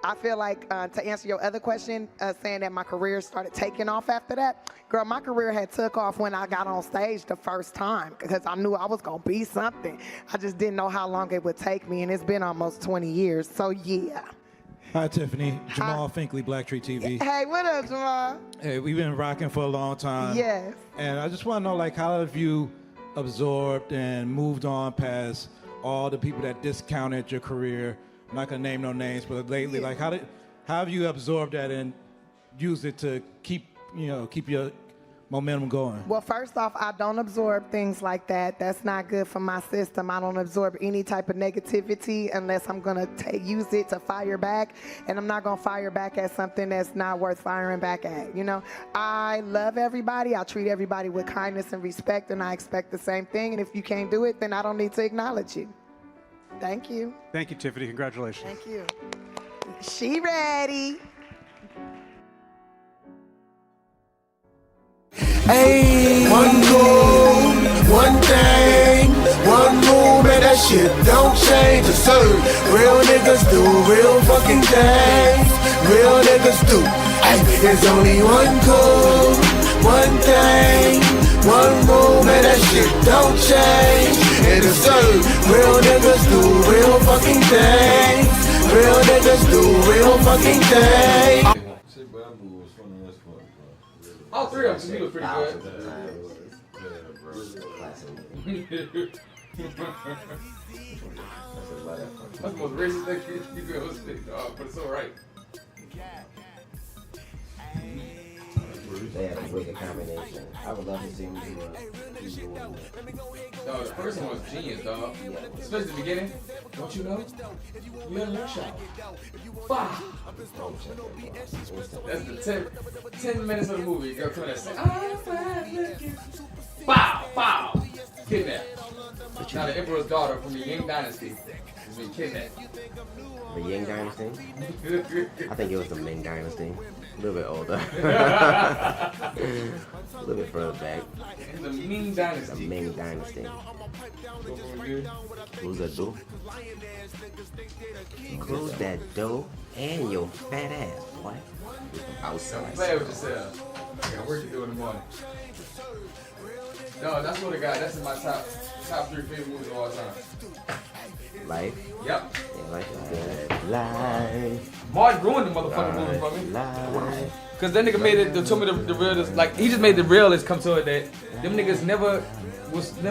I feel like, to answer your other question, saying that my career started taking off after that, girl, my career had took off when I got on stage the first time because I knew I was going to be something. I just didn't know how long it would take me, and it's been almost 20 years, so yeah. Hi, Tiffany. Jamal Finkley, Black Tree TV. Hey, what up, Jamal? Hey, we've been rocking for a long time. Yes. And I just want to know, like, how have you absorbed and moved on past all the people that discounted your career? I'm not going to name no names, but lately, like, how have you absorbed that and used it to keep your momentum going? Well, first off, I don't absorb things like that. That's not good for my system. I don't absorb any type of negativity unless I'm going to use it to fire back, and I'm not going to fire back at something that's not worth firing back at, you know? I love everybody. I treat everybody with kindness and respect, and I expect the same thing, and if you can't do it, then I don't need to acknowledge you. Thank you. Thank you, Tiffany. Congratulations. Thank you. She ready. Hey, one goal, one thing, one move, and that shit don't change. It's certain. Real niggas do real fucking things. Real niggas do. Hey, there's only one goal, one thing, one move, and that shit don't change. And it's certain. Real niggas do real fucking things. Real niggas do real fucking things. All three of them to me was pretty good. That's the most racist thing you could ever say, dog, but it's alright. They had a wicked combination. I would love to see him do Dog, the first one was genius, dog. Especially the beginning. Don't you know? You're a lunch shot. Bah! That's the 10 minutes of the movie. Girl coming and say, I'm fine looking. Bow! Bow! Kidnapped. Now the Emperor's daughter from the Ying Dynasty is being kidnapped. The Ying Dynasty? I think it was the Ming Dynasty. A little bit older. A little bit further back. The Ming Dynasty. The Ming Dynasty. Close that door. Close that door and your fat ass, boy. Outside. Play with yourself. I got work to do in the morning. No, that's what I got. That's in my top 3 favorite movies of all time. Life? Yep. Yeah, Life is good. Life. Martin ruined the motherfucking movie for me. Cause that nigga made it, told me the realist, like he just made the realist come to it that them niggas never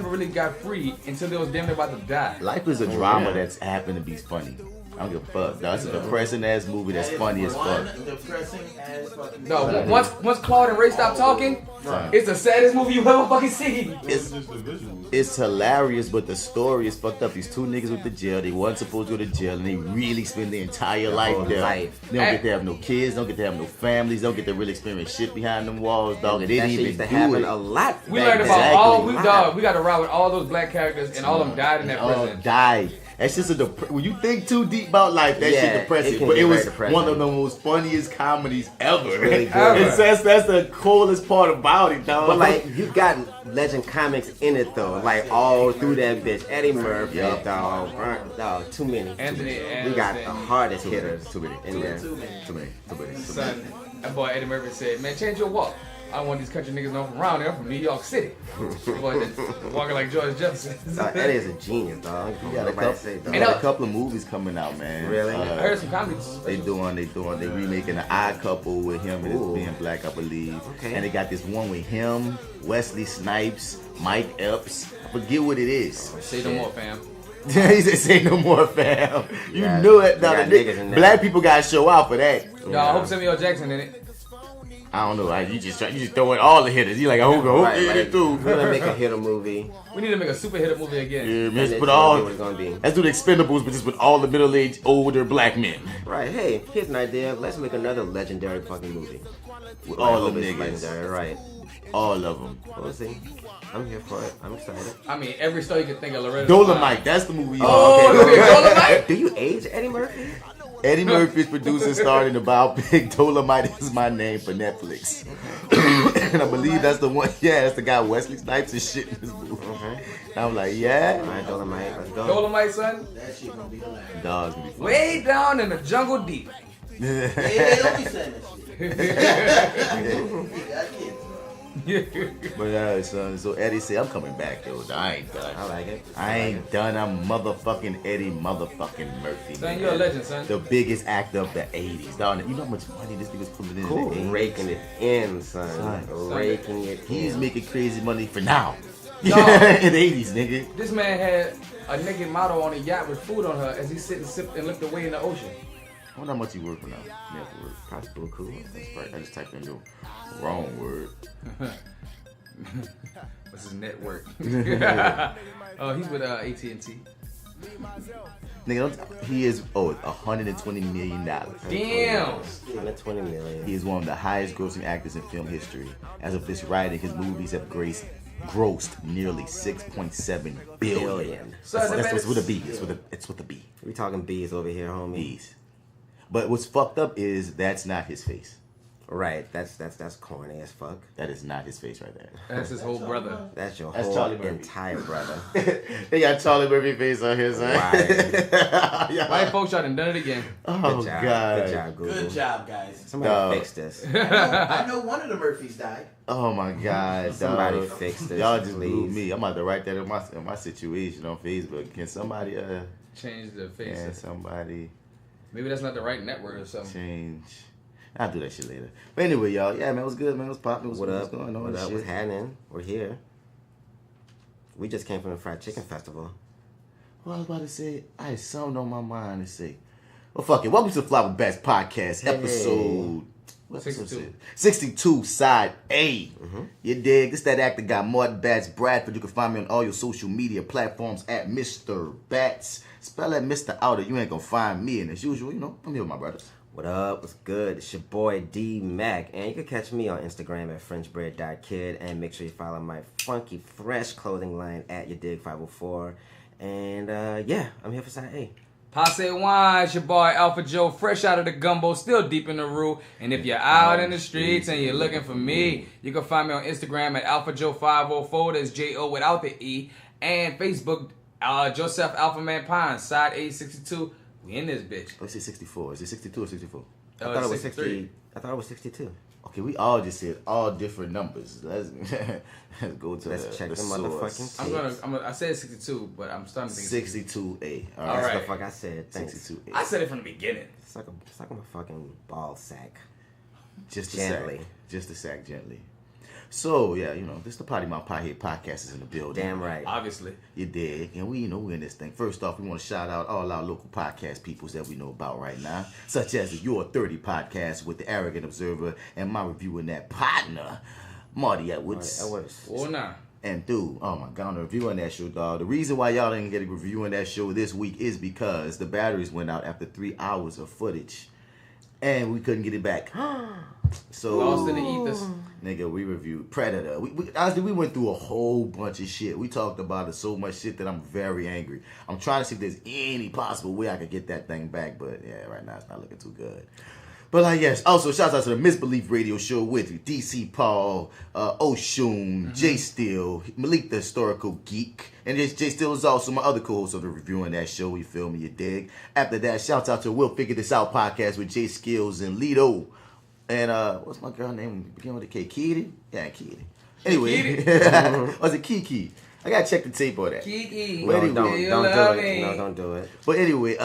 really got free until they was damn near about to die. Life is a drama that's happened to be funny. I don't give a fuck. That's a depressing ass movie that's funny as fuck. No, once Claude and Ray stop talking, it's the saddest movie you've ever fucking seen. It's hilarious, but the story is fucked up. These two niggas went to jail. They wasn't supposed to go to jail, and they really spend their entire life there. They don't get to have no kids, don't get to have no families, don't get to really experience shit behind them walls, dog. And they didn't even do it. A lot. We learned about all we got to ride with all those black characters, and all of them died in that prison. Died. That's just when you think too deep about life, that shit depressing. But it was one of the most funniest comedies ever. Really good. That's the coolest part about it, dog. But like, you got Legend comics in it though, like all through that bitch. Eddie Murphy, dog, too many. We got the hardest hitters in there. Too many. Son, that boy Eddie Murphy said, "Man, change your walk. I want these country niggas from around there, from New York City." Boy, walking like George Jefferson. That is a genius, dog. You got a couple of movies coming out, man. Really? I heard some comedies. They remaking The Odd Couple with him and his being black, I believe. Okay. And they got this one with him, Wesley Snipes, Mike Epps. I forget what it is. Say no more, fam. He said, "Say no more, fam." You knew it. Black people gotta show out for that. No, I hope Samuel L. Jackson in it. I don't know. You just throwing all the hitters. You like, I hope they hit it too. We're gonna make a hitter movie. We need to make a super hitter movie again. Yeah, let's put all. Let's do the Expendables, but just with all the middle-aged, older black men. Right. Hey, here's an idea. Let's make another legendary fucking movie. With all of them niggas. Legendary, right? All of them. We'll see. I'm here for it. I'm excited. I mean, every story you can think of. Loretta Dolomite. That's the movie. Oh, okay. Dolomite. Do you age Eddie Murphy? Eddie Murphy's producing, starring the biopic Dolomite Is My Name for Netflix. And I believe that's the one. Yeah, that's the guy Wesley Snipes and shit in this movie. And I'm like, yeah. All right, Dolomite, let's go. Dolomite, son. Dog's gonna be fun. Way down in the jungle deep. Yeah, don't be saying that shit. But son, so Eddie said, I'm coming back, though. I ain't done. I like it. I ain't done. I'm motherfucking Eddie motherfucking Murphy. Son, you're a legend, son. The biggest actor of the 80s. Dog, you know how much money this nigga's pulling in the 80s? Raking it in, son. Raking it in. He's making crazy money for now. No. In the 80s, nigga. This man had a naked model on a yacht with food on her as he sit and sip and looked away in the ocean. I wonder how much he work for now. Yeah, for work. Probably still cool. That's right. I just typed in the wrong word. What's his network? Oh, he's with AT&T. Nigga, he is $120 million. Damn. 120 million. He is one of the highest grossing actors in film history. As of this writing, his movies have grossed nearly $6.7 billion. So That's what's with a B. It's with a B. We talking B's over here, homie. B's. But what's fucked up is that's not his face. Right, that's corny as fuck. That is not his face right there. That's his whole brother. That's your That's whole Charlie Murphy. entire brother. They got Charlie Murphy face on his side. Right. Yeah. White folks y'all done it again. Oh, Good job. God. Good job, Google. Good job, guys. Somebody fix this. I know one of the Murphys died. Oh, my God. Somebody dog. fix this, Y'all just please. blew me. I'm about to write that in my situation on Facebook. Can somebody, Change the face. can somebody Maybe that's not the right network or something. change? I'll do that shit later. But anyway, y'all, yeah, man, it was good, man. It was popping. What up? What's going on? What up? Shit. What's happening? We're here. We just came from the Fried Chicken Festival. What I was about to say, I had something on my mind to say. Well, fuck it. Welcome to the Fly with Bats podcast, episode... What episode 62. is it? 62, side A. You dig? This that actor got Martin Bats Bradford. You can find me on all your social media platforms at Mr. Bats. Spell that Mr. out or you ain't gonna find me. And as usual, you know, I'm here with my brothers. What up? What's good? It's your boy D Mac, and you can catch me on Instagram at FrenchBread.kid, and make sure you follow my funky fresh clothing line at Your Dig 504. And yeah, I'm here for side A. Passe wine, it's your boy AlphaJo, fresh out of the gumbo, still deep in the roux. And if you're out in the streets and you're looking for me, you can find me on Instagram at AlphaJo504, that's J-O without the E, and Facebook, Joseph Alphaman Pine, side A62. We in this bitch. Let's say 64. Is it 62 or 64? I thought it was 63. 60. I thought it was 62. Okay, we all just said all different numbers. Let's go to Let's check the source. motherfucking I said 62, but I'm starting to think 62A. All All right. right. That's the fuck I said. Thanks. 62A. I said it from the beginning. It's like I'm a fucking ball sack. Just a Gently. sack. Just a sack gently. So, yeah, you know, this is the Potty Mouth Piehead podcast is in the building. Damn right. Obviously. You dig? And we, you know, we're in this thing. First off, we want to shout out all our local podcast peoples that we know about right now, such as the Your 30 podcast with the Arrogant Observer and my reviewing that partner, Marty Edwards. Oh, nah. And dude, oh my God, on the review on that show, dog. The reason why y'all didn't get a review on that show this week is because the batteries went out after 3 hours of footage. And we couldn't get it back. So Lost in the ethers. nigga, we reviewed Predator. We honestly, we went through a whole bunch of shit. We talked about it so much shit that I'm very angry. I'm trying to see if there's any possible way I could get that thing back, but yeah, right now it's not looking too good. But yes, also shout out to the Misbelief Radio Show with DC Paul, Oshun, Jay Steele, Malik the Historical Geek, and Jay Steele is also my other co-host of the Reviewing That Show. You feel me? You dig? After that, shout out to We'll Figure This Out podcast with Jay Skills and Lido. And what's my girl name? Begin with a K. Kitty? Yeah, Kitty. Anyway, was it Kiki? I gotta check the tape on that. Kiki. Well, No, don't you do love it. me? No, don't do it. But anyway,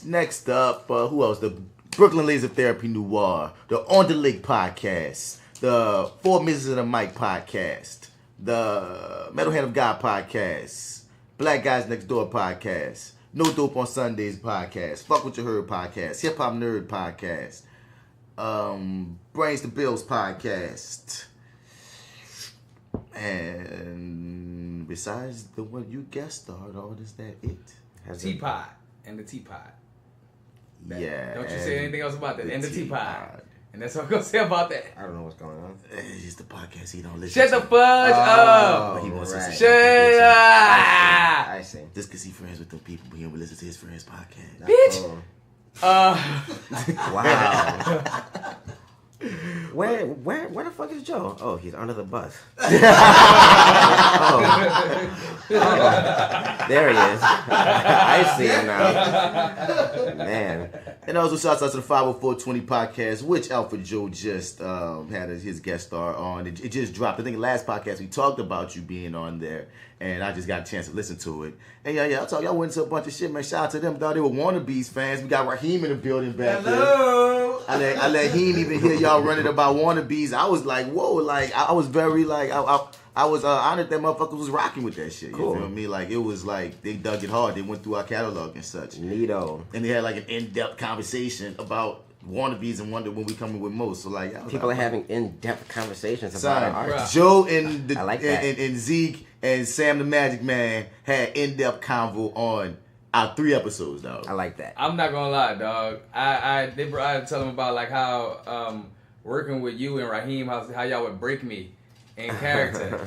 next up, who else? The Brooklyn Laser Therapy Noir, the On the Lake podcast, the 4 Misses and a Mic podcast, the Metal Hand of God podcast, Black Guys Next Door podcast, No Dope on Sundays podcast, Fuck What You Heard podcast, Hip Hop Nerd podcast, Brains to Bills podcast, and besides the one you guest starred on, is that it? Teapot and the teapot. Yeah. Don't you say anything else about that. And the teapot. teapot. And that's what I'm going to say about that. I don't know what's going on. It's just the podcast he don't listen Shut to. the fudge up. But he wants to right. say Shut up. I see. just because he friends with the people, but he don't listen to his friends' podcast. Bitch. Wow. Where the fuck is Joe? Oh, he's under the bus. Oh, there he is. I see him now. Man, And also shouts out to the 50420 podcast, which AlphaJo just had his guest star on. It just dropped. I think the last podcast we talked about you being on there, and I just got a chance to listen to it. And yeah, y'all went into a bunch of shit, man. Shout out to them. Thought they were Wannabes fans. We got Raheem in the building back there. I let him even hear y'all running about Wannabes. I was like, whoa, like I was very like I was honored that motherfuckers was rocking with that shit. You feel me? Like it was like they dug it hard. They went through our catalog and such. Neato. And they had like an in-depth conversation about Wannabes and Wonder when we coming with most. So like people are having in-depth conversations about our art. Joe and I like that. and Zeke and Sam the Magic Man had in-depth convo on our 3 episodes, dog. I like that. I'm not gonna lie, dog. I tell them about like how working with you and Raheem, how y'all would break me in character.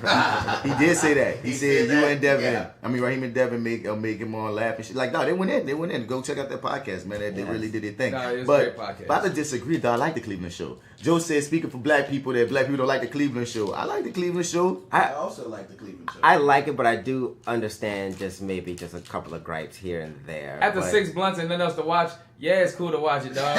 He did say that. He said you that? and Devin. Yeah. I mean, Raheem and Devin make him on laugh and shit. Like, no, they went in. Go check out that podcast, man. They really did their thing. No, it was a but great podcast. But I disagree, dog. I like the Cleveland show. Joe said, speaking for black people, that black people don't like the Cleveland show. I like the Cleveland show. I also like the Cleveland show. I like it, but I do understand maybe just a couple of gripes here and there. After 6 blunts and nothing else to watch, yeah, it's cool to watch it, dog.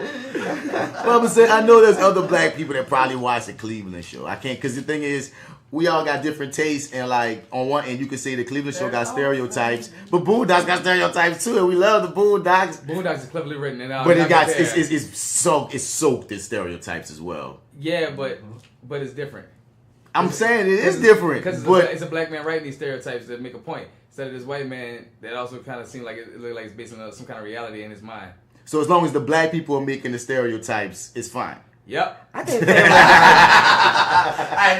Well, I'm saying, I know there's other black people that probably watch the Cleveland show. I can't, because the thing is, we all got different tastes, and like on one end you can say the Cleveland show got stereotypes, but Boondocks got stereotypes too, and we love the Boondocks. Boondocks is cleverly written, and But it's soaked in stereotypes as well. Yeah, but it's different. I'm saying it is different, because but it's a black man writing these stereotypes that make a point, instead of this white man that also kind of seemed like it looked like it's based on some kind of reality in his mind. so as long as the black people are making the stereotypes, it's fine. Yep. I think And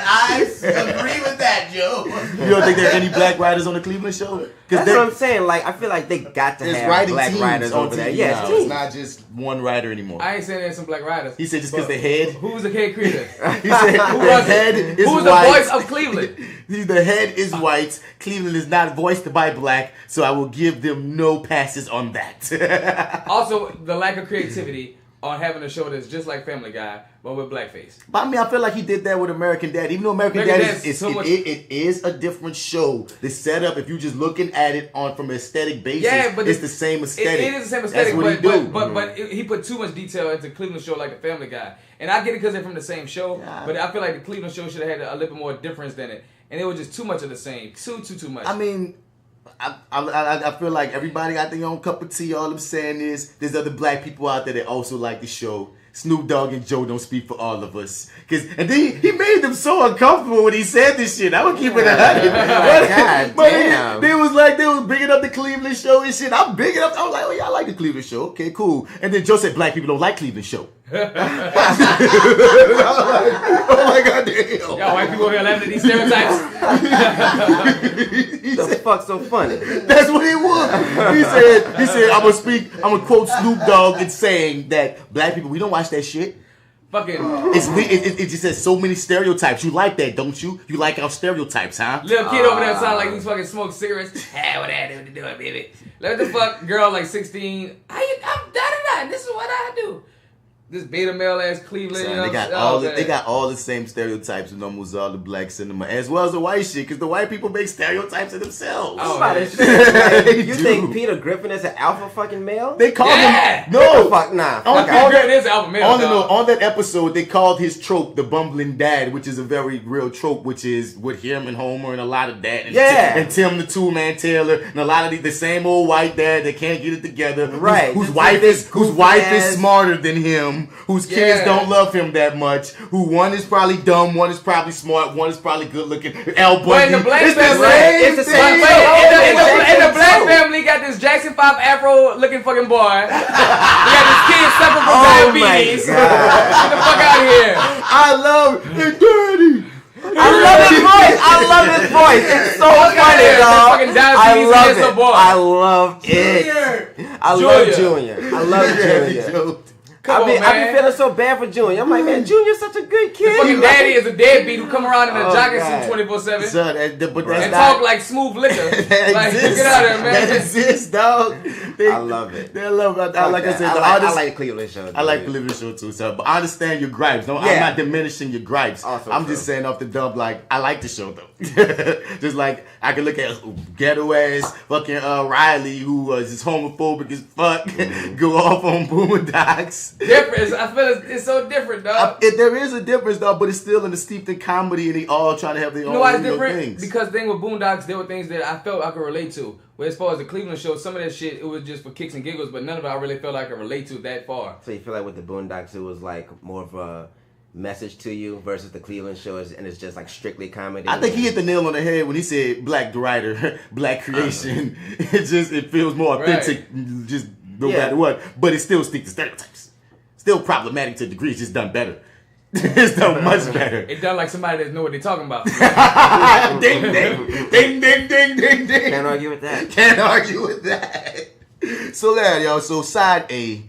I agree with that, Joe. You don't think there are any black writers on the Cleveland show? that's what I'm saying. Like, I feel like they got to There's have writing black teams writers on over there. TV Yeah, now. it's It's teams. not just one writer anymore. I ain't saying there's some black writers. He said just because but the head. Who's the head creator? He said the head is Who's the white. voice of Cleveland? The head is white. Cleveland is not voiced by black, so I will give them no passes on that. Also, the lack of creativity on having a show that's just like Family Guy, but with blackface. But I mean, I feel like he did that with American Dad. Even though American American Dad Dad's is so much- it is a different show. The setup, if you're just looking at it on from an aesthetic basis, Yeah, but it's the same aesthetic. It is the same aesthetic, That's what he do. but he put too much detail into Cleveland show like the Family Guy. And I get it because they're from the same show, but I feel like the Cleveland show should have had a little bit more difference than it. And it was just too much of the same. Too much. I mean, I feel like everybody got their own cup of tea. All I'm saying is there's other black people out there that also like the show. Snoop Dogg and Joe don't speak for all of us. And he made them so uncomfortable when he said this shit. I would keep it 100. God damn. They was bigging up the Cleveland show and shit. I'm bigging up. I was like, oh yeah, I like the Cleveland show. Okay, cool. And then Joe said black people don't like Cleveland show. I was like, oh my god damn. Y'all white people over here laughing at these stereotypes. The fuck's so funny? That's what it was. He said, I'm gonna quote Snoop Dogg in saying that black people, we don't watch that shit. Fucking It just says so many stereotypes. You like that, don't you? You like our stereotypes, huh? little kid over there sound like he's fucking smoking cigarettes. Hey, what that do to do it, baby? Let the fuck girl like 16. I'm da. This is what I do. This beta male ass Cleveland. Son, You know they got all the same stereotypes in almost all the black cinema, as well as the white shit, because the white people make stereotypes of themselves. Oh, About man. this shit. Like, They you do. think Peter Griffin is an alpha fucking male? They called Yeah! him no. Fuck nah. On, Fuck on out. that, It is alpha male, dog. on that episode, they called his trope the bumbling dad, which is a very real trope, which is with him and Homer and a lot of that. And Yeah. and Tim the Two-Man Taylor and a lot of the same old white dad that can't get it together. Right. Whose This wife is is goofy ass- smarter than him. Whose kids Yeah. don't love him that much. Who one is probably dumb, one is probably smart, one is probably good looking. Al Bundy. But in the black It's the family, same it's the thing. same Wait, thing. in the black family, got this Jackson 5 Afro looking fucking boy. We got this kid suffering from Oh my diabetes. God. Get the fuck out of here. I love it, dirty. I love his voice. It's so Fuck outta funny, here. dog. Fucking diabetes I and love handsome it. boy. I love it. I love Junior. Junior. I love Junior. Joe. Come Come on, man. I be feeling so bad for Junior. I'm like, man, Junior's such a good kid. Fucking daddy is a deadbeat who come around in a jogging suit 24/7 Son, but that's and not, talk like smooth liquor. that Like, exists. get out of there, man. That exists, dog. I love it. They love it. Like I said, I like the Cleveland show. I like the Cleveland show too, so but I understand your gripes. I'm not diminishing your gripes. Also I'm true. just saying off the dump, like I like the show though. Just like I can look at ghetto ass fucking Riley, who was just homophobic as fuck, go off on Boondocks. Different. I feel it's so different, dog. There is a difference though, but it's still in the steeped in comedy, and they all trying to have their You own know why it's different? things. Because the thing with Boondocks, there were things that I felt I could relate to. But as far as the Cleveland show, some of that shit, it was just for kicks and giggles, but none of it I really felt like I could relate to that far. So you feel like with the Boondocks, it was like more of a message to you versus the Cleveland show, and it's just like strictly comedy. I think he hit the nail on the head when he said black writer, black creation. It feels more authentic, just no matter what. But it still sticks to stereotypes. Still problematic to a degree. It's just done better. It's done much better. It done like somebody that know what they talking about. Ding, ding, ding, ding, ding, ding, ding. Can't argue with that. Can't argue with that. So there, y'all. So side A.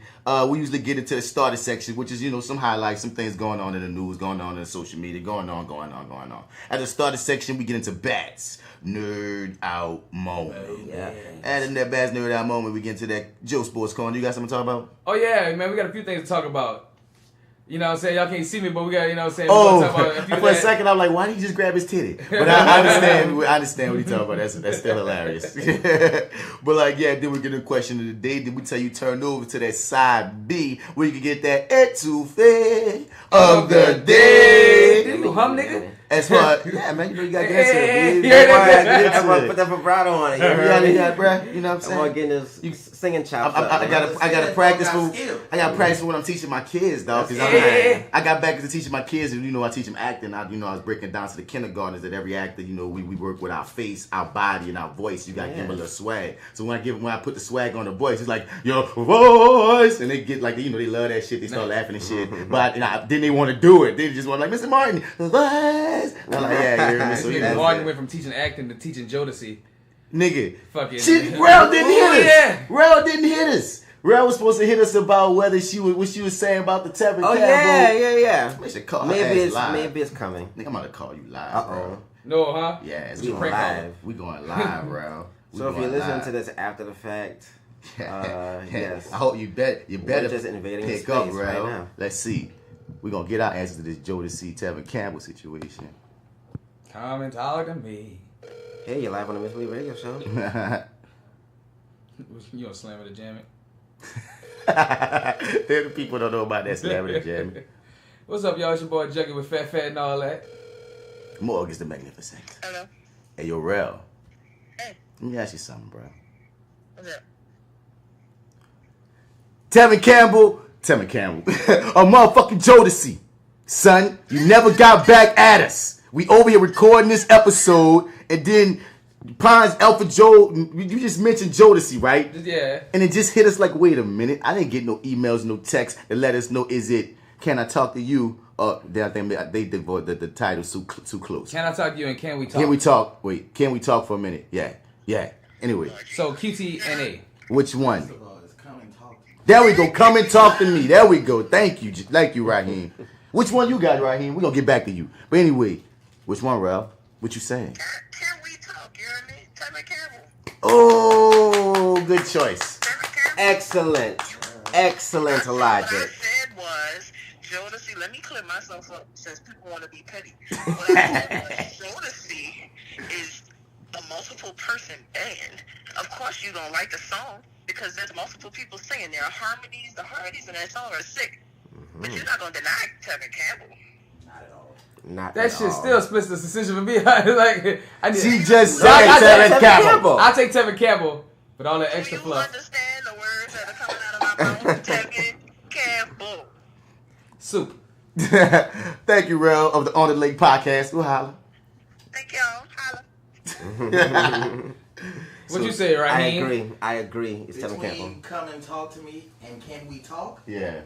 We usually get into the starter section, which is, some highlights, some things going on in the news, going on in social media, going on. At the starter section, we get into Bats, Nerd Out Moment. Yeah. And in that Bats Nerd Out Moment, we get into that Joe Sports Corner. You got something to talk about? Oh, yeah, man, we got a few things to talk about. You know what I'm saying? Y'all can't see me, but we got, we're Oh, gonna talk about a few for a second, I'm like, why did he just grab his titty? But I understand what he's talking about. That's still hilarious. But then we get a question of the day. Did we tell you turn over to that side B where you can get that ETOUFEE of the day? Did you hum, nigga? As far yeah, man, you gotta get into it. I'm gonna put that vibrato on it. Yeah, bro. You know what I'm saying? I'm gonna get this singing chops. I gotta practice for when I'm teaching my kids, dog. Cause I got back into teaching my kids, and I teach them acting. I was breaking down to the kindergartners that every actor, we work with our face, our body, and our voice. You gotta give them a little swag. So when I put the swag on the voice, it's like your voice, and they get like they love that shit. They start laughing and shit. But then they want to do it. They just want like Mr. Martin, voice. I'm like, yeah, so Martin went from teaching acting to teaching Jodeci. Nigga, fucking Rel didn't hit us. Yeah. Rel didn't hit us. Rel was supposed to hit us about what she was saying about the TevynC. Oh yeah. We should call maybe live. it's coming. Nigga, I'm gonna call you live, bro. No, huh? Yeah, we going live. We going live, bro. So if you're listening to this after the fact, yes. I hope you better just invading pick space up, bro. right now. Let's see. We're gonna get our answers to this Jodeci TevynC situation. Come and talk to me. Hey, you're live on the Millie radio show. You gonna slam it or jam it? The people don't know about that slamming and jamming. What's up, y'all? It's your boy Juggy with Fat and all that. Morg is the Magnificent. Hello. Hey, yo, Rel. Hey. Let me ask you something, bro. What's up? Tevyn Campbell, a motherfucking Jodeci. Son, you never got back at us. We over here recording this episode, and then Pons, AlphaJo, you just mentioned Jodeci, right? Yeah. And it just hit us like, wait a minute, I didn't get no emails, no texts that let us know, can I talk to you? I think they devoid the title too close. Can I talk to you and can we talk? Can we talk? Wait, can we talk for a minute? Yeah. Anyway. So QTNA. Which one? There we go. Come and talk to me. There we go. Thank you, Raheem. Which one you got, Raheem? We're going to get back to you. But anyway, which one, Ralph? What you saying? Can we talk? You know what I mean? Tevyn Campbell. Oh, good choice. Tevyn Campbell. Excellent logic. What I said was, Jodeci, let me clear myself up since people want to be petty. What I said was, Jodeci is a multiple person band. Of course you don't like the song because there's multiple people singing. There are harmonies. The harmonies in that song are sick. But you're not going to deny Tevyn Campbell. Not that at shit all. still splits the decision for me. She just said Tevyn Campbell. I take Tevyn Campbell, but all that extra Do you fluff. understand the words that are coming out of my mouth? Tevyn Campbell. Soup. Thank you, Rel, of the On the Lake podcast. We'll holla. Thank y'all. Holla. What'd you say, Raheem? I agree. It's Tevyn Campbell. Between come and talk to me and can we talk? Yeah.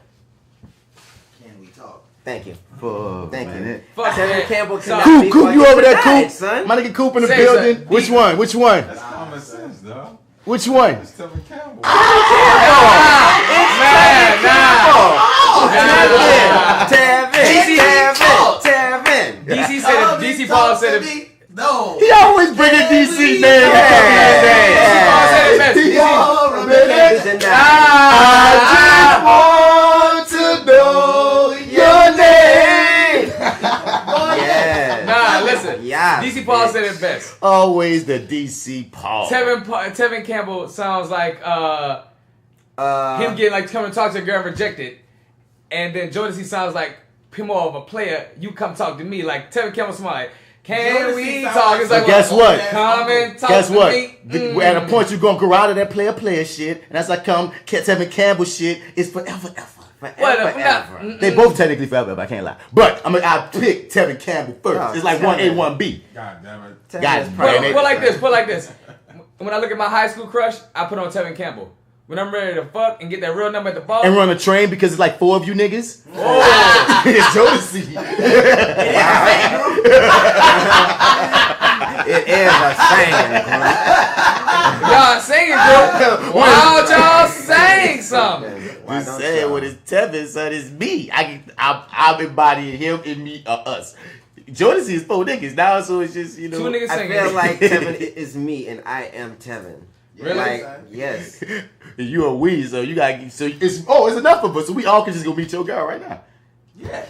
Can we talk? Thank you. Thank you. Fuck Tevyn that. Campbell Sorry. cannot be Coop, you over there, Coop? son. My nigga Coop in the Say building. something. Which one? That's common sense, though. Which one? Tevin. DC Paul said it. No. He always bringing DC names. DC Paul said it best. I just want to know your name. Nah, listen. Yeah. DC Paul said it best. Always the DC Paul. Tevin Campbell sounds like him getting like coming to talk to a girl and reject it, and then Jodeci sounds like him more of a player. You come talk to me like Tevin Campbell sounds like. Can we talk? It's like, guess what? Come and talk Guess to what? me. At a point, you're going to go out of that player shit. And as I come, Tevin Campbell shit is forever. Forever. They both technically forever, I can't lie. But I pick Tevin Campbell first. Oh, It's like 1A, 1B. God damn it. Put like this. When I look at my high school crush, I put on Tevin Campbell. When I'm ready to fuck and get that real number at the bar. And run a train because it's like 4 of you niggas. Oh. It's Jodeci. It is a saying, bro. Y'all singing, bro. Why don't y'all sing something? Just saying what it's Tevin, son, it's me. I'm embodying him and me or us. Jodeci is 4 niggas now, so it's just, you know. 2 niggas I singing. feel like Tevin is me and I am Tevin. Really? Like, yes. You a we, so you got it's enough of us, so we all can just go meet your girl right now. Yeah.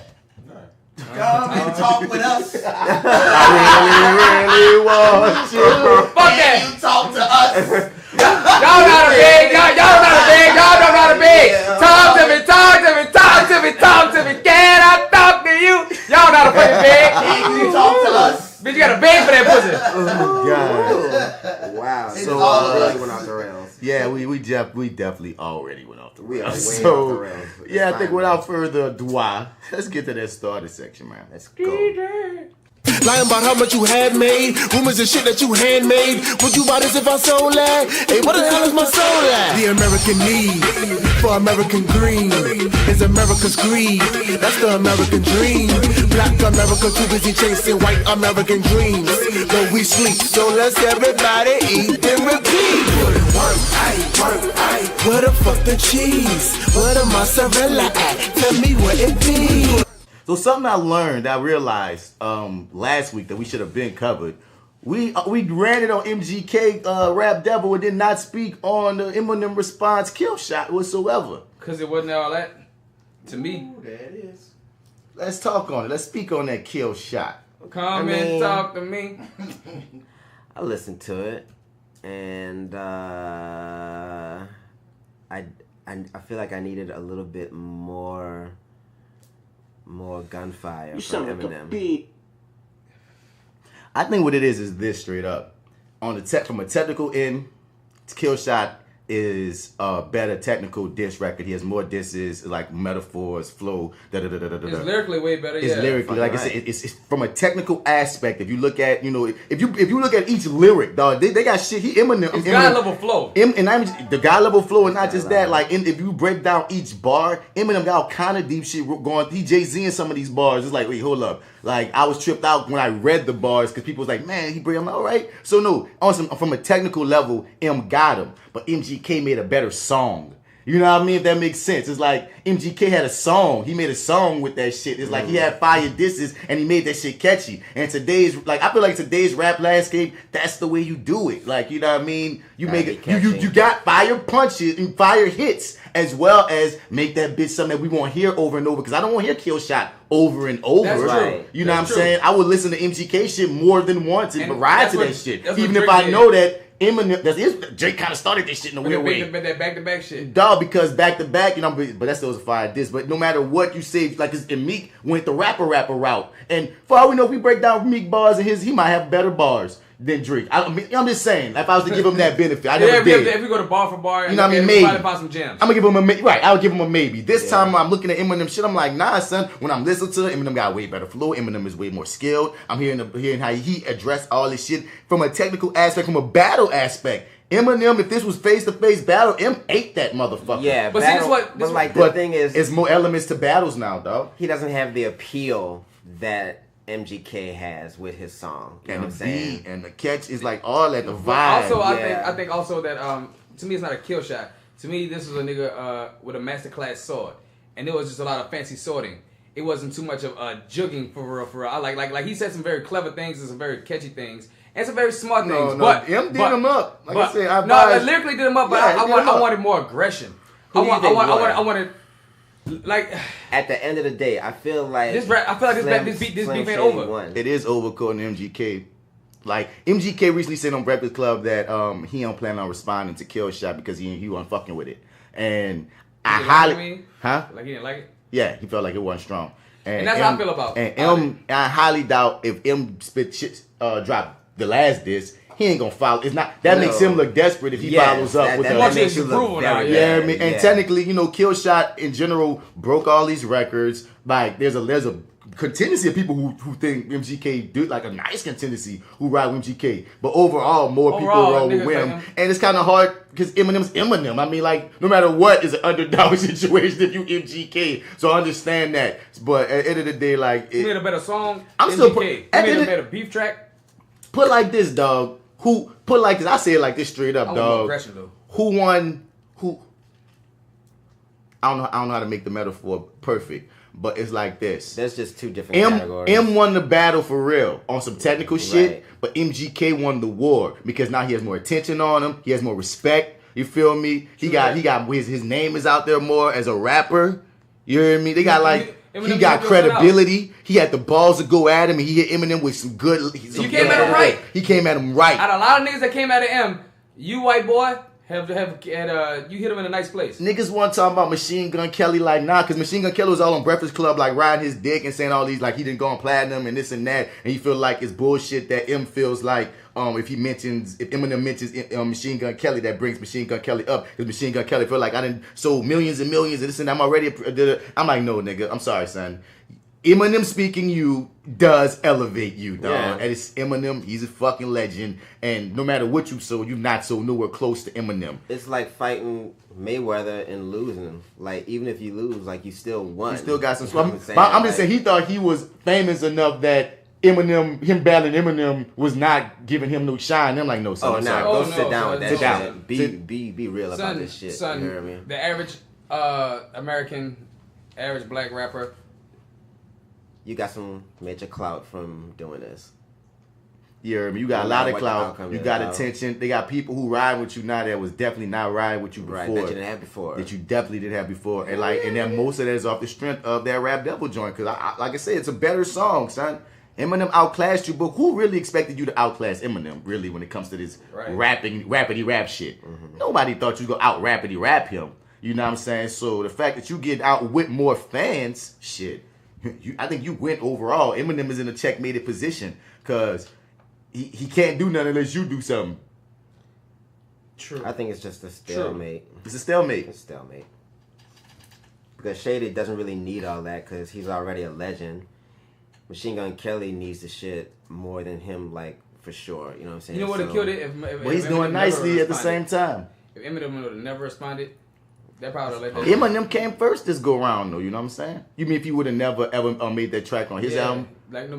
Come and talk with us. I really want you. Fuck that. You talk to us. Y'all not a big. Y'all not a big. Y'all don't know how to big. Talk to me. Can I talk to you? Y'all not a fucking big. You talk to us. Bitch, you got a big for that pussy. Oh God. Wow. It's So all really us. went off the rails. Yeah, we definitely already went off the We are rails. way So off the rails. It's yeah, I fine, think man. without further ado, let's get to that starter section, man. Let's go. Lying about how much you had made, rumors and shit that you handmade. Would you buy this if I sold that? Hey, what the hell is my soul at? The American need for American green is America's greed. That's the American dream. Black America too busy chasing white American dreams. Though we sleep, so let's everybody eat and repeat. Work, where the fuck the cheese? Where the mozzarella at? Tell me where it be. So something I learned, I realized last week that we should have been covered. We ran it on MGK Rap Devil and did not speak on the Eminem response Killshot whatsoever. Cause it wasn't all that to me. Ooh, there it is. Let's talk on it. Let's speak on that Killshot. Come and talk to me. I listened to it, and I feel like I needed a little bit more gunfire from Eminem. I think what it is this straight up. On the from a technical end, Killshot is a better technical diss record. He has more disses, like metaphors, flow, It's lyrically way better. It's yeah. lyrically, like I said, it's from a technical aspect. If you look at, if you look at each lyric, dog, they got shit. Eminem, It's God level flow. And the God level flow, and not just that. Like, if you break down each bar, Eminem got all kind of deep shit going. He Jay-Z in some of these bars. It's like, wait, hold up. Like, I was tripped out when I read the bars because people was like, man, he bring him out right. So no, from a technical level, M got him, but MGK made a better song. You know what I mean? If that makes sense. It's like MGK had a song. He made a song with that shit. It's like he had fire disses and he made that shit catchy. And I feel like today's rap landscape, that's the way you do it. Like, you know what I mean? You make it. You got fire punches and fire hits, as well as make that bitch something that we won't hear over and over. Because I don't want to hear Killshot over and over. That's true. You know what I'm true. saying? I would listen to MGK shit more than once and ride to that shit. Even if Drake I did. know that Eminem, Drake kind of started this shit in a weird way. That back-to-back shit. Dog, because back to back, but that still was a fire diss. But no matter what you say, like, and Meek went the rapper route. And for all we know, if we break down Meek bars and he might have better bars than Drake. I'm just saying, if I was to give him that benefit, I never did. If we go to bar for bar, You know what I mean? Maybe. Probably find some gems. I'm gonna give him a right. I would give him a maybe. This time I'm looking at Eminem shit. I'm like, nah, son. When I'm listening to it, Eminem got way better flow. Eminem is way more skilled. I'm hearing how he addressed all this shit from a technical aspect, from a battle aspect. Eminem, if this was face-to-face battle, M ate that motherfucker. Yeah, But battle, see, the thing is, it's more elements to battles now, dog. he doesn't have the appeal that MGK has with his song. You And know the what I'm saying? beat and the catch is like all at the vibe. Also, Yeah. I think also that to me it's not a kill shot. To me, this was a nigga with a masterclass sword, and there was just a lot of fancy swording. It wasn't too much of jugging for real. For real, I like he said some very clever things and some very catchy things. And some very smart things. No, but M did him up. Like I said, I lyrically did him up, but Yeah, I wanted more aggression. I wanted like At the end of the day, I feel like this beef ain't over. Won. It is over according to MGK. Like MGK recently said on Breakfast Club that he don't plan on responding to Killshot because he wasn't fucking with it. And I highly like he didn't like it. Yeah, he felt like it wasn't strong. And that's how I feel about it. And I highly doubt if M spit shit drop the last diss, he ain't gonna follow. It's not that makes him look desperate if he follows up with that makes you look very I mean, and technically, you know, Killshot in general broke all these records. Like there's a contingency of people who think MGK do like a nice contingency who ride with MGK, but overall people roll with him, and it's kind of hard because Eminem's Eminem. I mean, like no matter what is an underdog situation if you MGK, so I understand that. But at the end of the day, like he made a better song. I'm MGK. still He made a better beef track. Put like this, dog. Put like this. I say it like this straight up, dog. Who won? Who? I don't know how to make the metaphor perfect, but it's like this. There's just two different categories. M won the battle for real on some technical shit, but MGK won the war because now he has more attention on him. He has more respect. You feel me? He got his name is out there more as a rapper. You hear me? They got like. He got credibility. He had the balls to go at him, and he hit Eminem with some good. You came at him right. He came at him right. Out of a lot of niggas that came at M, you white boy you hit him in a nice place. Niggas want to talk about Machine Gun Kelly like nah, because Machine Gun Kelly was all on Breakfast Club like riding his dick and saying all these like he didn't go on platinum and this and that, and you feel like it's bullshit that M feels like if Eminem mentions Machine Gun Kelly, that brings Machine Gun Kelly up because Machine Gun Kelly feel like I done sold millions and millions and this and that. I'm like no nigga, I'm sorry son. Eminem speaking you does elevate you, dog. Yeah. And it's Eminem, he's a fucking legend. And no matter what you sold, you're not so nowhere close to Eminem. It's like fighting Mayweather and losing. Like, even if you lose, like, you still won. You still got some... You know I'm just saying, he thought he was famous enough that him battling Eminem was not giving him no shine. I'm like, no, son. Go sit down with that down. shit. Be real about this shit. Son, you hear me? The average average black rapper... You got some major clout from doing this. You heard me? You got a lot of clout. You got attention. They got people who ride with you now that was definitely not riding with you before. Right, that you didn't have before. That you definitely didn't have before. And like, and then most of that is off the strength of that Rap Devil joint. Because like I said, it's a better song, son. Eminem outclassed you, but who really expected you to outclass Eminem, really, when it comes to this rappity rap shit? Mm-hmm. Nobody thought you was going to out-rappity rap him. You know what I'm saying? So the fact that you get out with more fans, shit. I think you win overall. Eminem is in a checkmated position because he can't do nothing unless you do something. True. I think it's just a stalemate. It's a stalemate. It's a stalemate. Because Shady doesn't really need all that because he's already a legend. Machine Gun Kelly needs the shit more than him, like, for sure. You know what I'm saying? You know what would have killed it? If he's doing nicely at the same time. If Eminem would have never responded, that probably let that. Eminem came first this go round though, you know what I'm saying? You mean if he would have never ever made that track on his album? Like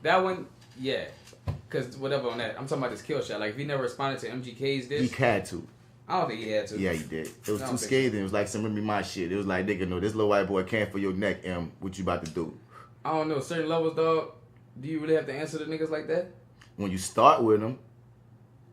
that one, yeah. Cause whatever on that, I'm talking about this Killshot. Like if he never responded to MGK's diss, he had to. I don't think he had to. Yeah, he did. It was too scathing. It was like some of my shit. It was like nigga, no, this little white boy came for your neck. What you about to do? I don't know. Certain levels, dog. Do you really have to answer the niggas like that? When you start with them,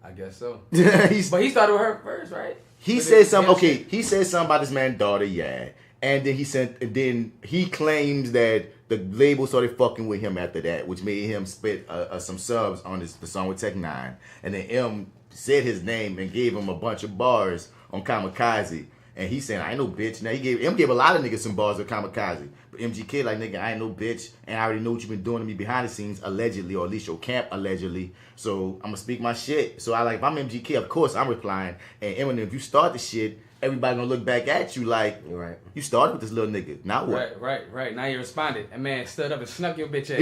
I guess so. But he started with her first, right? He said something. Okay, he said something about this man's daughter. Yeah, and then he claims that the label started fucking with him after that, which made him spit some subs on the song with Tech 9. And then M said his name and gave him a bunch of bars on Kamikaze. And he said, I ain't no bitch. Now M gave a lot of niggas some bars on Kamikaze. But MGK like, nigga, I ain't no bitch. And I already know what you've been doing to me behind the scenes, allegedly, or at least your camp, allegedly. So I'm going to speak my shit. So if I'm MGK, of course I'm replying. And Eminem, if you start the shit, everybody gonna look back at you like, Right. you started with this little nigga. Now what? Right. Now you responded. That man stood up and snuck your bitch ass.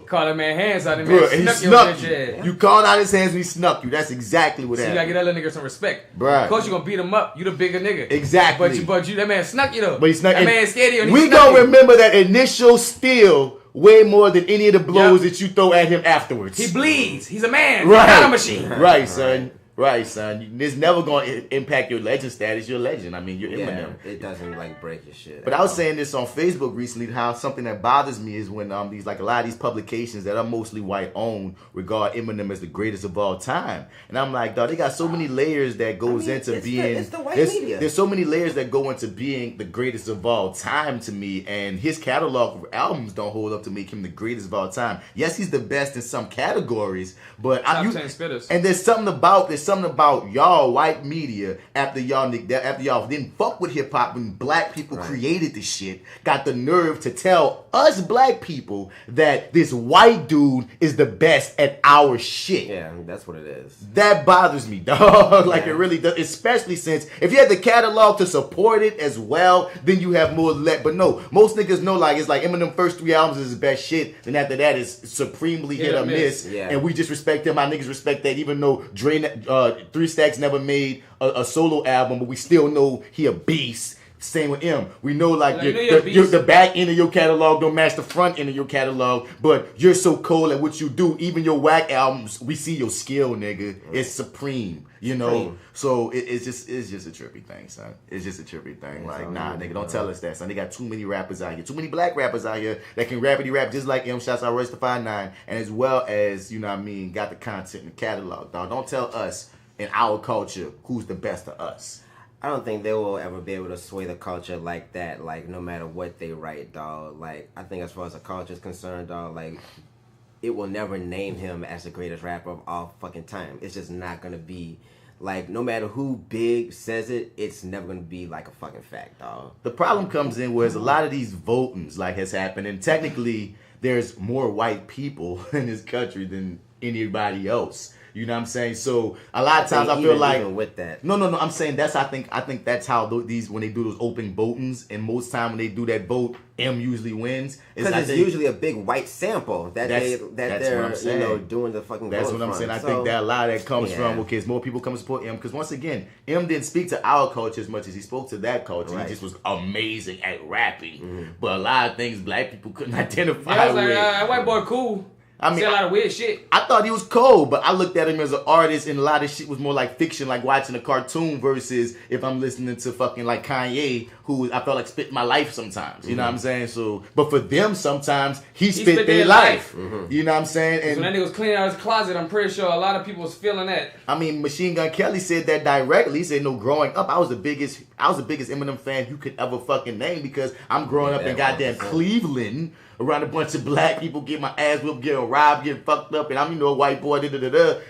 Call that man hands out and man snuck your bitch ass. You called out his hands and he snuck you. That's exactly what happened. You gotta get that little nigga some respect. Bruh. Of course you gonna beat him up. You the bigger nigga. Exactly. But you that man snuck you though. But he snuck. That man scared you. And we gonna remember that initial steal way more than any of the blows that you throw at him afterwards. He bleeds. He's a man. Right. He's not a machine. Right, son. Right, son. It's never going to impact your legend status. You're a legend. I mean, you're Eminem. It doesn't like break your shit. But I was saying this on Facebook recently, how something that bothers me is when these like a lot of these publications that are mostly white owned regard Eminem as the greatest of all time. And I'm like, dog, they got so many layers that goes into being. It's the white media. There's so many layers that go into being the greatest of all time to me, and his catalog of albums don't hold up to make him the greatest of all time. Yes, he's the best in some categories, but Top 10 spitters. And there's something about y'all white media after y'all didn't fuck with hip hop when black people created the shit, got the nerve to tell us black people that this white dude is the best at our shit. Yeah, that's what it is. That bothers me, dog. Like it really does, especially since if you had the catalog to support it as well, then you have more But no, most niggas know like it's like Eminem first 3 albums is his best shit, then after that is supremely hit or miss. Yeah. And we just respect him. My niggas respect that, even though Dre 3 Stacks never made a solo album, but we still know he a beast. Same with him. We know like the back end of your catalog don't match the front end of your catalog, but you're so cold at what you do. Even your whack albums, we see your skill, nigga. It's supreme, you know. So it's just a trippy thing, son. It's just a trippy thing. Like, nah, nigga, don't tell us that, son. They got too many rappers out here, too many black rappers out here that can rapidy rap just like him. Shouts out Royce the 5'9", and as well as, you know what I mean, got the content in the catalog, dog. Don't tell us in our culture who's the best of us. I don't think they will ever be able to sway the culture like that, like, no matter what they write, dog. Like, I think as far as the culture is concerned, dog, like, it will never name him as the greatest rapper of all fucking time. It's just not gonna be, like, no matter who big says it, it's never gonna be, like, a fucking fact, dog. The problem comes in where a lot of these votings, like, has happened, and technically, there's more white people in this country than anybody else. You know what I'm saying? So a lot of times I feel like even with that. No. I'm saying I think that's how these when they do those open votings, and most time when they do that vote, M usually wins. Because it's usually a big white sample that they're doing the fucking. That's what I'm saying. I think that a lot of that comes from because more people come to support M. Because once again, M didn't speak to our culture as much as he spoke to that culture. Right. He just was amazing at rapping, but a lot of things black people couldn't identify with. I was like, that white boy cool. I mean, a lot of weird shit. I thought he was cold, but I looked at him as an artist, and a lot of shit was more like fiction, like watching a cartoon versus if I'm listening to fucking like Kanye, who I felt like spit my life sometimes. You know what I'm saying? So, but for them, sometimes he spit their life. You know what I'm saying? And so when that nigga was cleaning out his closet, I'm pretty sure a lot of people was feeling that. I mean, Machine Gun Kelly said that directly. He said, "No, growing up, I was the biggest Eminem fan you could ever fucking name because I'm growing up in goddamn Cleveland." Around a bunch of black people, get my ass whipped, getting robbed, getting fucked up, and I'm, a white boy,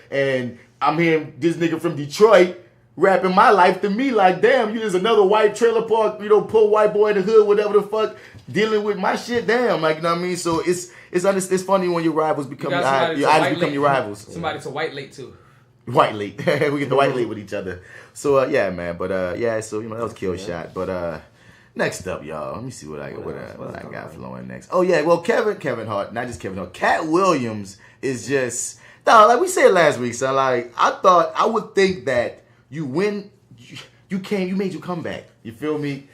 and I'm hearing this nigga from Detroit rapping my life to me like, damn, you just another white trailer park, poor white boy in the hood, whatever the fuck, dealing with my shit, damn, like, you know what I mean? So it's funny when your rivals become your idols become your rivals. Somebody to white late too. White late, we get the white late with each other. So yeah, man, but so that was Killshot, but next up, y'all. Let me see what I got flowing next. Oh yeah, well Kevin Hart, not just Kevin Hart. Katt Williams is just like we said last week. So like I would think that you win, you made your comeback. You feel me?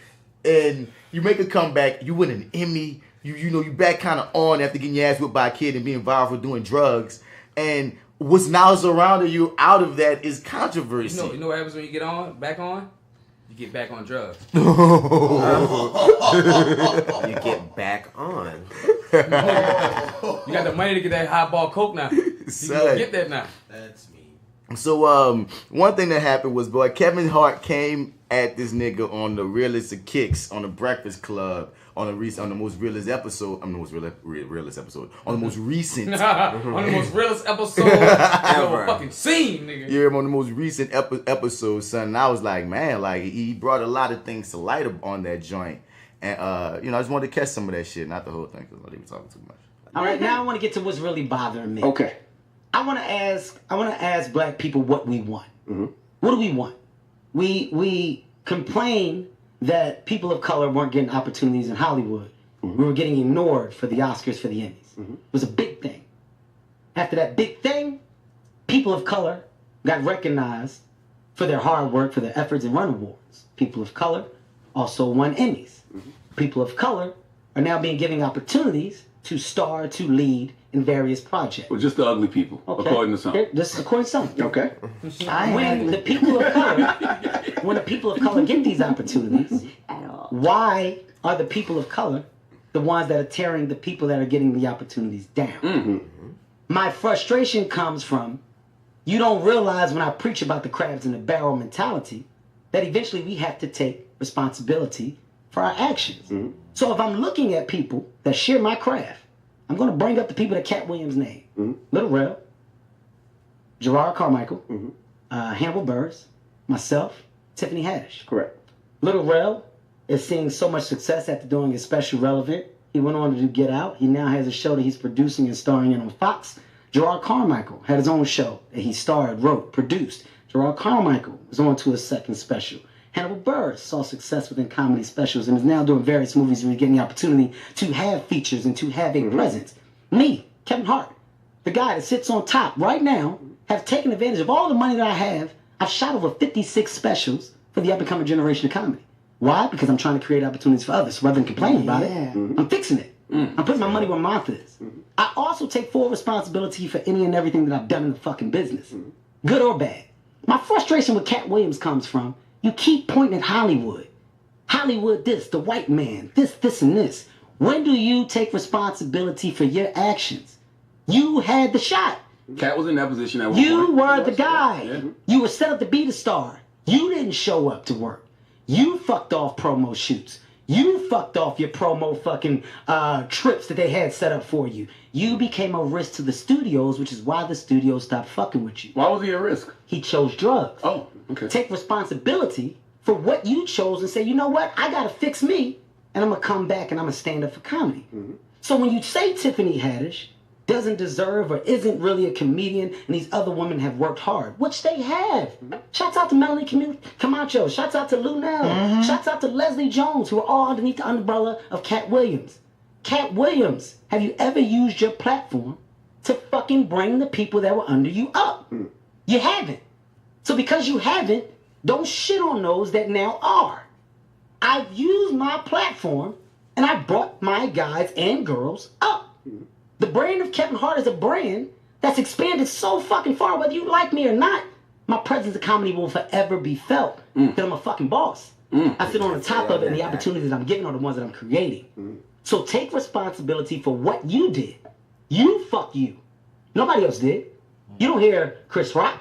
And you make a comeback, you win an Emmy. You back kind of on after getting your ass whipped by a kid and being viral for doing drugs. And what's now surrounding you out of that is controversy. You know what happens when you get back on? You get back on drugs. You get back on. You got the money to get that highball coke now. You can get that now. That's me. So one thing that happened was, boy, Kevin Hart came at this nigga on the realest of kicks on the Breakfast Club on the most realest episode. On the most realest episode. On the most recent. On the most realest episode ever. Fucking scene, nigga. Yeah, on the most recent episode, son. And I was like, man, like he brought a lot of things to light on that joint. And I just wanted to catch some of that shit, not the whole thing, because I didn't talking too much. All right, now I want to get to what's really bothering me. Okay. I want to ask black people what we want. Mm-hmm. What do we want? we complained that people of color weren't getting opportunities in Hollywood. We were getting ignored for the Oscars, for the Emmys. It was a big thing. After that big thing, people of color got recognized for their hard work, for their efforts, and won awards. People of color also won Emmys. People of color are now being given opportunities to star, to lead in various projects. Well, just the ugly people, according to some. This is according to some. Okay. When the people of color get these opportunities, why are the people of color the ones that are tearing the people that are getting the opportunities down? My frustration comes from, you don't realize when I preach about the crabs in the barrel mentality that eventually we have to take responsibility for our actions. So if I'm looking at people that share my craft, I'm going to bring up the people that Katt Williams named. Little Rel, Gerard Carmichael, Hannibal Buress, myself, Tiffany Haddish. Correct. Little Rel is seeing so much success after doing his special Relevant. He went on to do Get Out. He now has a show that he's producing and starring in on Fox. Gerard Carmichael had his own show that he starred, wrote, produced. Gerard Carmichael was on to his second special. Hannibal Buress saw success within comedy specials and is now doing various movies where he's getting the opportunity to have features and to have a presence. Me, Kevin Hart, the guy that sits on top right now, have taken advantage of all the money that I have. I've shot over 56 specials for the up-and-coming generation of comedy. Why? Because I'm trying to create opportunities for others. Rather than complaining about it, I'm fixing it. I'm putting my money where my mouth is. I also take full responsibility for any and everything that I've done in the fucking business. Good or bad. My frustration with Katt Williams comes from, you keep pointing at Hollywood. Hollywood this, the white man, this, and this. When do you take responsibility for your actions? You had the shot. Katt was in that position at one point. You were the guy. You were set up to be the star. You didn't show up to work. You fucked off promo shoots. You fucked off your promo fucking trips that they had set up for you. You became a risk to the studios, which is why the studios stopped fucking with you. Why was he a risk? He chose drugs. Oh, okay. Take responsibility for what you chose and say, you know what? I gotta fix me, and I'm gonna come back and I'm gonna stand up for comedy. So when you say Tiffany Haddish doesn't deserve or isn't really a comedian and these other women have worked hard, which they have. Shouts out to Melanie Camacho. Shouts out to Lou Nell. Shouts out to Leslie Jones, who are all underneath the umbrella of Katt Williams. Katt Williams, have you ever used your platform to fucking bring the people that were under you up? You haven't. So because you haven't, don't shit on those that now are. I've used my platform and I brought my guys and girls up. The brand of Kevin Hart is a brand that's expanded so fucking far, whether you like me or not. My presence in comedy will forever be felt that I'm a fucking boss. I sit on the top of it, and the opportunities I'm giving are the ones that I'm creating. So take responsibility for what you did. You fuck you. Nobody else did. You don't hear Chris Rock,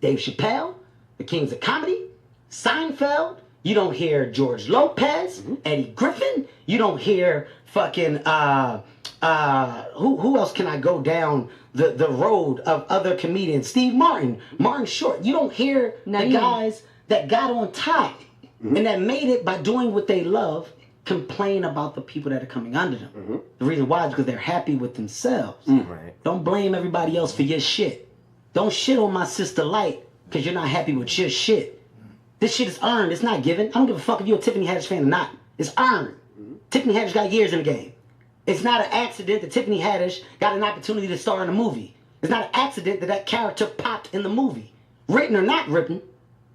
Dave Chappelle, the Kings of Comedy, Seinfeld. You don't hear George Lopez, Eddie Griffin. You don't hear fucking who else can I go down the road of other comedians? Steve Martin, Martin Short. You don't hear the guys that got on top and that made it by doing what they love complain about the people that are coming under them. The reason why is because they're happy with themselves. Don't blame everybody else for your shit. Don't shit on my sister Light because you're not happy with your shit. This shit is earned. It's not given. I don't give a fuck if you're a Tiffany Haddish fan or not. It's earned. Tiffany Haddish got years in the game. It's not an accident that Tiffany Haddish got an opportunity to star in a movie. It's not an accident that that character popped in the movie. Written or not written,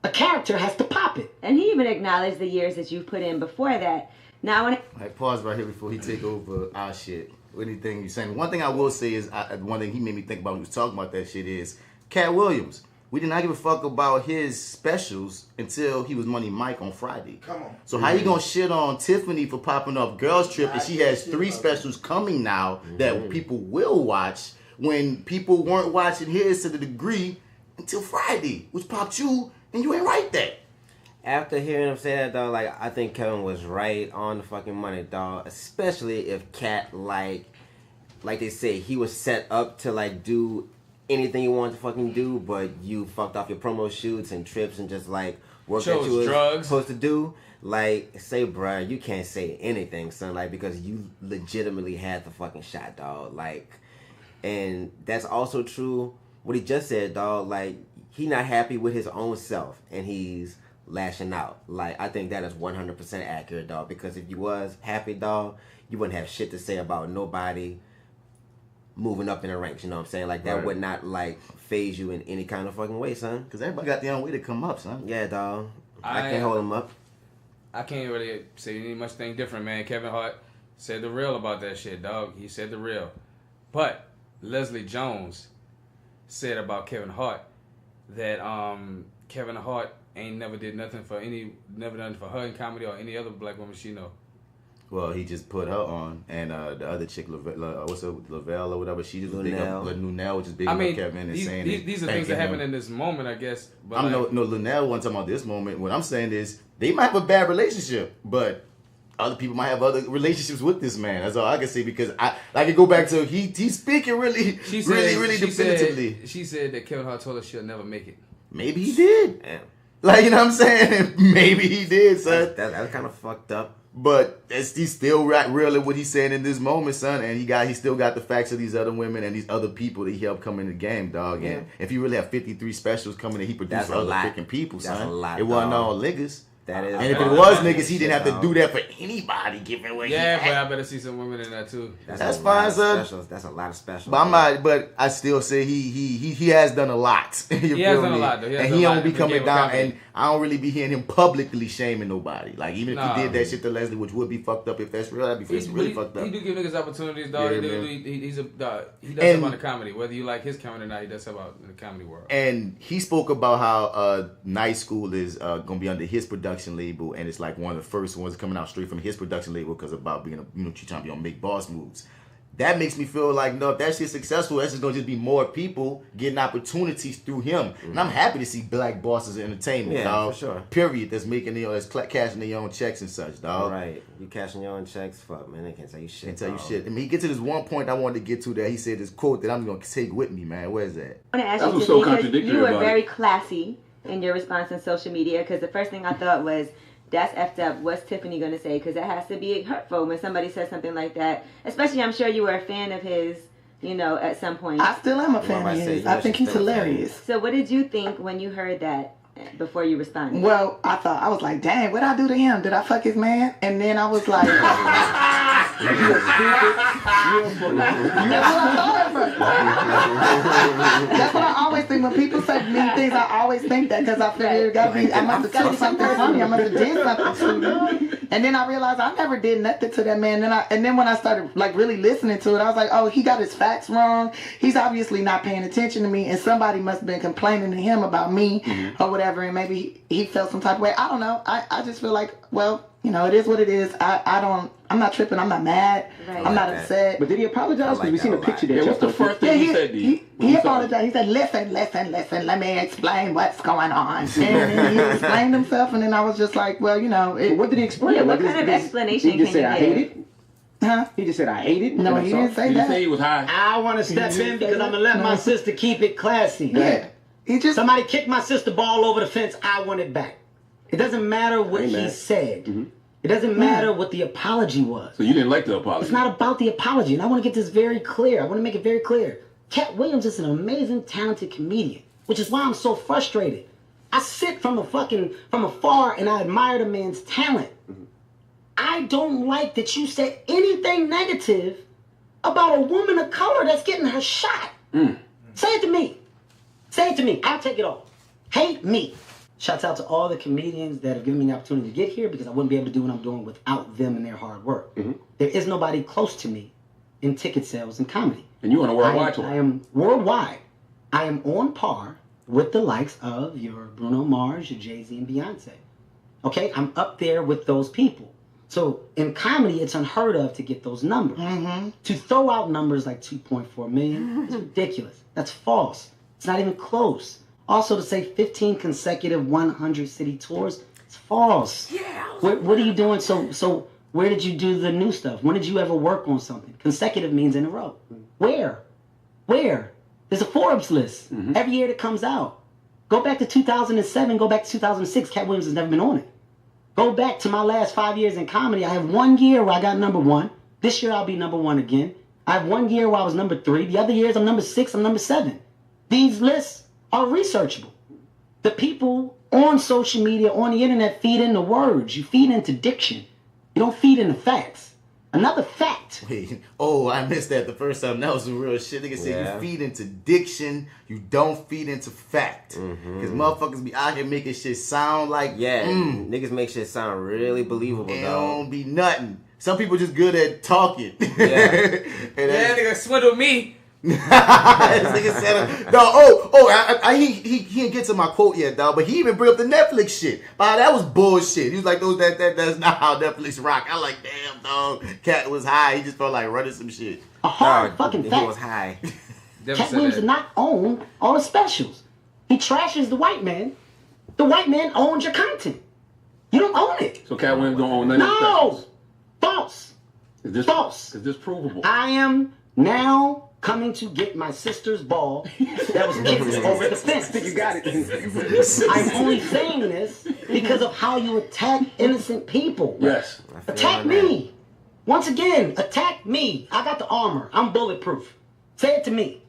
a character has to pop it. And he even acknowledged the years that you put in before that. Now, when pause right here before he take over our shit. Anything you saying? One thing I will say is, one thing he made me think about when he was talking about that shit is Katt Williams. We did not give a fuck about his specials until he was Money Mike on Friday. Come on. So how you gonna shit on Tiffany for popping up Girls Trip and she has 3 specials coming now that people will watch when people weren't watching his to the degree until Friday, which popped you and you ain't right that. After hearing him say that, dog, like, I think Kevin was right on the fucking money, dog. Especially if Katt, like they say, he was set up to, like, do anything you wanted to fucking do, but you fucked off your promo shoots and trips and just, like, work that you were supposed to do. Like, say, bruh, you can't say anything, son, like, because you legitimately had the fucking shot, dog. Like, and that's also true what he just said, dog. Like, he not happy with his own self, and he's lashing out. Like, I think that is 100% accurate, dog. Because if you was happy, dog, you wouldn't have shit to say about nobody moving up in the ranks. You know what I'm saying? Like, that would not, like, phase you in any kind of fucking way, son. Because everybody got their own way to come up, son. Yeah, dog. I can't hold them up. I can't really say any much thing different, man. Kevin Hart said the real about that shit, dog. He said the real. But Leslie Jones said about Kevin Hart that Kevin Hart ain't never did nothing for her in comedy or any other black woman she know. Well, he just put her on, and the other chick, Lavelle or whatever, she just was big up. Lunel was just big up Kevin and saying these are things that happen in this moment, I guess. But Lunel wasn't talking about this moment. What I'm saying is they might have a bad relationship, but other people might have other relationships with this man. That's all I can say, because I can go back to he's speaking really definitively. She said that Kevin Hart told her she'll never make it. Maybe he did. Damn. Like, you know what I'm saying? Maybe he did, son. That's kind of fucked up. But he's still real at what he's saying in this moment, son. And he still got the facts of these other women and these other people that he helped come in the game, dog. Yeah. And if you really have 53 specials coming in, he produced other freaking people, son. That's a lot, it wasn't all niggas. That is. And if it was niggas, he didn't have to do that for anybody giving away. Yeah, but I better see some women in that too. That's fine, son. That's a lot of specials. But I still say he has done a lot. He has done a lot, though. And he don't be coming down, and I don't really be hearing him publicly shaming nobody. Like, even if he did that shit to Leslie, which would be fucked up if that's real, that'd be really fucked up. He do give niggas opportunities, dog. Yeah, he does stuff on the comedy. Whether you like his comedy or not, he does stuff out in the comedy world. And he spoke about how Night School is gonna be under his production label, and it's like one of the first ones coming out straight from his production label because about being trying to be on Make Boss Moves. That makes me feel like, no, if that shit's successful, that's just gonna just be more people getting opportunities through him. Mm-hmm. And I'm happy to see black bosses in entertainment, dog. For sure. Period. That's making that's cashing their own checks and such, dog. Right. You cashing your own checks, fuck, man. They can't tell you shit. Can't tell you shit. I mean, he gets to this one point I wanted to get to that he said this quote that I'm gonna take with me, man. Where is that? I want to ask you, so contradictory, you were very classy in your response on social media, because the first thing I thought was, that's effed up. What's Tiffany going to say? Because that has to be hurtful when somebody says something like that. Especially, I'm sure you were a fan of his, at some point. I still am a fan of his. I think he's hilarious. So what did you think when you heard that before you responded? Well, I was like, dang, what'd I do to him? Did I fuck his man? And then I was like... That's what I always think. When people say mean things, I always think that, because I figure I must have said something funny. I must have did something to him. And then I realized I never did nothing to that man. And then when I started really listening to it, I was like, oh, he got his facts wrong. He's obviously not paying attention to me, and somebody must have been complaining to him about me or whatever, and maybe he felt some type of way. I don't know. I just feel like, well, it is what it is. I'm not tripping. I'm not mad. Right. I'm not upset. But did he apologize? Because we seen a picture there. What's the first thing he said to you? He apologized. He said, listen, let me explain what's going on. And then he explained himself, and then I was just like, well, what did he explain? Yeah, what kind of explanation can you give? He just said, I hate it? Huh? He just said, I hate it? No, he didn't say that. Did he say he was high? I want to step in because I'm going to let my sister keep it classy. Yeah. Somebody kicked my sister ball over the fence. I want it back. It doesn't matter what he said. Mm-hmm. It doesn't matter what the apology was. So you didn't like the apology? It's not about the apology. And I want to get this very clear. I want to make it very clear. Katt Williams is an amazing, talented comedian, which is why I'm so frustrated. I sit from afar and I admire the man's talent. Mm-hmm. I don't like that you said anything negative about a woman of color that's getting her shot. Mm. Say it to me. Say it to me. I'll take it all. Hate me. Shouts out to all the comedians that have given me the opportunity to get here, because I wouldn't be able to do what I'm doing without them and their hard work. Mm-hmm. There is nobody close to me in ticket sales and comedy. And you on a worldwide tour? I am worldwide. I am on par with the likes of your Bruno Mars, your Jay-Z, and Beyonce. Okay? I'm up there with those people. So in comedy, it's unheard of to get those numbers. Mm-hmm. To throw out numbers like 2.4 million is ridiculous. That's false. It's not even close. Also, to say 15 consecutive 100 city tours, it's false. Yeah. What are you doing? So where did you do the new stuff? When did you ever work on something? Consecutive means in a row. Where? There's a Forbes list every year that comes out. Go back to 2007, go back to 2006. Katt Williams has never been on it. Go back to my last 5 years in comedy. I have 1 year where I got number 1. This year I'll be number 1 again. I have 1 year where I was number 3. The other years I'm number 6, I'm number 7. These lists are researchable. The people on social media, on the internet, feed into words. You feed into diction. You don't feed into facts. Another fact. Wait, I missed that the first time. That was some real shit. Nigga said you feed into diction, you don't feed into fact. Because motherfuckers be out here making shit sound like... niggas make shit sound really believable, It though. don't be nothing. Some people just good at talking. Yeah. Nigga swindled me. This nigga said, no, he didn't get to my quote yet, dog. But he even bring up the Netflix shit. But that was bullshit. He was like, that's not how Netflix rock. I like, damn, dog. Katt was high. He just felt like running some shit. A hard fucking fact. He was high. Katt Williams does not own all the specials. He trashes the white man. The white man owns your content. You don't own it. So Katt Williams don't own none of the specials? False. False. Is this provable? I am now coming to get my sister's ball that was kicked over the fence. You got it. I'm only saying this because of how you attack innocent people. Yes. Attack me. Once again, attack me. I got the armor. I'm bulletproof. Say it to me.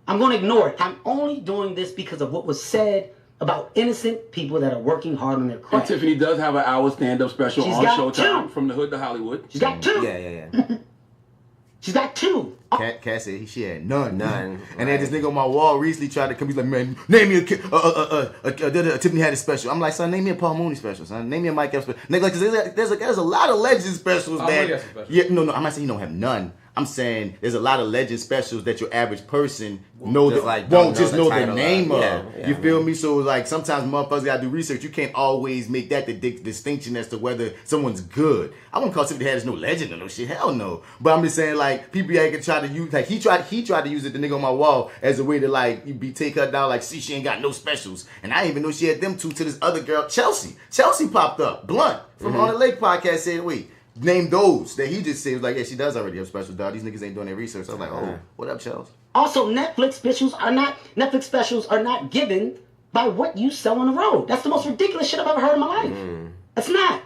I'm going to ignore it. I'm only doing this because of what was said about innocent people that are working hard on their And craft. Tiffany does have an hour stand-up special She's on got Showtime, two. From the Hood to Hollywood. She's got two. Yeah. She's got two. Katt said she had none. And then this nigga on my wall recently tried to come. He's like, man, name me a Tiffany Haddish special. I'm like, son, name me a Paul Mooney special, son. Name me a Mike Epps special. Nigga, like, there's a lot of legend specials that. Yeah, no, I'm not saying you don't have none. I'm saying there's a lot of legend specials that your average person won't just know the name of. Yeah, you feel me? So like sometimes motherfuckers gotta do research. You can't always make that the distinction as to whether someone's good. I wouldn't call Tiffany Haddish no legend or no shit. Hell no. But I'm just saying like people can try to use like he tried to use it, the nigga on my wall, as a way to like take her down. Like, see, she ain't got no specials, and I didn't even know she had them two to this other girl, Chelsea. Chelsea popped up. Blunt from On the Lake podcast said, wait. Name those that he just said was like, yeah, she does already have special, dog. These niggas ain't doing their research. I was like, oh, what up, Chels? Also, Netflix specials are not given by what you sell on the road. That's the most ridiculous shit I've ever heard in my life. That's not.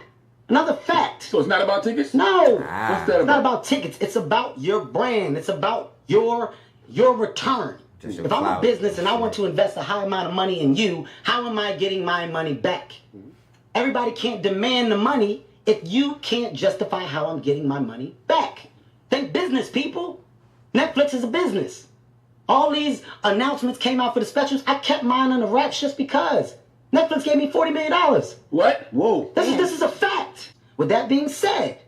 Another fact. So it's not about tickets? No. What's that about? It's not about tickets. It's about your brand. It's about your return. If I'm a business and I want to invest a high amount of money in you, how am I getting my money back? Everybody can't demand the money if you can't justify how I'm getting my money back. Think business, people. Netflix is a business. All these announcements came out for the specials. I kept mine on the wraps just because. Netflix gave me $40 million. What? Whoa. This is a fact. With that being said,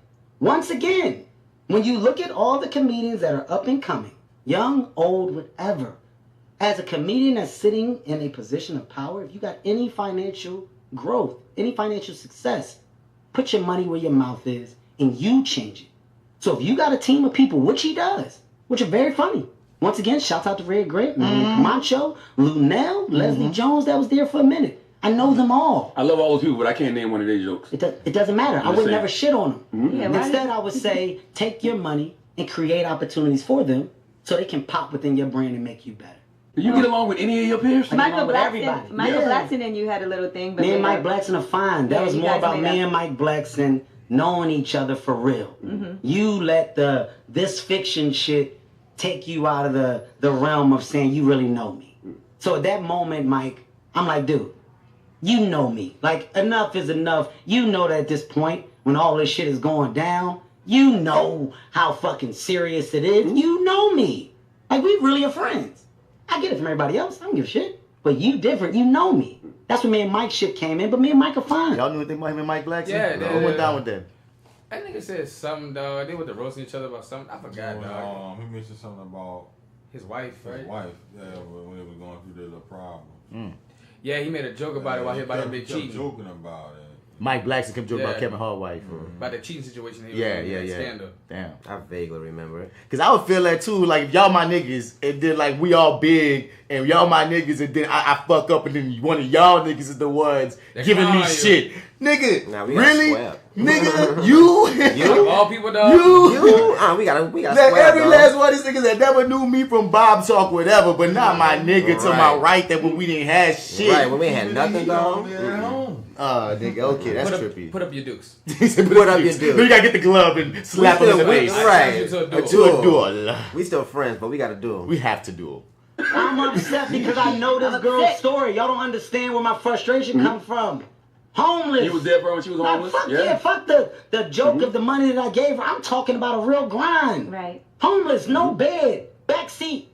once again, when you look at all the comedians that are up and coming, young, old, whatever, as a comedian that's sitting in a position of power, if you got any financial growth, any financial success, put your money where your mouth is and you change it. So if you got a team of people, which he does, which are very funny. Once again, shouts out to Red Grape, Camacho, Lunel, Leslie Jones, that was there for a minute. I know them all. I love all those people, but I can't name one of their jokes. It doesn't matter. I would never shit on them. Yeah, Instead, I would say, take your money and create opportunities for them so they can pop within your brand and make you better. Do you get along with any of your peers? Michael everybody. Blackson and you had a little thing. But me and Mike Blackson are fine. That was more about me and Mike Blackson knowing each other for real. You let this fiction shit take you out of the realm of saying you really know me. So at that moment, Mike, I'm like, dude, you know me. Like, enough is enough. You know that at this point, when all this shit is going down, you know how fucking serious it is. You know me. Like, we really are friends. I get it from everybody else. I don't give a shit. But you different. You know me. That's when me and Mike shit came in. But me and Mike are fine. Y'all knew what they might have Mike Blackson? Yeah, Who went down with that? That nigga said something, dog. They were roasting each other about something. I forgot, dog. He mentioned something about his wife, right? His wife, yeah, when they were going through their little problem. Yeah, he made a joke about it while he about him cheating. Joking about it. Mike Blackson kept joking about Kevin Hart's wife. About the cheating situation. Scandal. Damn. I vaguely remember it. Because I would feel that too. Like, if y'all my niggas, and then like we all big, and y'all my niggas, and then I fuck up, and then one of y'all niggas is the ones giving me shit. Nigga, really? Nigga, you? All people, dog. You? We gotta every last one of these niggas that never knew me from Bob Talk, whatever, but not my nigga to my right, that when we didn't have shit. Right, when we had nothing, dog. Nigga, okay, that's trippy. Put up your dukes. Put up your dukes. You gotta get the glove and slap him in the face. Right. To a duel. We still friends, but we gotta duel. We have to duel. I'm upset because I know this girl's story. Y'all don't understand where my frustration comes from. Homeless. You was there for her when she was homeless? Fuck the joke of the money that I gave her. I'm talking about a real grind. Right. Homeless, no bed, back seat,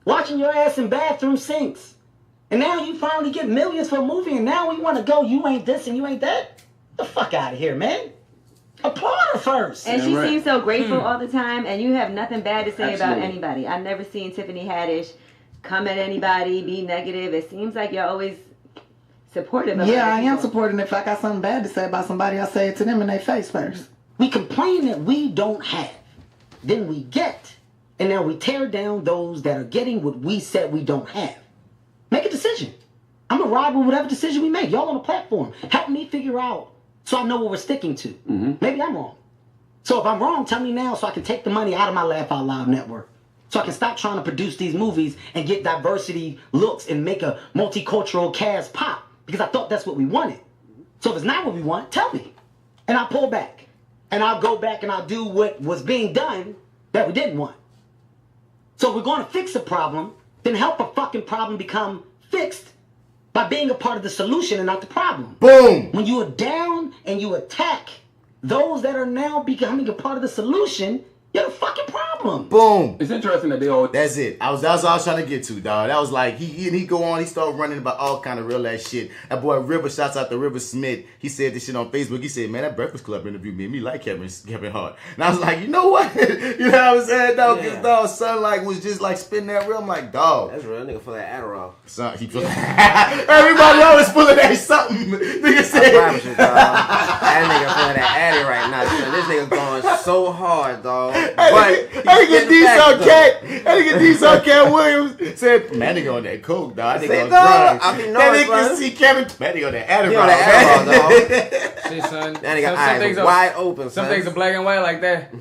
watching your ass in bathroom sinks. And now you finally get millions for a movie, and now we want to go, you ain't this and you ain't that? The fuck out of here, man. Applaud her first. And she seems so grateful all the time, and you have nothing bad to say about Absolutely. anybody. I've never seen Tiffany Haddish come at anybody, be negative. It seems like you're always supportive of Yeah, other I am people. supporting. If I got something bad to say about somebody, I say it to them in their face first. We complain that we don't have, then we get, and now we tear down those that are getting what we said we don't have. Make a decision. I'm gonna ride with whatever decision we make. Y'all on the platform, help me figure out so I know what we're sticking to. Maybe I'm wrong. So if I'm wrong, tell me now so I can take the money out of my Laugh Out Loud network. So I can stop trying to produce these movies and get diversity looks and make a multicultural cast pop. Because I thought that's what we wanted. So if it's not what we want, tell me. And I'll pull back. And I'll go back and I'll do what was being done that we didn't want. So if we're going to fix a problem, then help a fucking problem become fixed by being a part of the solution and not the problem. Boom! When you are down and you attack those that are now becoming a part of the solution, you're the fucking problem. Boom. It's interesting that they all. That's it. That's all I was trying to get to, dog. That was like he go on. He started running about all kind of real ass shit. That boy River, shouts out to River Smith. He said this shit on Facebook. He said, "Man, that Breakfast Club interview made me like Kevin Hart." And I was like, you know what? You know what I'm saying, dog? Because dog, son, like was just like spitting that real. I'm like, dog. That's real nigga for that Adderall. Son, he everybody always pulling that something. Nigga said. I promise you, dog. That nigga feeling that Addy right now. So this nigga's going so hard, dog. But I get these on Katt Williams said, man, nigga on that coke, dog. That nigga on drugs. I mean, That nigga see Kevin, man, nigga on that Adderall. He on that Adderall, dog. See, son. That nigga eyes wide open, Some son. things are black and white like that.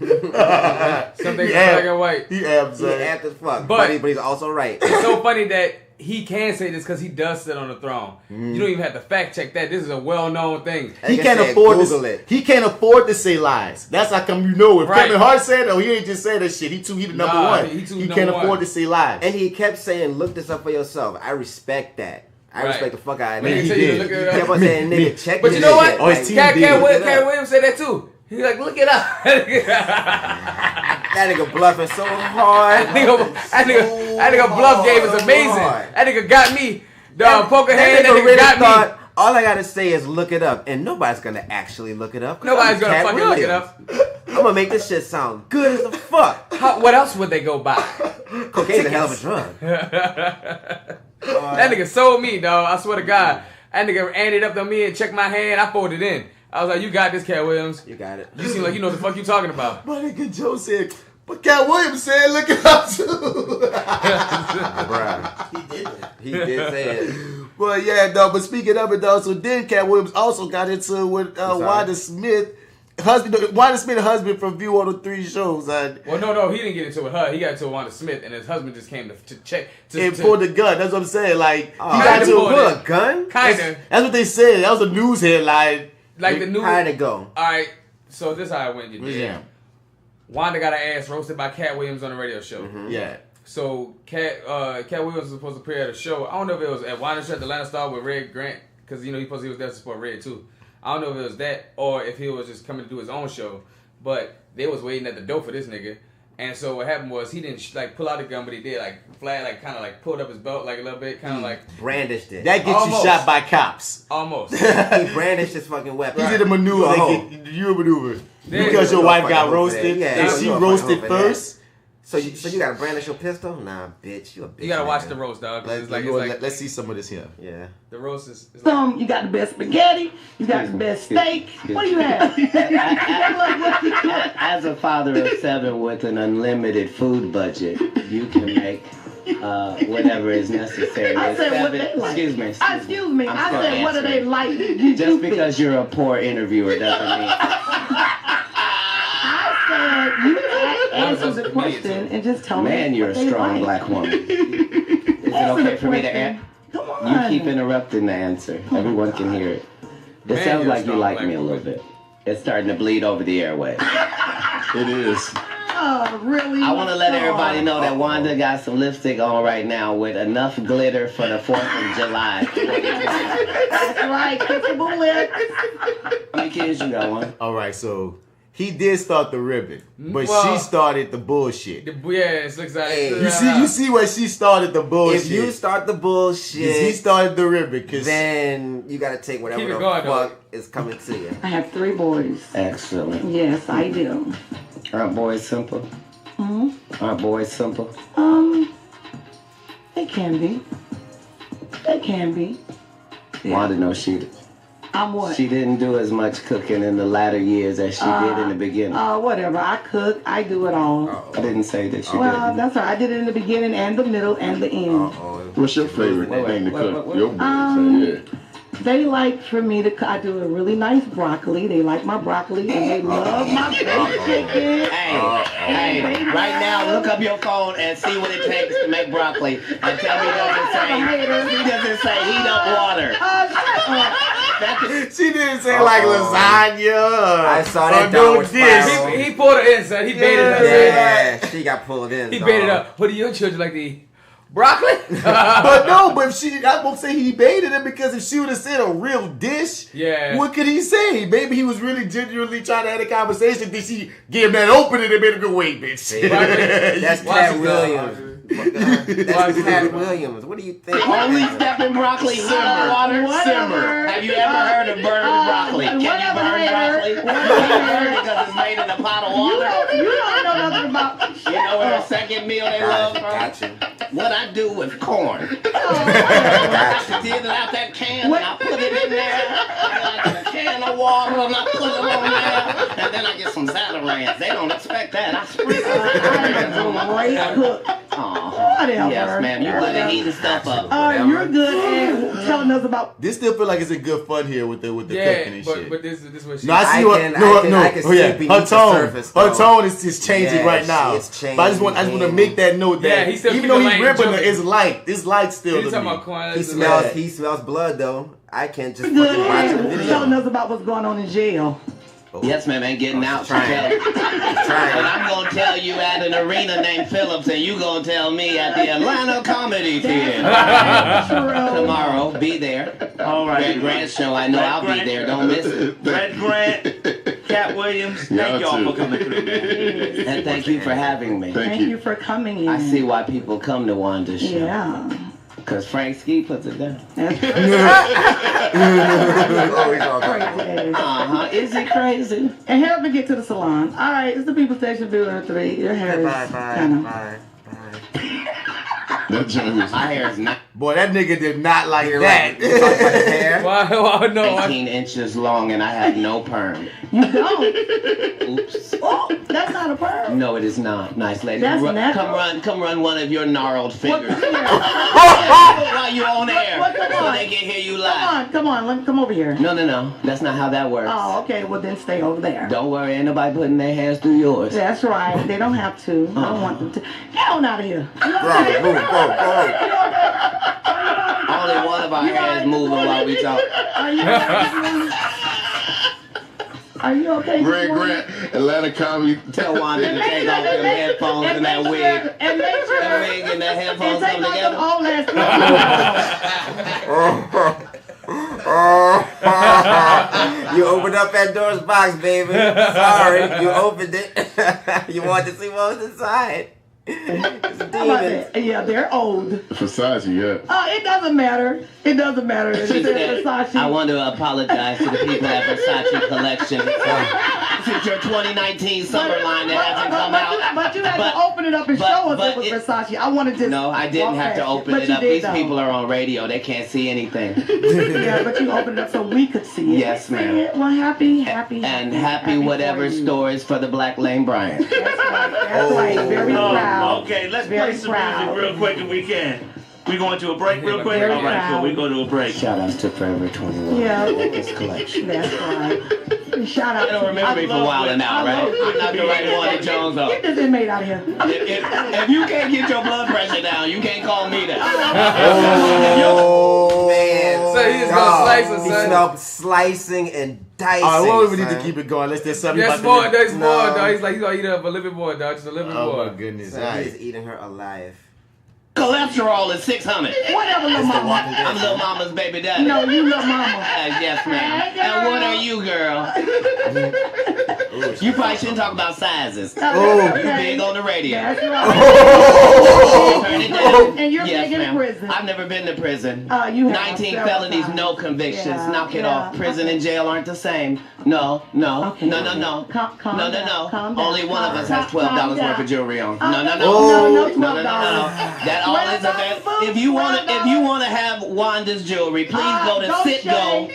Some things are black and white. He abs, He apt as fuck. But But he's also right. It's so funny that he can say this because he does sit on the throne. You don't even have to fact check that. This is a well-known thing. He can't afford to. He can't afford to say lies. That's how come you know if Kevin Hart said it, he ain't just say that shit. He the number one. He can't afford to say lies. And he kept saying, "Look this up for yourself." I respect that. I respect the fuck out of that. He did. He kept on saying, "Nigga, check But this you know shit." what? Oh, his team did. Katt Williams said that too. He's like, look it up. That nigga bluffing so hard. That nigga bluff game is amazing. That nigga got me. The poker hand, that nigga really got me. All I gotta say is look it up, and nobody's gonna actually look it up. Nobody's gonna fucking look it up. I'm gonna make this shit sound good as the fuck. What else would they go buy? Cocaine's a hell of a drug. That nigga sold me, dog. I swear to God. That nigga ended up on me and checked my hand. I folded in. I was like, you got this, Katt Williams. You got it. You seem like you know what the fuck you talking about. My nigga Joe said, but Katt Williams said, look it up too. Bruh. He did say it. But yeah, dog. But speaking of it, though, so then Katt Williams also got into with Wanda Smith. Wanda Smith, husband from View on the 3 shows. Well, no, he didn't get into it with her. He got into Wanda Smith, and his husband just came to check. And pulled the gun. That's what I'm saying. Like, he got to pull a gun? Kinda. That's what they said. That was a news headline. Like the new. How'd it go? All right, so this is how it went. Wanda got her ass roasted by Katt Williams on the radio show. Yeah. So Katt Williams was supposed to appear at a show. I don't know if it was at Wanda Show at the Atlanta Star with Red Grant, because he was there to support Red too. I don't know if it was that or if he was just coming to do his own show. But they was waiting at the door for this nigga. And so what happened was he didn't pull out the gun, but he did kind of pulled up his belt a little bit, kind of brandished it. That gets you shot by cops. Almost. He brandished his fucking weapon. He did a maneuver. You maneuver because your wife got roasted and she roasted first. So you gotta brandish your pistol? Nah, bitch, you a bitch. You gotta watch the roast, dog. Let's see some of this here. Yeah. The roast is You got the best spaghetti. You got the best steak. What do you have? As a father of 7 with an unlimited food budget, you can make whatever is necessary. I said what they like. Excuse me. I said what do they like? Just because you're a poor interviewer doesn't mean. You answer the question and just tell me. Man, you're a strong black woman. Is it okay for me to answer? Come on. You keep interrupting the answer. Everyone can hear it. It Man, sounds like you strong like black me a little woman. bit. It's starting to bleed over the airway. It is. Oh, really? I want to let everybody know that Wanda got some lipstick on right now with enough glitter for the 4th of July. That's right, kissable lips. How many kids you got, one? All right, so he did start the ribbon, but Well, she started the bullshit. Yes, exactly. You see where she started the bullshit. If you start the bullshit, he started the ribbon, then you gotta take whatever the fuck is coming to you. I have 3 boys. Excellent. Yes, I do. Aren't boys simple? Hmm? Aren't boys simple? They can be. They can be. Wanda knows she. I'm what? She didn't do as much cooking in the latter years as she did in the beginning. Whatever. I cook. I do it all. I didn't say that she Well, didn't. that's right. I did it in the beginning and the middle and the end. What's your favorite thing to cook? Your boys say, They like for me to. I do a really nice broccoli. They like my broccoli and they love my baked chicken. Hey, right now, look up your phone and see what it takes to make broccoli, and tell me he doesn't say heat up water. She didn't say like lasagna. I saw that no dish. He pulled her in, son. He baited her. Yeah, she got pulled in. He baited up. What do your children like to eat? Broccoli? But no, but if I won't say he baited it, because if she would have said a real dish, what could he say? Maybe he was really genuinely trying to have a conversation. Did she give him that opening and made him go, wait, bitch? That's Katt Williams. That's Katt Williams. What do you think? Only step in broccoli, water, simmer. Have you ever heard of burning broccoli? Can you burn broccoli? Because it's made in a pot of water. You don't know nothing about. You know what a second meal they love from? Gotcha. What I do with corn. I get it out that can and I put it in there. And I get a can of water and I put it on there. And then I get some Zatarans. They don't expect that. I sprinkle it. Great cook. Whatever. Yes, ma'am. You're good at heating stuff up. You're good at telling us about. This still feel like it's a good fun here with the cooking and shit. But this is what she. No, I see what. Her tone is changing right now. It's changing. But I just want to make that note that even though he's ripping her, it's light still. He's talking about corn. He smells blood though. I can't just fucking watch the video. Telling us about what's going on in jail. Yes, ma'am, ain't getting out. Trying. And I'm going to tell you at an arena named Phillips, and you going to tell me at the Atlanta Comedy Theater. Tomorrow, be there. All right. Red Grant show, I know I'll be there. Don't miss it. Red Grant, Katt Williams, thank y'all for coming through. And thank you for having me. Thank you for coming in. I see why people come to Wanda's show. Yeah. Because Frank Ski puts it down. Is it crazy? And help me get to the salon. All right, it's the People Station Building 3. Your hair is Bye. My hair is not. Boy, that nigga did not like that. You talking about his hair? Why? No. 18 inches long and I have no perm. You don't? Oops. Oh, that's not a perm. No, it is not. Nice lady. That's natural. Come run one of your gnarled fingers. While you on air. So they can hear you live. Come on. Let me come over here. No. That's not how that works. Oh, okay. Well, then stay over there. Don't worry. Ain't nobody putting their hands through yours. That's right. They don't have to. I don't want them to. Get on out of here. Go. Only one of our hands moving while we talk. Are you okay? Red Grant, Atlanta Comedy. Tell Wanda to take off them headphones and that wig. And make sure that wig and that headphones take come off together. them old ass. You opened up Pandora's box, baby. Sorry, you opened it. You wanted to see what was inside. It's demons. Yeah, they're old. Versace, yeah. Oh, it doesn't matter. It doesn't matter. It's Versace. I want to apologize to the people at Versace Collection. Since your 2019 summer line that hasn't come out. But you had to open it up and show us it was Versace. I wanted to. No, I didn't have to open it up. These people are on radio. They can't see anything. Yeah, but you opened it up so we could see it. Yes, ma'am. Well, happy. And happy whatever stories for the Black Lane Bryant. That's right. Very proud. Okay, let's play some music real quick if we can. We going to a break real quick? All right, cool. We go to a break. Shout outs to Forever 21. Yeah. This collection. That's right. Shout out. You don't remember me for Wild 'N Out, right? I'm not the right one to Jones up. Get this inmate out of here. If you can't get your blood pressure down, you can't call me that. man. So he just gonna slice her, He son. smelled slicing and dicing. All right, well, we need son. to keep it going. Let's there's something That's about more, the that's more, dog. He's like, he's gonna eat up a little bit more, dog. Just a little bit more. Oh my goodness. So All he's right. eating her alive. Cholesterol is 600. Whatever, little mama. I'm little mama's baby daddy. No, you little mama. Yes, ma'am. And what are you, girl? You probably shouldn't talk about sizes. Oh. You big on the radio. That's Turn right. it down. And you're Yes, big in ma'am. prison. I've never been to prison. You have 19 several felonies, times. no convictions. Yeah, Knock it yeah. off. Prison and jail aren't the same. No, no, Okay. no, no, no. Calm No, no, down, no. calm down, Only one of us has calm $12 down. worth of jewelry on. Oh, No, no, no. no, No, no, no, no. $12. That all is available. If you wanna have Wanda's jewelry, please go to Citgo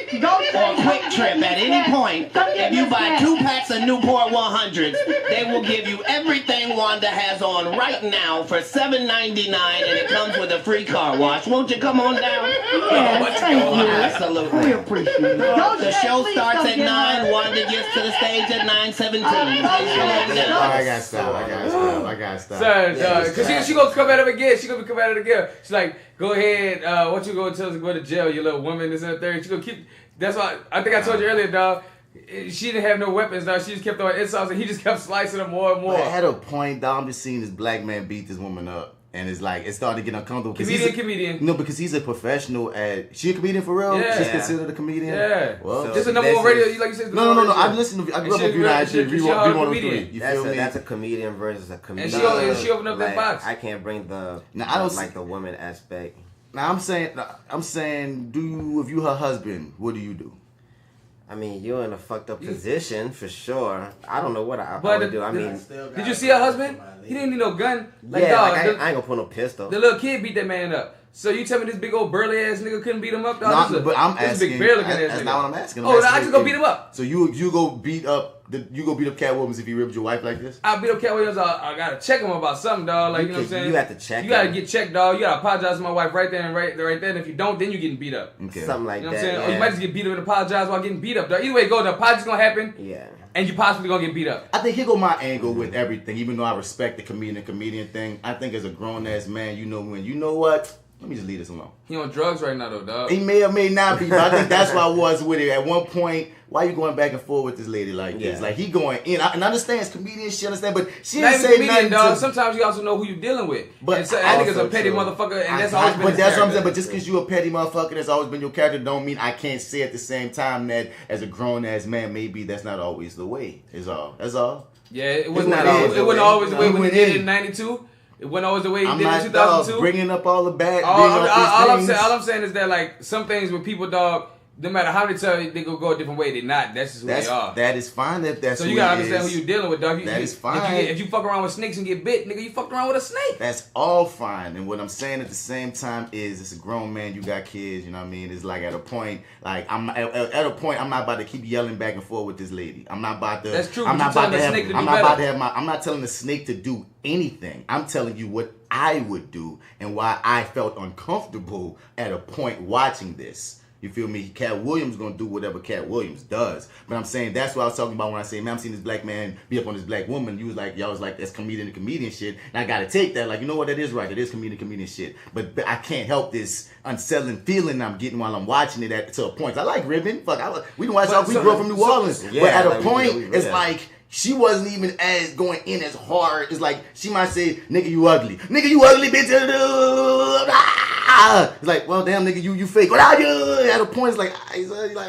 or Quick Trip at any point. If you buy 2 packs of Newport 100s, they will give you everything Wanda has on right now for $7.99, and it comes with a free car wash. Won't you come on down? Yes, thank you. Absolutely. We appreciate it. The show starts at 9. Wanda gets to the stage at 9:17. I gotta stop. Son, cause she gonna come at him again. She gonna come at it again. She's like, go ahead. What you gonna tell us to go to jail? You little woman. This and the third. She gonna keep. That's why I think I told you earlier, dog. She didn't have no weapons, dog. She just kept throwing insults, and he just kept slicing them more and more. But at a point, dog, I'm just seeing this black man beat this woman up. And it's like, it's starting to get uncomfortable. Comedian. No, because he's a professional at... She a comedian for real? Yeah. She's considered a comedian? Yeah. Well, just a number one radio, like you said. No. I listen to... I grew up on V103. You feel me? That's a comedian versus a comedian. And she opened up that box. I can't bring the... Now, I don't like the woman aspect. Now, I'm saying, if you her husband, what do you do? I mean, you're in a fucked up position for sure. I don't know what I would do. I mean, did you see her husband? He didn't need no gun. Like, yeah, dog, like I ain't gonna put no pistol. The little kid beat that man up. So you tell me this big old burly ass nigga couldn't beat him up? Dog? No, but I'm asking. Big bear looking ass That's nigga. not what I'm asking. I just go beat him up. So you go beat up Katt Williams if he ripped your wife like this? I beat up Katt Williams. I gotta check him about something, dog. Like you know what I'm saying? You have to check. You gotta get checked, dog. You gotta apologize to my wife right there and right there. And if you don't, then you getting beat up. Okay. Something like you know what that. I'm saying? Or you might just get beat up and apologize while getting beat up, dog. Either way it goes, the apology's gonna happen. Yeah. And you possibly gonna get beat up. I think here go my angle with everything. Even though I respect the comedian thing, I think as a grown ass man, you know what? Let me just leave this alone. He on drugs right now though, dog. He may or may not be, but I think that's why I was with it. At one point, why you going back and forth with this lady like this? Like he going in. And I understand it's comedian, she understand, but she Not didn't even say comedian, nothing dog. to... Sometimes you also know who you're dealing with. But and so, that nigga's a petty true. motherfucker, and that's always been But his that's what I'm saying. character. But just because you a petty motherfucker, that's always been your character, don't mean I can't say at the same time that as a grown ass man, maybe that's not always the way. Is all. That's all. Yeah, it wasn't always the way when he did it in '92. It wasn't always the way he did it in 2002. Bringing up all the bad. All I'm saying is that like some things with people, dog, no matter how many times they go a different way, they're not. That's just who they are. That is fine if that's so who you gotta it understand is. who you're dealing with, dog. That is fine. If you fuck around with snakes and get bit, nigga, you fucked around with a snake. That's all fine. And what I'm saying at the same time is, it's a grown man. You got kids. You know what I mean? It's like at a point, like I'm at a point, I'm not about to keep yelling back and forth with this lady. I'm not about to. That's true. I'm not about to have. I'm not about to have my. I'm not telling the snake to do anything. I'm telling you what I would do and why I felt uncomfortable at a point watching this. You feel me? Katt Williams gonna do whatever Katt Williams does. But I'm saying that's what I was talking about when I say, man, I'm seeing this black man be up on this black woman. You was like, y'all was like, that's comedian shit. And I gotta take that. Like, you know what? That is right. That is comedian shit. But I can't help this unsettling feeling I'm getting while I'm watching it to a point. I like ribbon. Fuck, we grew up from New Orleans. But at a point, it's like, she wasn't even as going in as hard. It's like she might say, "Nigga, you ugly. Nigga, you ugly, bitch." It's like, well, damn, nigga, you fake. At a point, it's like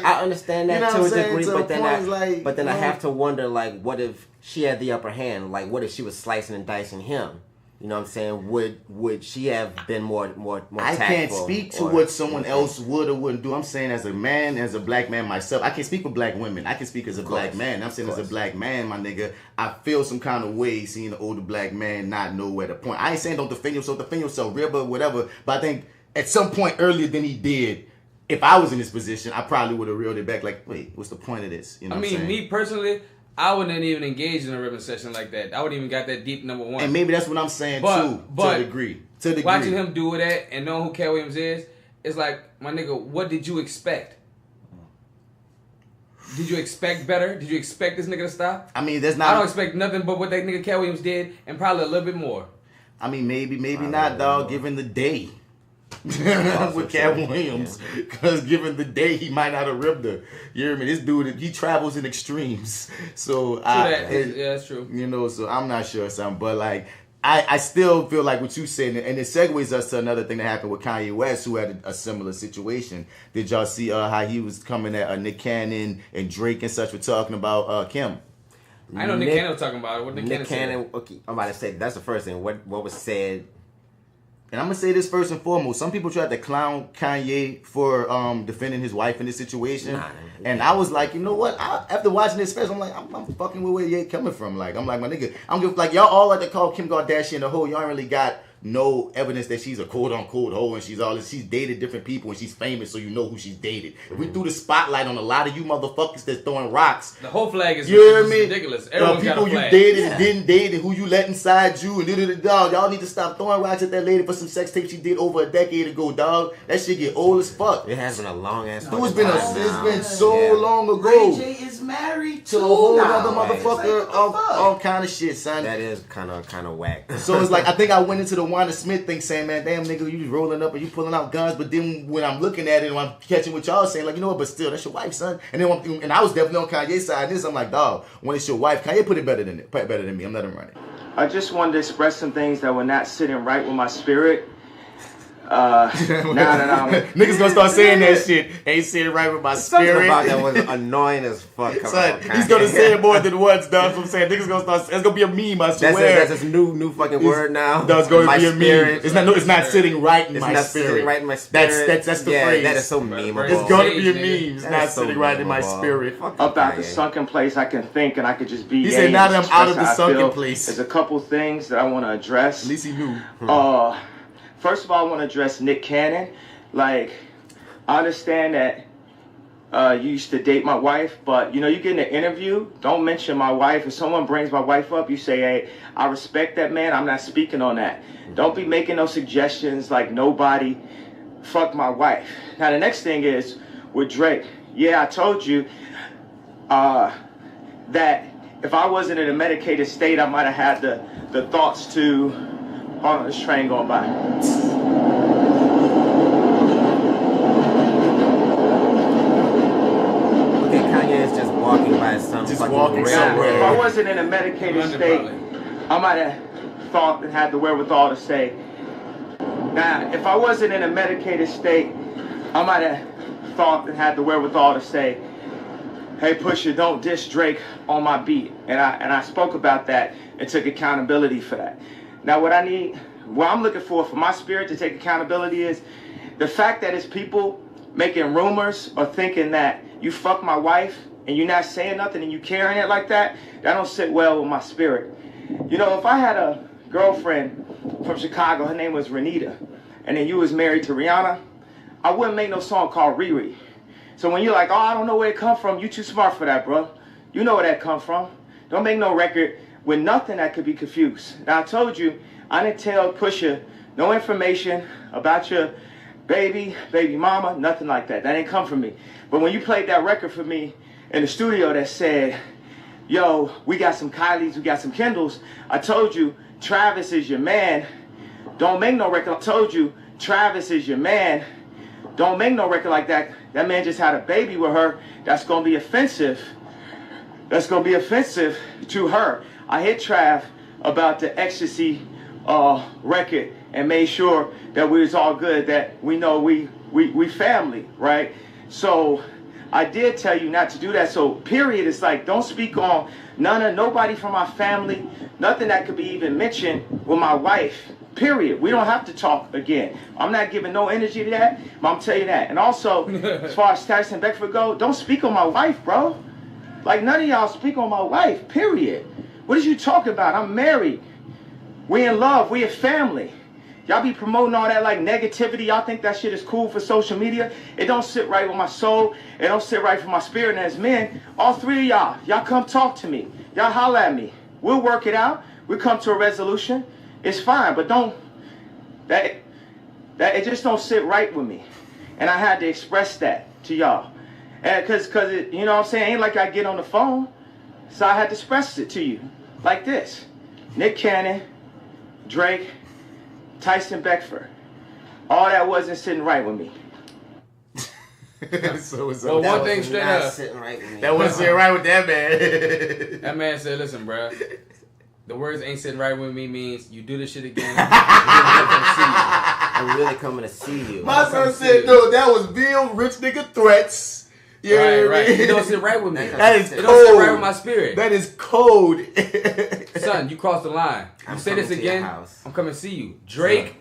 I understand that to a degree, but then I have to wonder, like, what if she had the upper hand? Like, what if she was slicing and dicing him? You know what I'm saying? Would she have been more tactful? I can't speak to what someone else would or wouldn't do. I'm saying as a man, as a black man myself, I can't speak for black women. I can speak as a black man. I'm saying as a black man, my nigga, I feel some kind of way seeing an older black man not know where to point. I ain't saying don't defend yourself, ribber, whatever. But I think at some point earlier than he did, if I was in this position, I probably would have reeled it back like, wait, what's the point of this? You know I mean, me personally, I wouldn't even engage in a ribbon session like that. I wouldn't even got that deep, number one. And maybe that's what I'm saying too, to a degree. Watching him do that and knowing who Katt Williams is, it's like, my nigga, what did you expect? Did you expect better? Did you expect this nigga to stop? I mean, there's not. I don't expect nothing but what that nigga Katt Williams did, and probably a little bit more. I mean, maybe not, dog. Given the day. with Katt Williams, because given the day, he might not have ripped her. You hear me? This dude, he travels in extremes. So that's true. You know, so I'm not sure something, but like I still feel like what you said, and it segues us to another thing that happened with Kanye West, who had a similar situation. Did y'all see how he was coming at Nick Cannon and Drake and such for talking about Kim? I know Nick Cannon was talking about it. What Nick Cannon? Okay, I'm about to say that's the first thing. What was said? And I'm gonna say this first and foremost. Some people tried to clown Kanye for defending his wife in this situation, and I was like, you know what? After watching this special, I'm like, I'm fucking with where you're coming from. Like, I'm like, my nigga, like y'all all like to call Kim Kardashian a hoe. Y'all ain't really got no evidence that she's a quote unquote hoe and she's dated different people and she's famous, so you know who she's dated. If we threw the spotlight on a lot of you motherfuckers that's throwing rocks, the whole flag is ridiculous. Everyone's people got a flag. You dated and didn't date and who you let inside you and dog. Y'all need to stop throwing rocks at that lady for some sex tape she did over a decade ago, dog. That shit get old as fuck. It has been a long ass. It's been so long ago. Ray J is married to a whole other motherfucker, all kind of shit, son. That is kind of whack. So it's like I think I went into the Wanda Smith thing saying, man, damn nigga, you rolling up and you pulling out guns, but then when I'm looking at it and I'm catching what y'all saying, like, you know what, but still, that's your wife, son. And then and I was definitely on Kanye's side of this. I'm like, dog, when it's your wife, Kanye put it better than me. I'm letting him run it. I just wanted to express some things that were not sitting right with my spirit. Niggas gonna start saying that shit. Ain't sitting right with my spirit. About that was annoying as fuck. Son, he's gonna say it more than once, dog. So I'm saying niggas gonna start. It's gonna be a meme. I swear. That's this new fucking word now. That's gonna be a meme. It's not sitting right in my spirit. Sitting right in my spirit. That's the phrase. That is so memeable. It's gonna be a meme. It's not sitting right in my spirit. About the sunken place, I can think and I could just be. He said, "Now that I'm out of the sunken place." There's a couple things that I want to address. At least he knew. First of all, I want to address Nick Cannon. Like, I understand that you used to date my wife, but you know, you get in an interview, don't mention my wife. If someone brings my wife up, you say, hey, I respect that man, I'm not speaking on that. Don't be making no suggestions like nobody fucked my wife. Now, the next thing is with Drake. Yeah, I told you that if I wasn't in a medicated state, I might have had the thoughts to... Hold on, this train going by. Okay, Kanye is just walking by some fucking railroad. If I wasn't in a medicated state, I might have thought and had the wherewithal to say. Now, if I wasn't in a medicated state, I might have thought and had the wherewithal to say, hey, Pusha, don't diss Drake on my beat. And I spoke about that and took accountability for that. Now, what I'm looking for my spirit to take accountability is the fact that it's people making rumors or thinking that you fuck my wife and you're not saying nothing and you carrying it like that, that don't sit well with my spirit. You know, if I had a girlfriend from Chicago, her name was Renita, and then you was married to Rihanna, I wouldn't make no song called Riri. So when you're like, oh, I don't know where it come from, you too smart for that, bro. You know where that come from. Don't make no record with nothing that could be confused. Now, I told you, I didn't tell Pusha no information about your baby mama, nothing like that. That ain't come from me. But when you played that record for me in the studio that said, yo, we got some Kylies, we got some Kendalls, I told you, Travis is your man. Don't make no record. I told you, Travis is your man. Don't make no record like that. That man just had a baby with her. That's going to be offensive. That's going to be offensive to her. I hit Trav about the ecstasy record and made sure that we was all good, that we know we family, right? So I did tell you not to do that. So period, it's like, don't speak on nobody from my family, nothing that could be even mentioned with my wife, period. We don't have to talk again. I'm not giving no energy to that, but I'm telling you that. And also, as far as Tyson Beckford go, don't speak on my wife, bro. Like, none of y'all speak on my wife, period. What is you talking about? I'm married. We in love. We a family. Y'all be promoting all that like negativity. Y'all think that shit is cool for social media. It don't sit right with my soul. It don't sit right for my spirit. And as men, all three of y'all come talk to me. Y'all holler at me. We'll work it out. We'll come to a resolution. It's fine, but it just don't sit right with me. And I had to express that to y'all. And cause it, you know what I'm saying? Ain't like I get on the phone. So I had to express it to you like this. Nick Cannon, Drake, Tyson Beckford. all that wasn't sitting right with me. Well, one thing straight up. That wasn't sitting right with that man. That man said, listen, bro. The words ain't sitting right with me means you do this shit again. I'm really coming to see you. My son said, no, that was real rich nigga threats. Yeah, right. It don't sit right with me. That is cold. It don't sit right with my spirit. That is cold. Son, you crossed the line. You say this again, I'm coming to see you. Drake.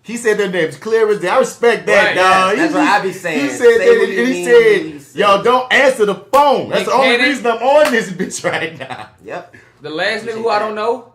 He said their names clear as day. I respect that, dog. That's what I be saying. He said that, and he said, y'all don't answer the phone. That's the only reason I'm on this bitch right now. Yep. The last nigga who I don't know,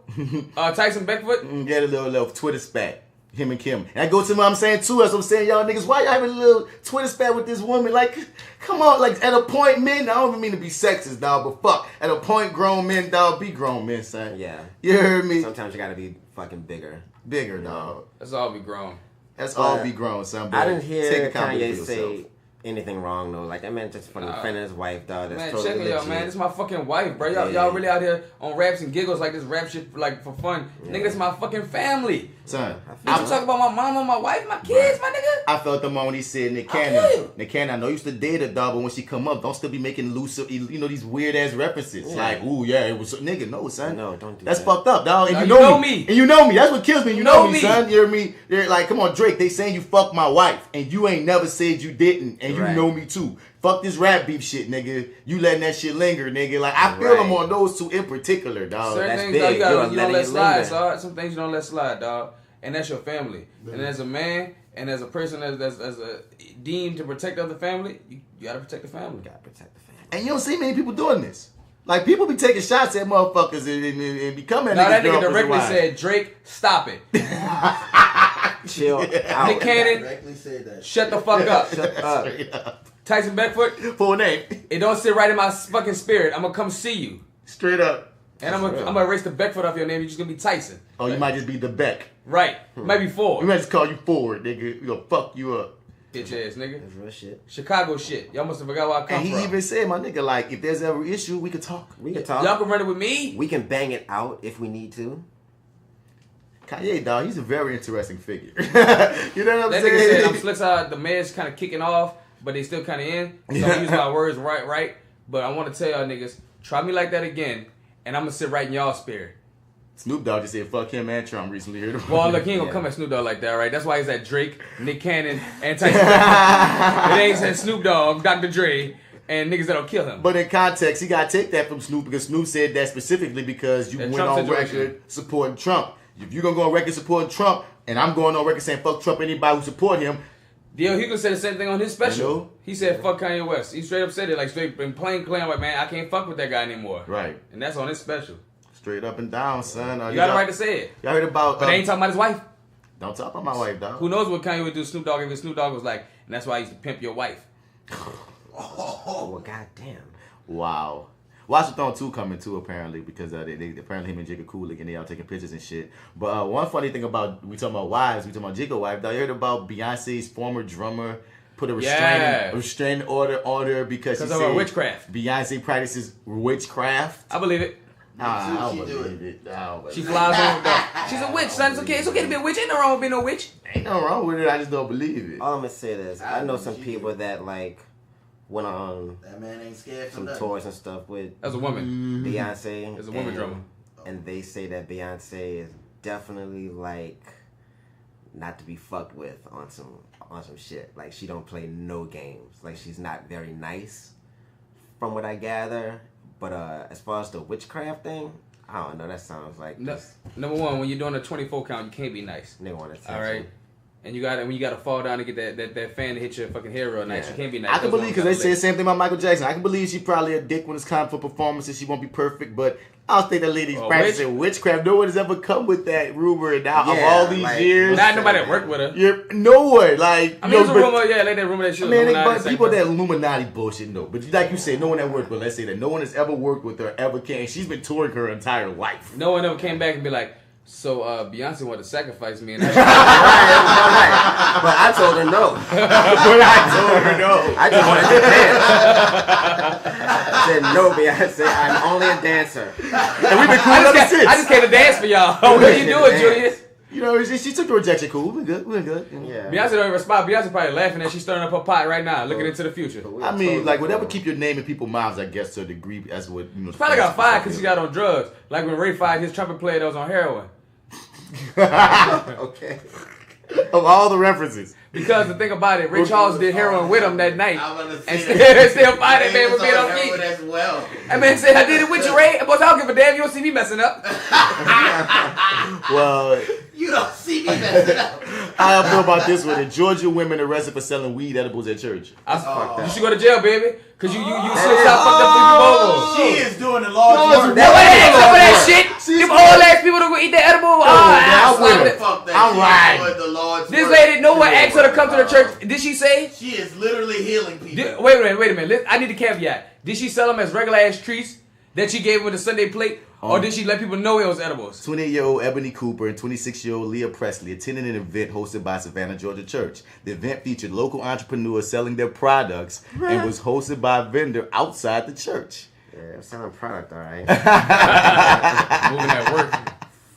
Tyson Beckford. Get a little Twitter spat. Him and Kim. And I go to what I'm saying too. That's what I'm saying, y'all niggas. Why y'all having a little Twitter spat with this woman? Like, come on. Like, at a point, men, I don't even mean to be sexist, dog, but fuck. At a point, grown men, dog, be grown men, son. Yeah. You heard me? Sometimes you gotta be fucking bigger. Bigger, dog. Let's all be grown. Let's all be grown, son. I didn't hear Kanye say anything wrong, though. Like, that man just from defending his wife, dog. That's Man, totally check me out, legit. man. This is my fucking wife, bro. Y'all really out here on raps and giggles like this rap shit like for fun. Nigga, that's my fucking family. Son, Bitch, you talk about my mama, my wife, my kids, my nigga? I felt the moment when he said Nick Cannon. Nick Cannon, I know you used to date her, dog, but when she come up, don't still be making loose, you know, these weird ass references. Yeah. Like, ooh, yeah, it was nigga, no, son. No, don't do That's that. fucked up, dog. And No, you you know know me. me. And you know me. That's what kills me. You know me, me. son. You hear me? They're like, come on, Drake. They saying you fucked my wife, and you ain't never said you didn't, and you Right. know me too. Fuck this rap beef shit, nigga. You letting that shit linger, nigga. Like, I feel them on those two in particular, dog. Certain that's things, big. dog, you You're don't letting let it slide, linger. dog. Some things you don't let slide, dog. And that's your family. And as a man, and as a person that's deemed to protect the other family, you gotta protect the family. Gotta protect the family. And you don't see many people doing this. Like, people be taking shots at motherfuckers and becoming Now niggas that nigga girlfriends and directly wives. said, Drake, stop it. Chill out. Nick Cannon, Directly said that. shut the fuck up. Straight up. Tyson Beckford, Full name. it don't sit right in my fucking spirit. I'm gonna come see you. Straight up. And I'm gonna erase the Beckford off your name. You're just gonna be Tyson. Oh, you might just be the Beck. Right. Maybe We four. might just call you forward, nigga. We gonna fuck you up. Bitch ass nigga. That's real shit. Chicago shit. Y'all must have forgot where I come And he from. even said, my nigga, like, if there's ever an issue, we could talk. We can talk. Y'all can run it with me. We can bang it out if we need to. Kanye, dog, he's a very interesting figure. You know what I'm That saying? nigga said I'm slick side. The man's kind of kicking off, but they still kind of in. So I use my words right. But I want to tell y'all niggas, try me like that again, and I'm gonna sit right in y'all spirit. Snoop Dogg just said, fuck him and Trump recently. Heard him. Well, look, he ain't gonna come at Snoop Dogg like that, right? That's why he's at Drake, Nick Cannon, and Tyson Beckford. It ain't said Snoop Dogg, Dr. Dre, and niggas that'll kill him. But in context, he got to take that from Snoop because Snoop said that specifically because you That went Trump on situation. record supporting Trump. If you're going to go on record supporting Trump, and I'm going on record saying fuck Trump, anybody who support him, Yo, he could say the same thing on his special. You know? He said fuck Kanye West. He straight up said it, like straight in plain clear. I'm like, man, I can't fuck with that guy anymore. Right. And that's on his special. Straight up and down, son. You got the right to say it. Y'all heard about... But they ain't talking about his wife. Don't talk about my wife, dog. Who knows what Kanye would do Snoop Dogg if his Snoop Dogg was like, and that's why I used to pimp your wife. Oh, well, goddamn. Wow. Watch the Throne 2 coming too, apparently, because they apparently him and Jigga cool and they all taking pictures and shit. But one funny thing about, we talking about wives, we talking about Jigga wife, dog, you heard about Beyonce's former drummer put a restraining order on her because she of said her witchcraft. Beyonce practices witchcraft. I believe it. I don't believe it. She flies over. She's a witch, son. It's okay. It's okay to be a witch. Ain't no wrong with being a witch. Ain't no wrong with it. I just don't believe it. All I'm gonna say is, I know some people that like went on That man ain't scared for some nothing. tours and stuff with As a woman. Beyonce. As a woman drummer. And they say that Beyonce is definitely like not to be fucked with on some shit. Like she don't play no games. Like she's not very nice, from what I gather. But as far as the witchcraft thing, I don't know. That sounds like Number one, when you're doing a 24 count, you can't be nice. They want attention. All right. And when you gotta fall down to get that fan to hit your fucking hair real nice, you can't be nice. I can believe, because they say the same thing about Michael Jackson. I can believe she probably a dick when it's time for performances. She won't be perfect, but I don't think that lady's practicing witchcraft. No one has ever come with that rumor of all these years. Not nobody that worked with her. No one. Like, I mean, there's a rumor, like that rumor that she was but people that Illuminati bullshit, no. But like you said, no one that worked with her. Let's say that no one has ever worked with her, ever came. She's been touring her entire life. No one ever came back and be like, so Beyonce wanted to sacrifice me. And But I told her no. I just wanted to dance. I said no, Beyonce. I'm only a dancer. And we've been cool ever since. I just came to dance for y'all. What are you doing, Julius? You know, she took the rejection cool. We're good. Yeah. Beyonce don't even respond. Beyonce probably laughing as she's stirring up her pot right now, looking into the future. I mean, like, whatever keep your name in people's mouths, I guess, to a degree. That's what, you know. She probably got fired because she got on drugs. Like when Ray fired his trumpet player that was on heroin. Okay. Of all the references. Because the thing about it, Ray Charles did heroin with him that night. And still fired that man for being on key. as well. That man said, I did it with you, Ray. Boys, I don't give a damn. You don't see me messing up. Well, You don't see me messing up. I don't know about this one. In Georgia, women arrested for selling weed edibles at church. You should go to jail, baby. Because you slipped out fucked up people. She is doing the Lord's work. That shit. Them old ass people that go eat that edible. I'm right. This lady, no one asked her to come to the church. Did she say? She is literally healing people. Wait a minute. I need a caveat. Did she sell them as regular ass treats that she gave with a Sunday plate? Or did she let people know it was edibles? 28-year-old Ebony Cooper and 26-year-old Leah Presley attended an event hosted by Savannah, Georgia Church. The event featured local entrepreneurs selling their products and was hosted by a vendor outside the church. Yeah, selling product, all right. Moving at work.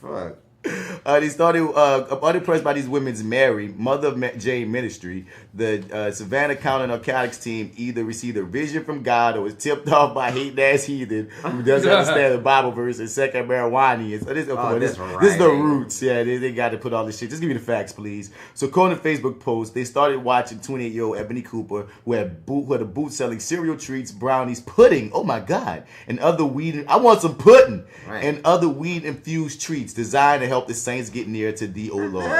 Fuck. They started unimpressed by these women's Mary, Mother of Jane ministry. The Savannah County Narcotics team either received a vision from God or was tipped off by hating ass heathen who doesn't understand the Bible verse and second marijuana. So this is the roots. Yeah, they got to put all this shit. Just give me the facts, please. So according to Facebook post, they started watching 28-year-old Ebony Cooper who had a booth selling cereal treats, brownies, pudding. Oh my God, and other weed. I want some pudding and other weed infused treats designed to help the saints get near to thee, oh Lord.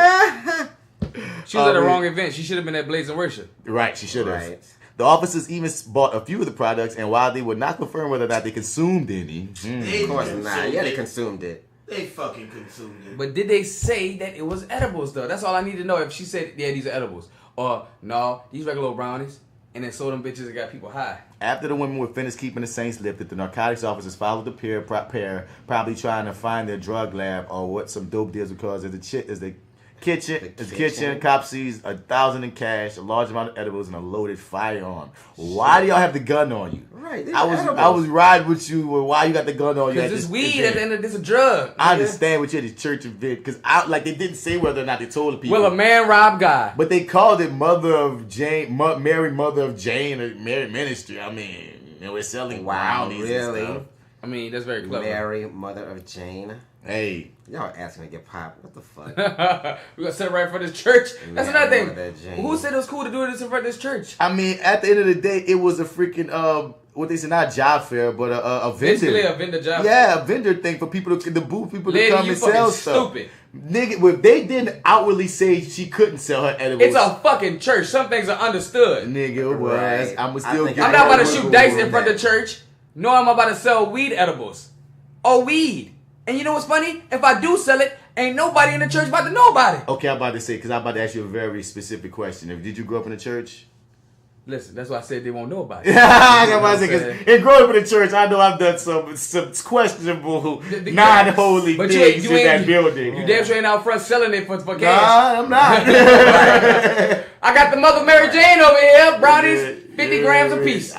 She was at the wrong event. She should have been at Blaze and Worship. Right, she should have. Right. The officers even bought a few of the products, and while they would not confirm whether or not they consumed any, of course not. Yeah, they consumed it. They fucking consumed it. But did they say that it was edibles, though? That's all I need to know. If she said, yeah, these are edibles. Or, no, these regular brownies. And then sold them bitches that got people high. After the women were finished keeping the saints lifted, the narcotics officers followed the pair, probably trying to find their drug lab or what some dope deals because as the kitchen, cop sees 1,000 in cash, a large amount of edibles, and a loaded firearm. Why do y'all have the gun on you? Right, I was riding with you. Why you got the gun on you? Because it's weed at the end of this, a drug. I understand what you had the church event because they didn't say whether or not they told the people. Well, a man robbed God, but they called it Mother of Jane, Mary Mother of Jane, or Mary Ministry. I mean, we're selling brownies and stuff. I mean, that's very clever. Mary Mother of Jane. Hey. Y'all asking to get popped. What the fuck? We gonna set it right in front of this church? That's another thing. Who said it was cool to do this in front of this church? I mean, at the end of the day, it was a freaking, what they say, not job fair, but a vendor. Basically a vendor job fair. Yeah, a vendor thing for people to, the booth people to come and sell stuff. Stupid. Nigga, if they didn't outwardly say she couldn't sell her edibles. It's a fucking church. Some things are understood. Nigga, well, right. I'm not about to shoot dice in front of the church. No, I'm about to sell weed edibles. Or weed. And you know what's funny? If I do sell it, ain't nobody in the church about to know about it. Okay, I'm about to say, because I'm about to ask you a very specific question. Did you grow up in the church? Listen, that's why I said they won't know about it. I'm about to say, because in growing up in the church, I know I've done some questionable, non-holy things in that building. You damn sure ain't out front selling it for cash. Nah, I'm not. I got the Mother Mary Jane over here. Brownies, 50 grams a piece.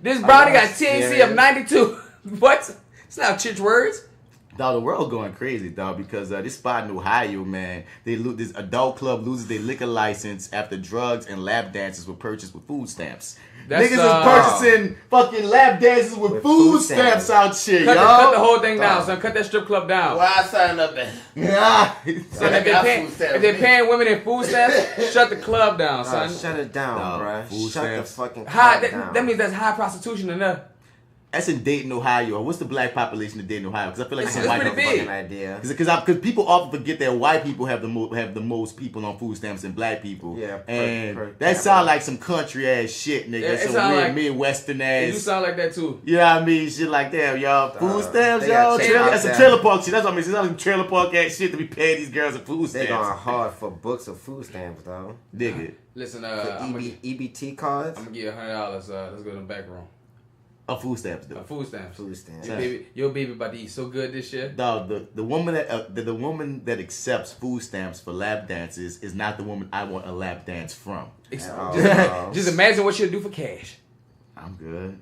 This brownie got THC of 92. What? It's not church words. Dog, the world going crazy, dog, because this spot in Ohio, man, this adult club loses their liquor license after drugs and lap dances were purchased with food stamps. Niggas is purchasing fucking lap dances with food stamps out shit, y'all. Cut the whole thing down, son. Cut that strip club down. Why I signed up at? Son, if they're paying women in food stamps, shut the club down, son. Shut it down, bro. Shut the fucking club down. That means that's high prostitution enough. That's in Dayton, Ohio. What's the black population of Dayton, Ohio? Because I feel like it's white pretty big. Idea. Because people often forget that white people have the most people on food stamps than black people. Yeah, and that sound like some country ass shit, nigga. Yeah, some weird Midwestern ass. You sound like that too. You know what I mean? Shit like that, y'all. Food stamps, y'all. That's a trailer park shit. That's what I mean. It's not like trailer park ass shit to be paying these girls a food stamps. They going hard for books of food stamps, though. Nigga. Listen, EBT cards. I'm gonna give you $100. Let's go to the back room. A food stamps, though. Food stamps. Food stamps. Your baby about to eat so good this year. Dog, the woman that accepts food stamps for lap dances is not the woman I want a lap dance from. Just imagine what she'll do for cash. I'm good.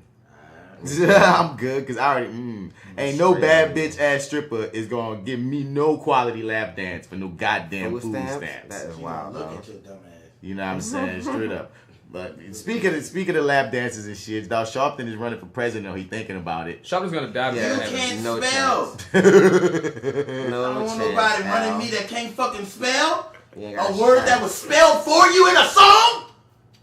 I'm good because I already ain't no bad bitch ass stripper is gonna give me no quality lap dance for no goddamn food stamps. That is wild. Look at your dumb ass. You know what I'm saying? Straight up. But speaking of lap dances and shit, dog, Sharpton is running for president. Or he thinking about it. Sharpton's gonna die. You can't spell. No I don't want nobody running me that can't fucking spell. A word that was spelled for you in a song.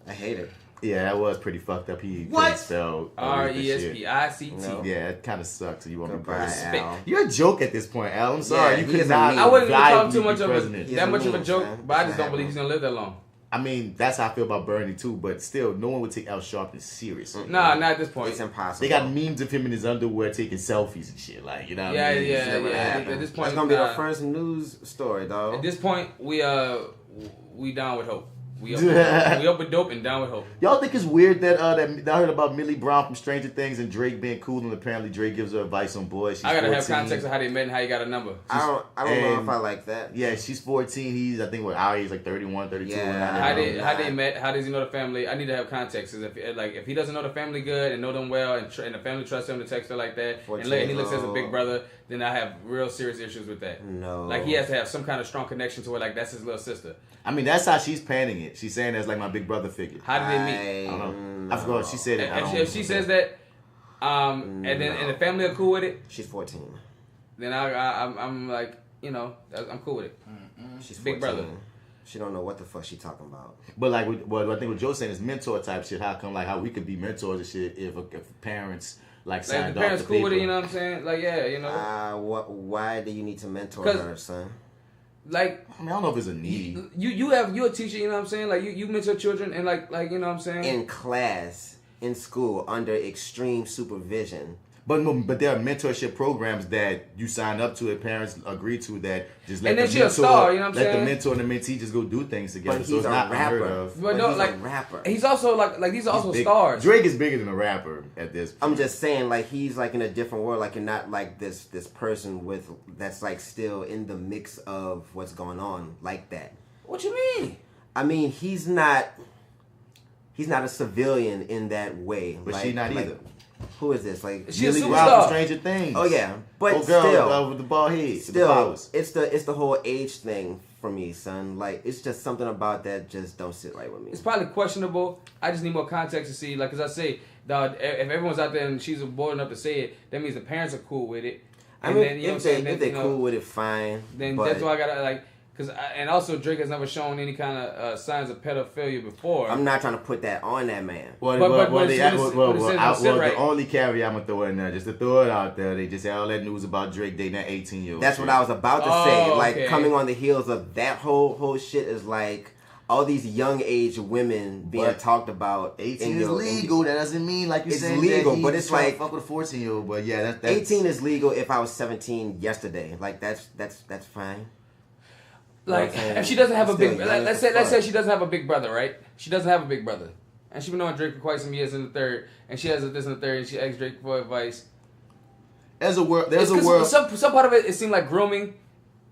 I hate it. Yeah, that was pretty fucked up. He What? spelled RESPICT. Yeah, it kind of sucks. So you want to be Goodbye, president. Al. You're a joke at this point, Al. I'm sorry. Yeah, You he could is not. a meme. I wouldn't even talk too be much of president. that much of a joke, man. but I just don't believe he's gonna live that long. I mean, that's how I feel about Bernie too. But still, no one would take Al Sharpton seriously. Nah, not at this point. It's impossible. They got memes of him in his underwear taking selfies and shit. Like, you know what I mean? Yeah. At At this point, that's gonna be the first news story, dog. At this point, we down with hope. We up with dope and down with hope. Y'all think it's weird that I heard about Millie Brown from Stranger Things and Drake being cool, and apparently Drake gives her advice on boys. She's I gotta 14. have context of how they met and how you got a number. I don't know if I like that. Yeah, she's 14. He's, I think, our age, like 31, 32. Yeah. How they met? How does he know the family? I need to have context. If he doesn't know the family good and know them well, and the family trusts him to text her like that, and he looks as a big brother, then I have real serious issues with that. No. Like he has to have some kind of strong connection to her. Like that's his little sister. I mean, that's how she's panning it. She's saying that's like my big brother figure. How did they meet? I don't know. I forgot she said it. If she says that, and the family are cool with it, she's 14. Then I'm like, I'm cool with it. She's 14. Big brother. She don't know what the fuck she talking about. But like, what I think what Joe's saying is mentor type shit. How come how we could be mentors and shit if parents signed if the parents off cool the with it, paper. you know what I'm saying? Like Why do you need to mentor her, son? Like, I don't know if it's a need. You're a teacher, you know what I'm saying? Like you mentor children and like you know what I'm saying? In class, in school, under extreme supervision. But there are mentorship programs that you sign up to and parents agree to that just let and then the she's mentor, a star, you know what I'm let saying? the mentor and the mentee just go do things together. But so he's it's a not rapper. unheard of. But no, he's like a rapper. He's also like these are also big. stars. Drake is bigger than a rapper at this point. I'm just saying, like, he's like in a different world. Like, you're not like this person that's like still in the mix of what's going on like that. What you mean? I mean, he's not a civilian in that way. But like, she not either. Who is this? Like, she's a Millie superstar. Brown from Stranger Things. Oh yeah, but girl still, with the bald head. still, it's the whole age thing for me, son. Like, it's just something about that just don't sit right with me. It's probably questionable. I just need more context to see. Like, as I say, dog, if everyone's out there and she's bold enough to say it, that means the parents are cool with it. I mean, if they're cool with it, fine. Then but that's why I gotta like. And also Drake has never shown any kind of signs of pedophilia before. I'm not trying to put that on that man. The only caveat I'm gonna throw in there, just to throw it out there, they just had all that news about Drake dating that 18-year-old. That's what I was about to say. Like, coming on the heels of that whole shit is like all these young age women being talked about. 18 is legal. That doesn't mean like you said. It's legal, but it's like fuck with a 14-year-old. But yeah, that's 18 is legal. If I was 17 yesterday, like that's fine. Like, if she doesn't have a big, let's say she doesn't have a big brother, right? She doesn't have a big brother, and she's been knowing Drake for quite some years in the third, and she has this in the third, and she asks Drake for advice. There's a world. Some part of it seemed like grooming.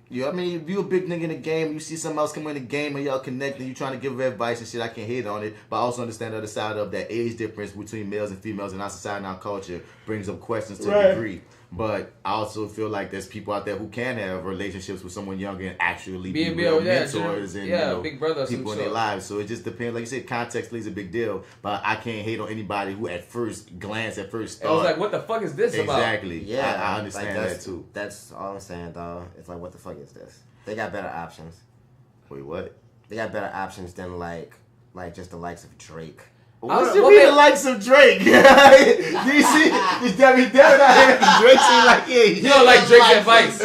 Yeah, I mean, if you a big nigga in the game, you see somebody else come in the game and y'all connect and you trying to give her advice and shit, I can't hate on it. But I also understand the other side of that age difference between males and females in our society and our culture brings up questions to a degree. But I also feel like there's people out there who can have relationships with someone younger and actually be real mentors and big brother, people in their lives. So it just depends. Like you said, context plays a big deal. But I can't hate on anybody who at first thought. I was like, what the fuck is this about? Exactly. Yeah, I understand like that too. That's all I'm saying, dog. It's like, what the fuck is this? They got better options. Wait, what? They got better options than like just the likes of Drake. What's the mean the likes of Drake? Do you see? Devin Drake seem like, yeah. You don't like Drake's advice.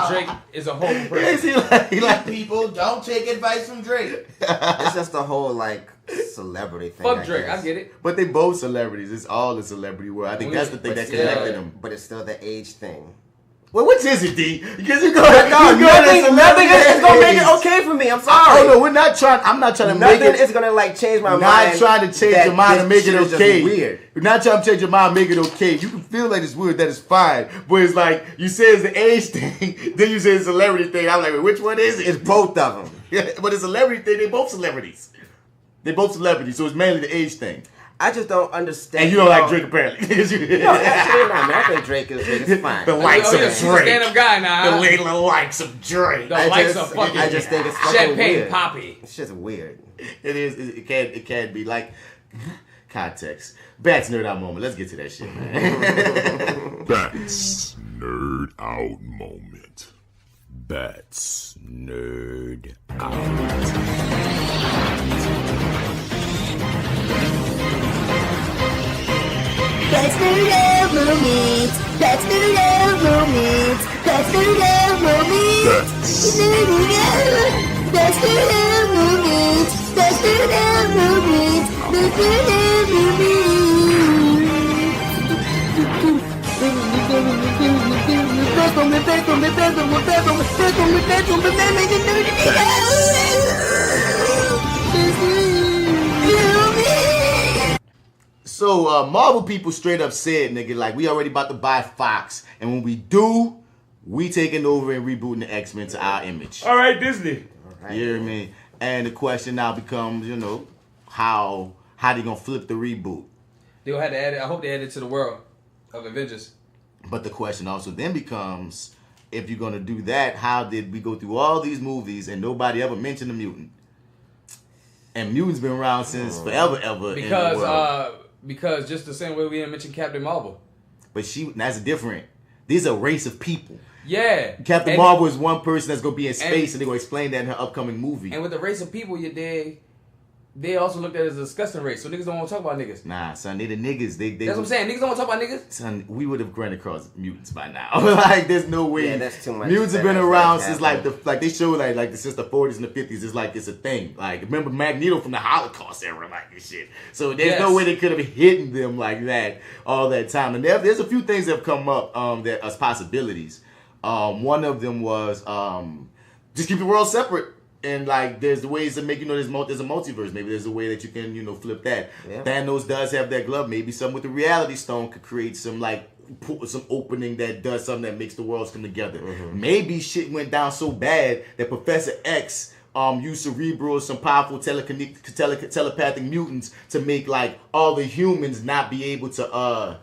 Drake is a whole person. Like people don't take advice from Drake. It's just the whole like celebrity thing. Fuck Drake, I get it. But they both celebrities. It's all the celebrity world. I think that's the thing that connected them. But it's still the age thing. Well, which is it, D? Because you go. Nothing is gonna make it okay for me. I'm sorry. Oh no, we're not trying. I'm not trying to Nothing make it. is gonna like change my mind. Not trying to change your mind and make it okay. Weird. We're not trying to change your mind, and make it okay. You can feel like it's weird. That is fine. But it's like you say it's the age thing, then you say it's a celebrity thing. I'm like, wait, which one is it? It's both of them. Yeah, but it's a celebrity thing. They both celebrities. They both celebrities, so it's mainly the age thing. I just don't understand. And you don't like Drake apparently. No, actually not, man. I think Drake is fine. The likes of Drake. Stand-up guy now. The likes of Drake. The likes of fucking. I just think it's fucking Champagne weird. Poppy. It's just weird. It is. It can be like context. Bats nerd out moment. Let's get to that shit, man. Bats nerd out moment. Bats nerd Bats nerd out moment. Bats nerd out moment. Bats nerd out moment. Nerding out. Bats nerd out moment. Bats nerd out moment. Bats nerd out moment. So Marvel people straight up said, nigga, like we already about to buy Fox, and when we do, we taking over and rebooting the X-Men to our image. All right, Disney. You hear me? And the question now becomes, you know, how they gonna flip the reboot? They'll have to add it. I hope they add it to the world of Avengers. But the question also then becomes, if you're gonna do that, how did we go through all these movies and nobody ever mentioned a mutant? And mutants been around since forever, ever. Because just the same way we didn't mention Captain Marvel. But that's different. These are a race of people. Yeah. Captain Marvel is one person that's gonna be in space, and they're gonna explain that in her upcoming movie. And with the race of people, they also looked at it as a disgusting race. So niggas don't want to talk about niggas. Nah, son, they the niggas. That's what I'm saying. Niggas don't want to talk about niggas. Son, we would have ran across mutants by now. Like, there's no way. Yeah, that's too much. Mutants have been around since they show since the 40s and the 50s. It's like it's a thing. Like, remember Magneto from the Holocaust era, like this shit. So there's no way they could have hidden them like that all that time. And there's a few things that have come up that as possibilities. One of them was just keep the world separate. And like, there's ways to make there's a multiverse. Maybe there's a way that you can flip that. Yeah. Thanos does have that glove. Maybe something with the Reality Stone could create some opening that does something that makes the worlds come together. Mm-hmm. Maybe shit went down so bad that Professor X used Cerebral, some powerful telepathic mutants to make like all the humans not be able to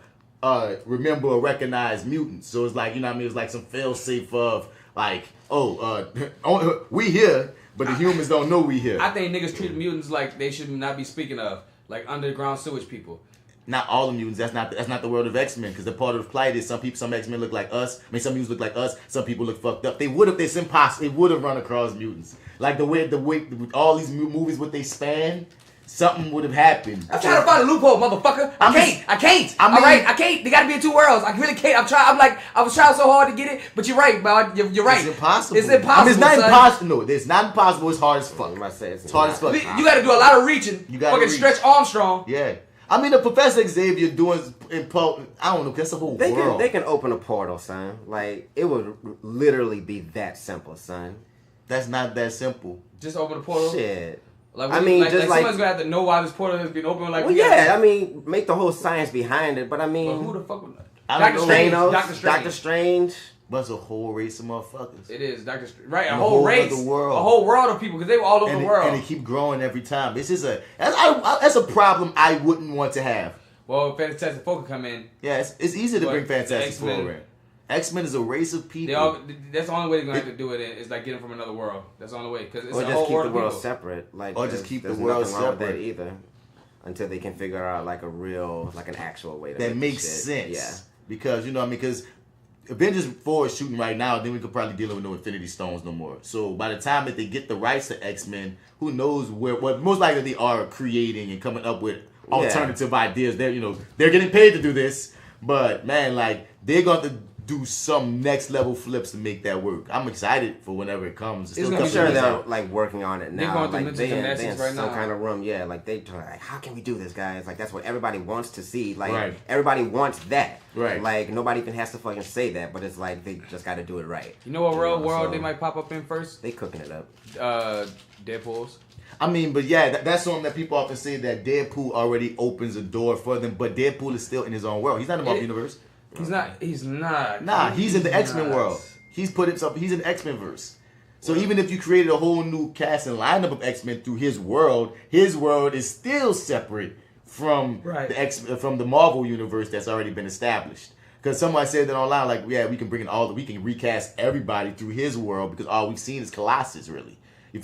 remember or recognize mutants. So it's like, it's like some fail safe of like, we here. But the humans don't know we here. I think niggas treat mutants like they should not be speaking of, like underground sewage people. Not all the mutants. That's not the world of X-Men. Because the part of the plight is some X-Men look like us. I mean, some mutants look like us. Some people look fucked up. They would have. It's impossible. They would have run across mutants. Like the way all these movies, what they span. Something would have happened. I'm trying to find a loophole, motherfucker. I can't. All right, I can't. They gotta be in two worlds. I really can't. I was trying so hard to get it, but you're right, bro. You're right. It's impossible. It's impossible. It's not impossible. No, it's not impossible. It's hard as fuck. It's hard as fuck. You gotta do a lot of reaching. You gotta fucking stretch Armstrong. Yeah. I mean, the Professor Xavier doing I don't know. That's the whole world. They can open a portal, son. Like, it would literally be that simple, son. That's not that simple. Just open a portal. Shit. Like, someone's gonna have to know why this portal has been open. Like, make the whole science behind it. But I mean, who the fuck would that? Doctor Strange. But it's a whole race of motherfuckers. It is Doctor Strange, right? A whole race, a whole world of people because they were all over the world, and they keep growing every time. It's just that's a problem I wouldn't want to have. Well, Fantastic Four can come in. Yeah, it's easy to bring Fantastic Four in. X-Men is a race of people. That's the only way they're gonna have to do it. Is like get them from another world. That's the only way. Because it's or a just whole keep world the world of separate. Or just keep the world separate either. Until they can figure out like an actual way that makes sense. Yeah. Because because Avengers 4 is shooting right now, then we could probably deal with no Infinity Stones no more. So by the time that they get the rights to X-Men, who knows what most likely they are creating and coming up with alternative ideas. They're getting paid to do this, but man, like they're going to do some next level flips to make that work. I'm excited for whenever it comes. I'm sure they're like working on it now. They're in some kind of room. Yeah, like they like, how can we do this, guys? Like that's what everybody wants to see. Like everybody wants that. Right. Like nobody even has to fucking say that, but it's like they just got to do it right. You know what world they might pop up in first? They cooking it up. Deadpool's. I mean, but yeah, that's something that people often say that Deadpool already opens a door for them, but Deadpool is still in his own world. He's not in the Marvel universe. He's not. Nah, he's in the X-Men world. He's put himself. He's in the X-Men verse. So even if you created a whole new cast and lineup of X-Men through his world is still separate from from the Marvel universe that's already been established. Because someone said that online, like, yeah, we can bring in we can recast everybody through his world because all we've seen is Colossus, really.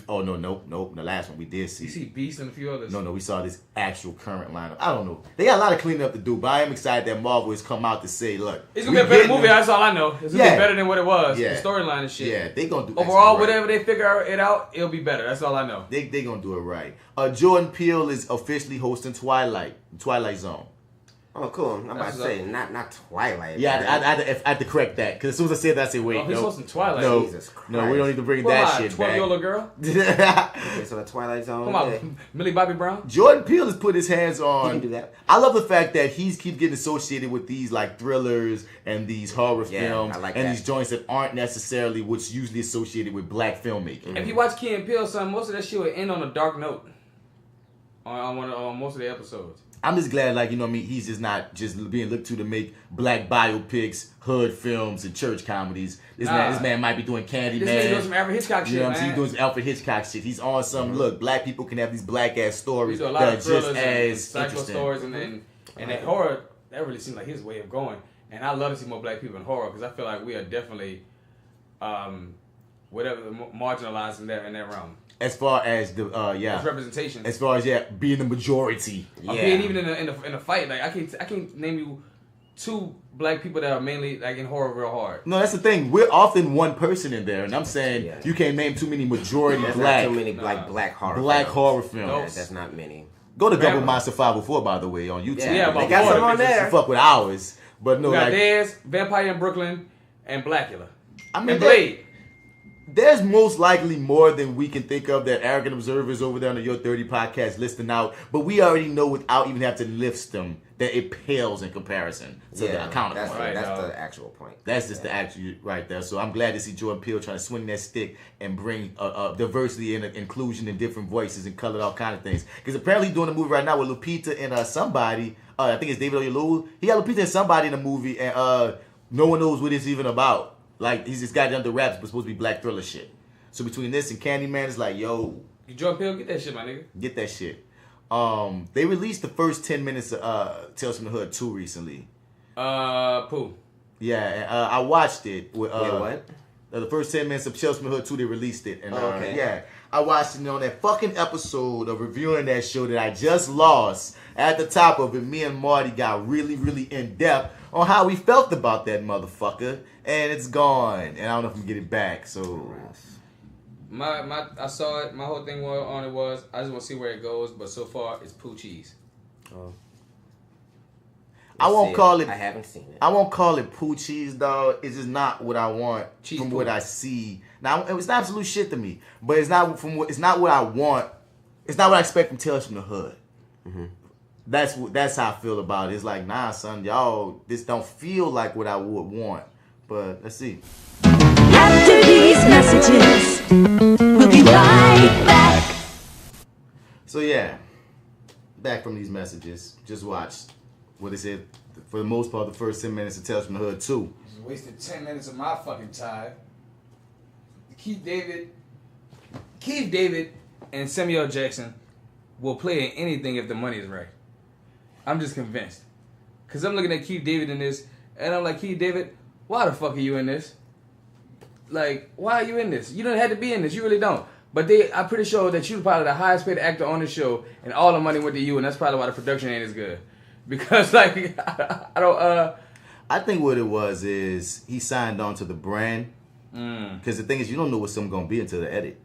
Nope. The last one we did see. You see Beast and a few others. No, we saw this actual current lineup. I don't know. They got a lot of cleaning up to do, but I am excited that Marvel has come out to say, look, it's gonna be a better movie. That's all I know. It's gonna be better than what it was. Yeah. The storyline and shit. Yeah, they gonna do overall whatever they figure it out, it'll be better. That's all I know. They gonna do it right. Jordan Peele is officially hosting Twilight Zone. Oh, cool. I'm about to say, not Twilight. Yeah, I had to correct that. Because as soon as I said that, I said, wait, he's hosting Twilight. No, Jesus Christ. No, we don't need to bring that shit back. 12-year-old girl? Okay, so the Twilight Zone. Come on, Millie Bobby Brown? Jordan Peele has put his hands on. He can do that. I love the fact that he's keep getting associated with these like thrillers and these horror films these joints that aren't necessarily what's usually associated with black filmmaking. If you watch Key and Peele, son, most of that shit will end on a dark note. On most of the episodes. I'm just glad, like, you know what I mean, he's just not just being looked to make black biopics, hood films, and church comedies. This man might be doing Candyman. This man doing some Alfred Hitchcock shit, You know what I'm saying? man. He's doing some Alfred Hitchcock shit. He's on some, look, black people can have these black-ass stories He do a lot that are of just thrillers as and psycho interesting. stories and that horror, that really seems like his way of going. And I love to see more black people in horror because I feel like we are definitely marginalized in that realm. As far as the As representation. As far as being the majority. Being even in a fight, like I can't name you 2 black people that are mainly like in horror real hard. No, that's the thing. We're often one person in there, and I'm saying you can't name too many majority black. Not too many black horror. Horror films. No, that's not many. Go to Double Monster 504, by the way, on YouTube. Yeah, they got some on there. Fuck with ours, but no, we got like Dez, Vampire in Brooklyn, and Blackula. I mean, and Blade. There's most likely more than we can think of that arrogant observers over there on the Your 30 podcast listing out, but we already know without even having to list them that it pales in comparison to the counterpart. That's the actual point. That's just the actual right there. So I'm glad to see Jordan Peele trying to swing that stick and bring diversity and inclusion in different voices and color, all kind of things. Because apparently he's doing a movie right now with Lupita and somebody. I think it's David Oyelowo. He got Lupita and somebody in the movie, and no one knows what it's even about. Like, he's just got it under wraps, but it's supposed to be black thriller shit. So between this and Candyman, it's like, yo. Jordan Peele, get that shit, my nigga. Get that shit. They released the first 10 minutes of Tales from the Hood 2 recently. Pooh. Yeah, and I watched it. With, what? The first 10 minutes of Tales from the Hood 2, they released it. And yeah, I watched it on that fucking episode of Reviewing That Show that I just lost. At the top of it, me and Marty got really, really in-depth on how we felt about that motherfucker. And it's gone. And I don't know if we can get it back, so... I saw it. My whole thing on it was I just want to see where it goes, but so far it's Pooh cheese. Oh. I won't call it. I haven't seen it. I won't call it Pooh cheese, dog. It's just not what I want cheese from poo. what I see. Now it's not absolute shit to me, but it's not what I want. It's not what I expect from Tales from the Hood. Mm-hmm. That's how I feel about it. It's like, nah, son, y'all, this don't feel like what I would want. But let's see. After these messages, we'll be right back. So yeah, back from these messages. Just watched what they said. For the most part, the first 10 minutes of Tales from the Hood 2. Just wasted 10 minutes of my fucking time. Keith David and Samuel Jackson will play in anything if the money is right. I'm just convinced. Because I'm looking at Keith David in this, and I'm like, Keith David, why the fuck are you in this? Like, why are you in this? You don't have to be in this. You really don't. But I'm pretty sure that you're probably the highest paid actor on the show, and all the money went to you, and that's probably why the production ain't as good. Because, like, I don't, I think what it was is he signed on to the brand. Because the thing is, you don't know what something's going to be until the edit.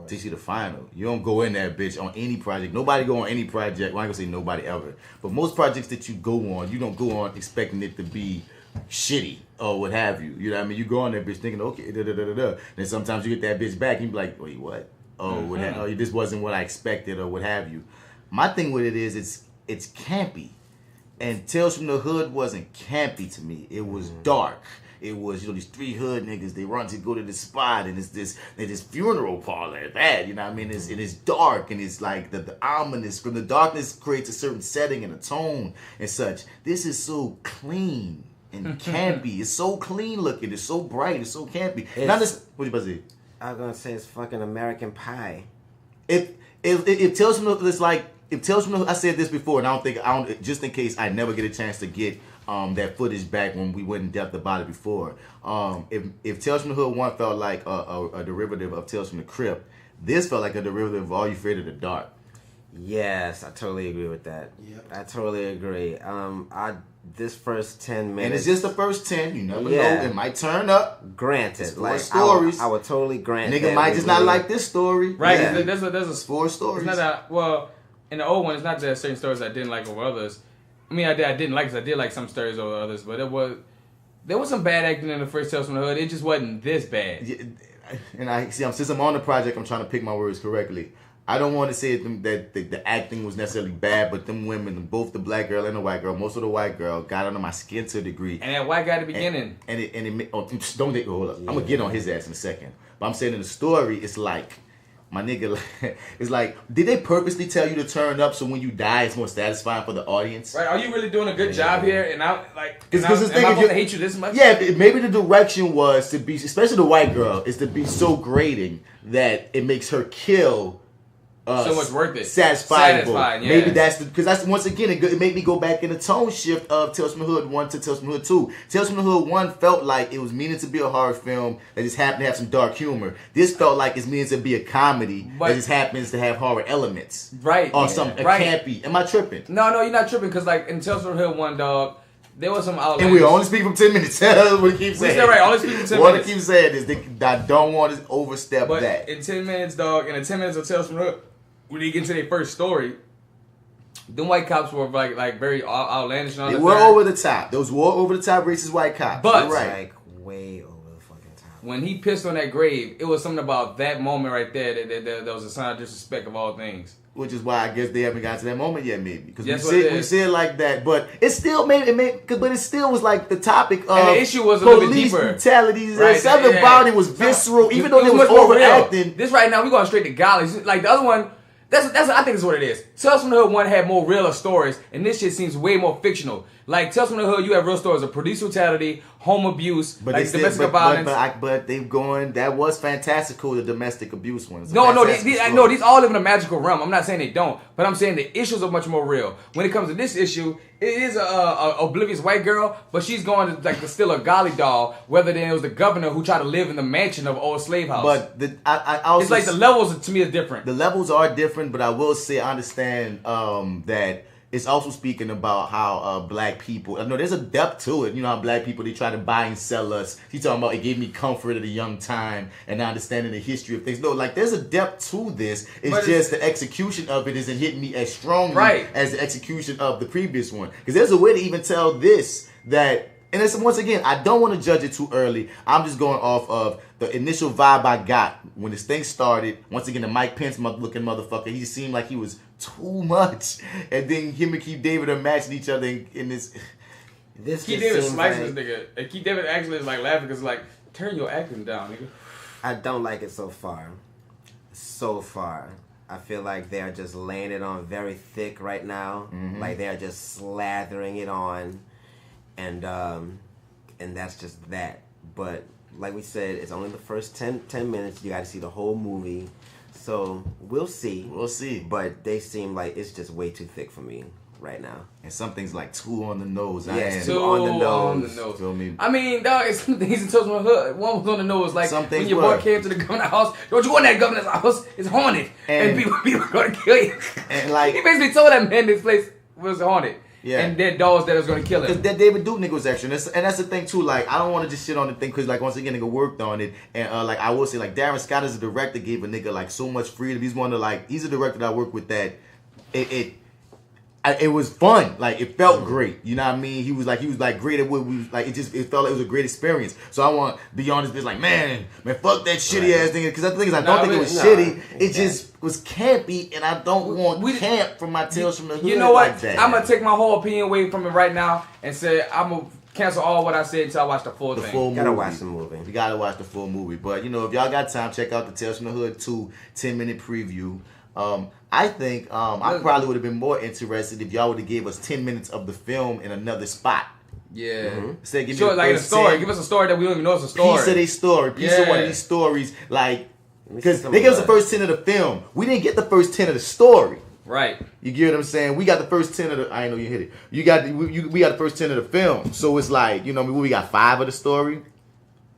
To see the final. You don't go in that bitch on any project. Nobody go on any project. Well, I ain't gonna say nobody ever. But most projects that you go on, you don't go on expecting it to be shitty or what have you. You know what I mean? You go on that bitch thinking, okay, da-da-da-da-da. Then sometimes you get that bitch back and you be like, wait, what? Oh, this wasn't what I expected or what have you. My thing with it is it's campy. And Tales from the Hood wasn't campy to me. It was dark. It was, these 3 hood niggas, they run to go to this spot, and it's this funeral parlor, that, you know what I mean? It's dark, and it's like the ominous, from the darkness creates a certain setting and a tone and such. This is so clean and campy. It's so clean looking, it's so bright, it's so campy. What you about to say? I was gonna say it's fucking American Pie. It tells me it's like Tales from the Hood, I said this before, and I don't, just in case I never get a chance to get that footage back when we went in depth about it before. If Tales from the Hood 1 felt like a derivative of Tales from the Crypt, this felt like a derivative of Are You Afraid of the Dark? Yes, I totally agree with that. Yep. I totally agree. This first 10 minutes, and it's just the first 10. You never know; it might turn up. Granted, like stories, I would totally grant. Nigga might just not like this story. Right? Yeah. There's a 4 stories. It's not that, well, in the old one, it's not that certain stories I didn't like over others. I mean, I didn't like, because I did like some stories over others, but there was some bad acting in the first Tales from the Hood. It just wasn't this bad. Yeah, and since I'm on the project, I'm trying to pick my words correctly. I don't want to say that the acting was necessarily bad, but them women, both the black girl and the white girl, most of the white girl got under my skin to a degree. And that white guy at the beginning. Hold up. I'm gonna get on his ass in a second. But I'm saying in the story, it's like, my nigga, it's like, did they purposely tell you to turn up so when you die, it's more satisfying for the audience? Right? Are you really doing a good job here? And am I supposed to hate you this much? Yeah, maybe the direction was to be, especially the white girl, is to be so grating that it makes her kill. So much worth it. Satisfying, yeah. Maybe because that's once again it made me go back in the tone shift of Tales from the Hood 1 to Tales from the Hood 2. Tales from the Hood 1 felt like it was meaning to be a horror film that just happened to have some dark humor. This felt like it's meaning to be a comedy that just happens to have horror elements, right? Or something campy. Am I tripping? No, you're not tripping, because like in Tales from the Hood 1, dog, there was some outlandish. And we only speak for 10 minutes. That's what we keep saying. We right, only speak for 10 what minutes. What I keep saying is I don't want to overstep that. In 10 minutes, dog, in the 10 minutes of Tales from the Hood, when they get into their first story, them white cops were like very outlandish. They were over the top. Those were over the top racist white cops. But you're right. Like way over the fucking top. When he pissed on that grave, it was something about that moment right there that was a sign of disrespect of all things. Which is why I guess they haven't got to that moment yet, maybe because we said like that, but it still but it still was like the topic of and the issue was a little bit police deeper. Brutalities. Right. Something about it was visceral, even though it was overacting. This right now we going straight to gollies. Like the other one. That's I think that's what it is. Tales from the Hood 1 had more realer stories, and this shit seems way more fictional. Like Tales from the Hood, you have real stories of police brutality, home abuse, like domestic violence. But they've gone. That was fantastical. The domestic abuse ones. These all live in a magical realm. I'm not saying they don't, but I'm saying the issues are much more real. When it comes to this issue, it is a oblivious white girl, but she's going to steal a golly doll. Whether it was the governor who tried to live in the mansion of old slave house. But I also, it's like the levels to me are different. The levels are different, but I will say I understand that. It's also speaking about how black people, I know there's a depth to it. You know how black people, they try to buy and sell us. He's talking about it gave me comfort at a young time and understanding the history of things. No, like there's a depth to this. It's just the execution of it isn't hitting me as strongly as the execution of the previous one. Because there's a way to even tell this that, and it's, once again, I don't want to judge it too early. I'm just going off of the initial vibe I got when this thing started. Once again, the Mike Pence looking motherfucker, he seemed like he was too much. And then him and Keith David are matching each other in this. Keith David slices this nigga. And Keith David actually is like laughing because like, turn your acting down, nigga. I don't like it so far. So far. I feel like they're just laying it on very thick right now. Mm-hmm. Like they're just slathering it on. And that's just that. But like we said, it's only the first 10 minutes. You got to see the whole movie. So we'll see. We'll see. But they seem like it's just way too thick for me right now. And some things like too on the nose. Yes, too on the nose. Feel me? I mean, dog, it's some things in Tales from the Hood. One was on the nose. Like when your boy came to the governor's house, don't you go in that governor's house? It's haunted. And people are going to kill you. And like, he basically told that man this place was haunted. Yeah. And dead dolls that was going to kill him. Because that David Duke nigga was extra. And that's the thing, too. Like, I don't want to just shit on the thing because, like, once again, nigga worked on it. And, like, I will say, like, Darren Scott as a director gave a nigga, like, so much freedom. He's one of, like, he's a director that I work with that it was fun. Like, it felt great. You know what I mean? He was like great at what we was, like, it felt like it was a great experience. So I want to be honest, it's like, man, fuck that shitty ass thing. Because the thing is, I don't think it was shitty. It just was campy, and I don't want camp from my Tales from the Hood. You know what? Like that. I'm going to take my whole opinion away from it right now and say I'm going to cancel all what I said until I watch the full thing. You gotta watch the movie. You gotta watch the full movie. But, you know, if y'all got time, check out the Tales from the Hood 2 10-minute preview. I think I probably would have been more interested if y'all would have gave us 10 minutes of the film in another spot. Yeah. Say, give sure, me like a story. 10, give us a story that we don't even know it's a story. Piece of their story. Piece of one of these stories. Like, because they gave us the first 10 of the film. We didn't get the first 10 of the story. Right. You get what I'm saying? We got the first 10 of the. I ain't know you hit it. We got the first 10 of the film. So it's like, you know, we got 5 of the story.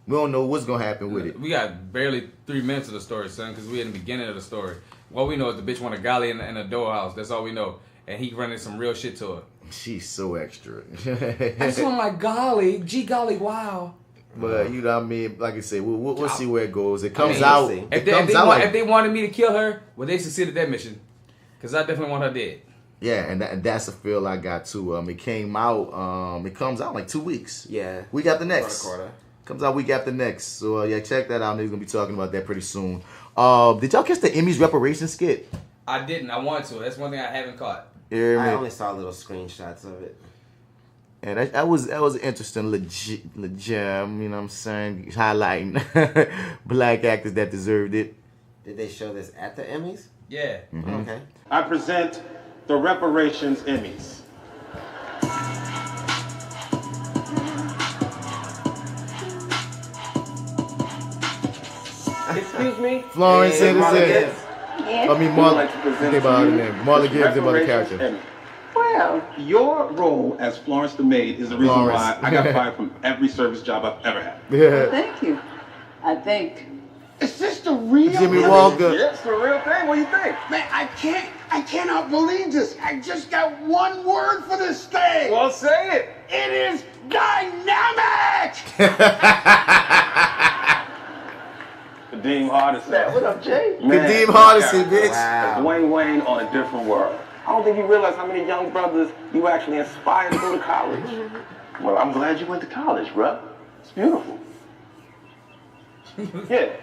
We don't know what's gonna happen with it. We got barely 3 minutes of the story, son, because we in the beginning of the story. All we know is the bitch want a golly in a dollhouse. That's all we know. And he running some real shit to her. She's so extra. I just want my golly. Gee golly, wow. But you know what I mean? Like I said, we'll see where it goes. It comes out. If they wanted me to kill her, well, they succeeded that mission. Because I definitely want her dead. Yeah, and that's a feel I got too. It came out. It comes out in like 2 weeks. Yeah. Week after next. Quarter. Comes out week after next. So yeah, check that out. Niggas gonna be talking about that pretty soon. Did y'all catch the Emmys Reparations skit? I didn't. I wanted to. That's one thing I haven't caught. Yeah, I only saw little screenshots of it. And that was interesting, legit, you know what I'm saying? Highlighting black actors that deserved it. Did they show this at the Emmys? Yeah. Mm-hmm. Okay. I present the Reparations Emmys. Excuse me? Florence Citizen. Yeah. I mean, Marla. Think about her name. Marla Gibbs about the character. Emmy. Well, your role as Florence the maid is the reason why I got fired from every service job I've ever had. Yeah. Thank you. I think. Is this the real Jimmy thing? Walker. Yeah, it's the real thing. What do you think? Man, I cannot believe this. I just got one word for this thing. Well, say it. It is dynamic. Kadeem Hardison. What up, Jay? Kadeem Hardison, bitch. Wow. Dwayne Wayne on a different world. I don't think you realize how many young brothers you actually inspired to go to college. Well, I'm glad you went to college, bro. It's beautiful. Yeah.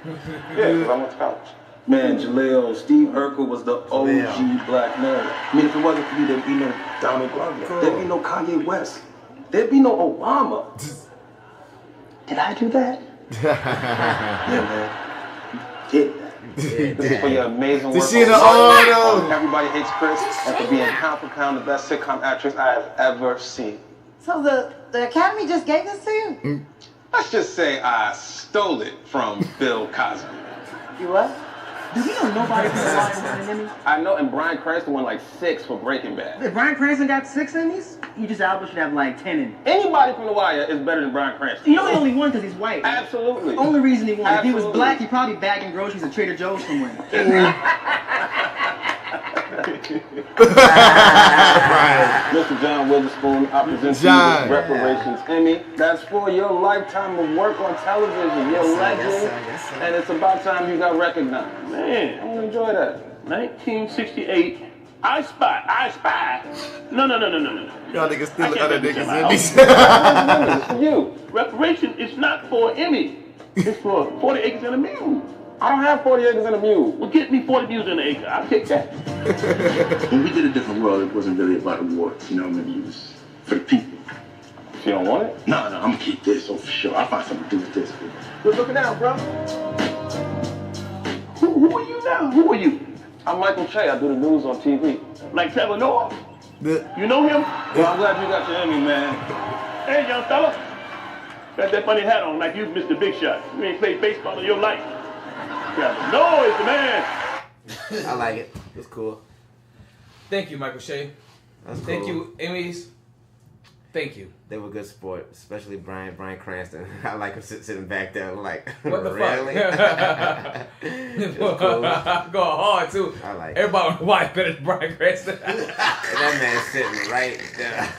Yeah, because I went to college. Man, Jaleel, Steve Urkel was the OG black man. I mean, if it wasn't for you, there'd be no Donald Glover. Cool. There'd be no Kanye West. There'd be no Obama. Did I do that? Yeah, man. Did that. This is for your amazing work. Everybody Hates Chris, and for being pound for pound the best sitcom actress I have ever seen. So the Academy just gave this to you? Let's just say I stole it from Bill Cosby. You what? Do we know nobody from The Wire won an Emmy? I know, and Bryan Cranston won like 6 for Breaking Bad. If Bryan Cranston got 6 Emmys, Idris Elba should have like 10 in. Anybody from The Wire is better than Bryan Cranston. You know he only won because he's white. Absolutely. The only reason he won. Absolutely. If he was black, he'd probably bagging groceries at Trader Joe's somewhere. Mr. John Witherspoon, I present you with Reparations Emmy. That's for your lifetime of work on television. You're a legend, and it's about time you got recognized. Man, I'm gonna enjoy that. 1968. I spy. No. Y'all niggas stealing other niggas' Emmys. It's for you. Reparation is not for Emmy. It's for 40 acres and a mule. I don't have 40 acres and a mule. Well, get me 40 mules and an acre. I'll take that. When we did A Different World, it wasn't really about awards, you know, maybe it was for the people. If you don't want it? No, I'm gonna keep this, oh, for sure. I'll find something to do with this. Good looking out, bro. Who are you now? Who are you? I'm Michael Che. I do the news on TV. Like Trevor Noah? You know him? Well, I'm glad you got your Emmy, man. Hey, young fella. Got that funny hat on like you Mr. Big Shot. You ain't played baseball in your life. Trevor Noah is the man. I like it. It's cool. Thank you, Michael Shea. Thank you, Emmys. Thank you. They were good sport, especially Bryan Cranston. I like him sitting back there like, what the really? fuck? Cool. Going hard too. I like it. Everybody on the white better than Bryan Cranston. And that man's sitting right there.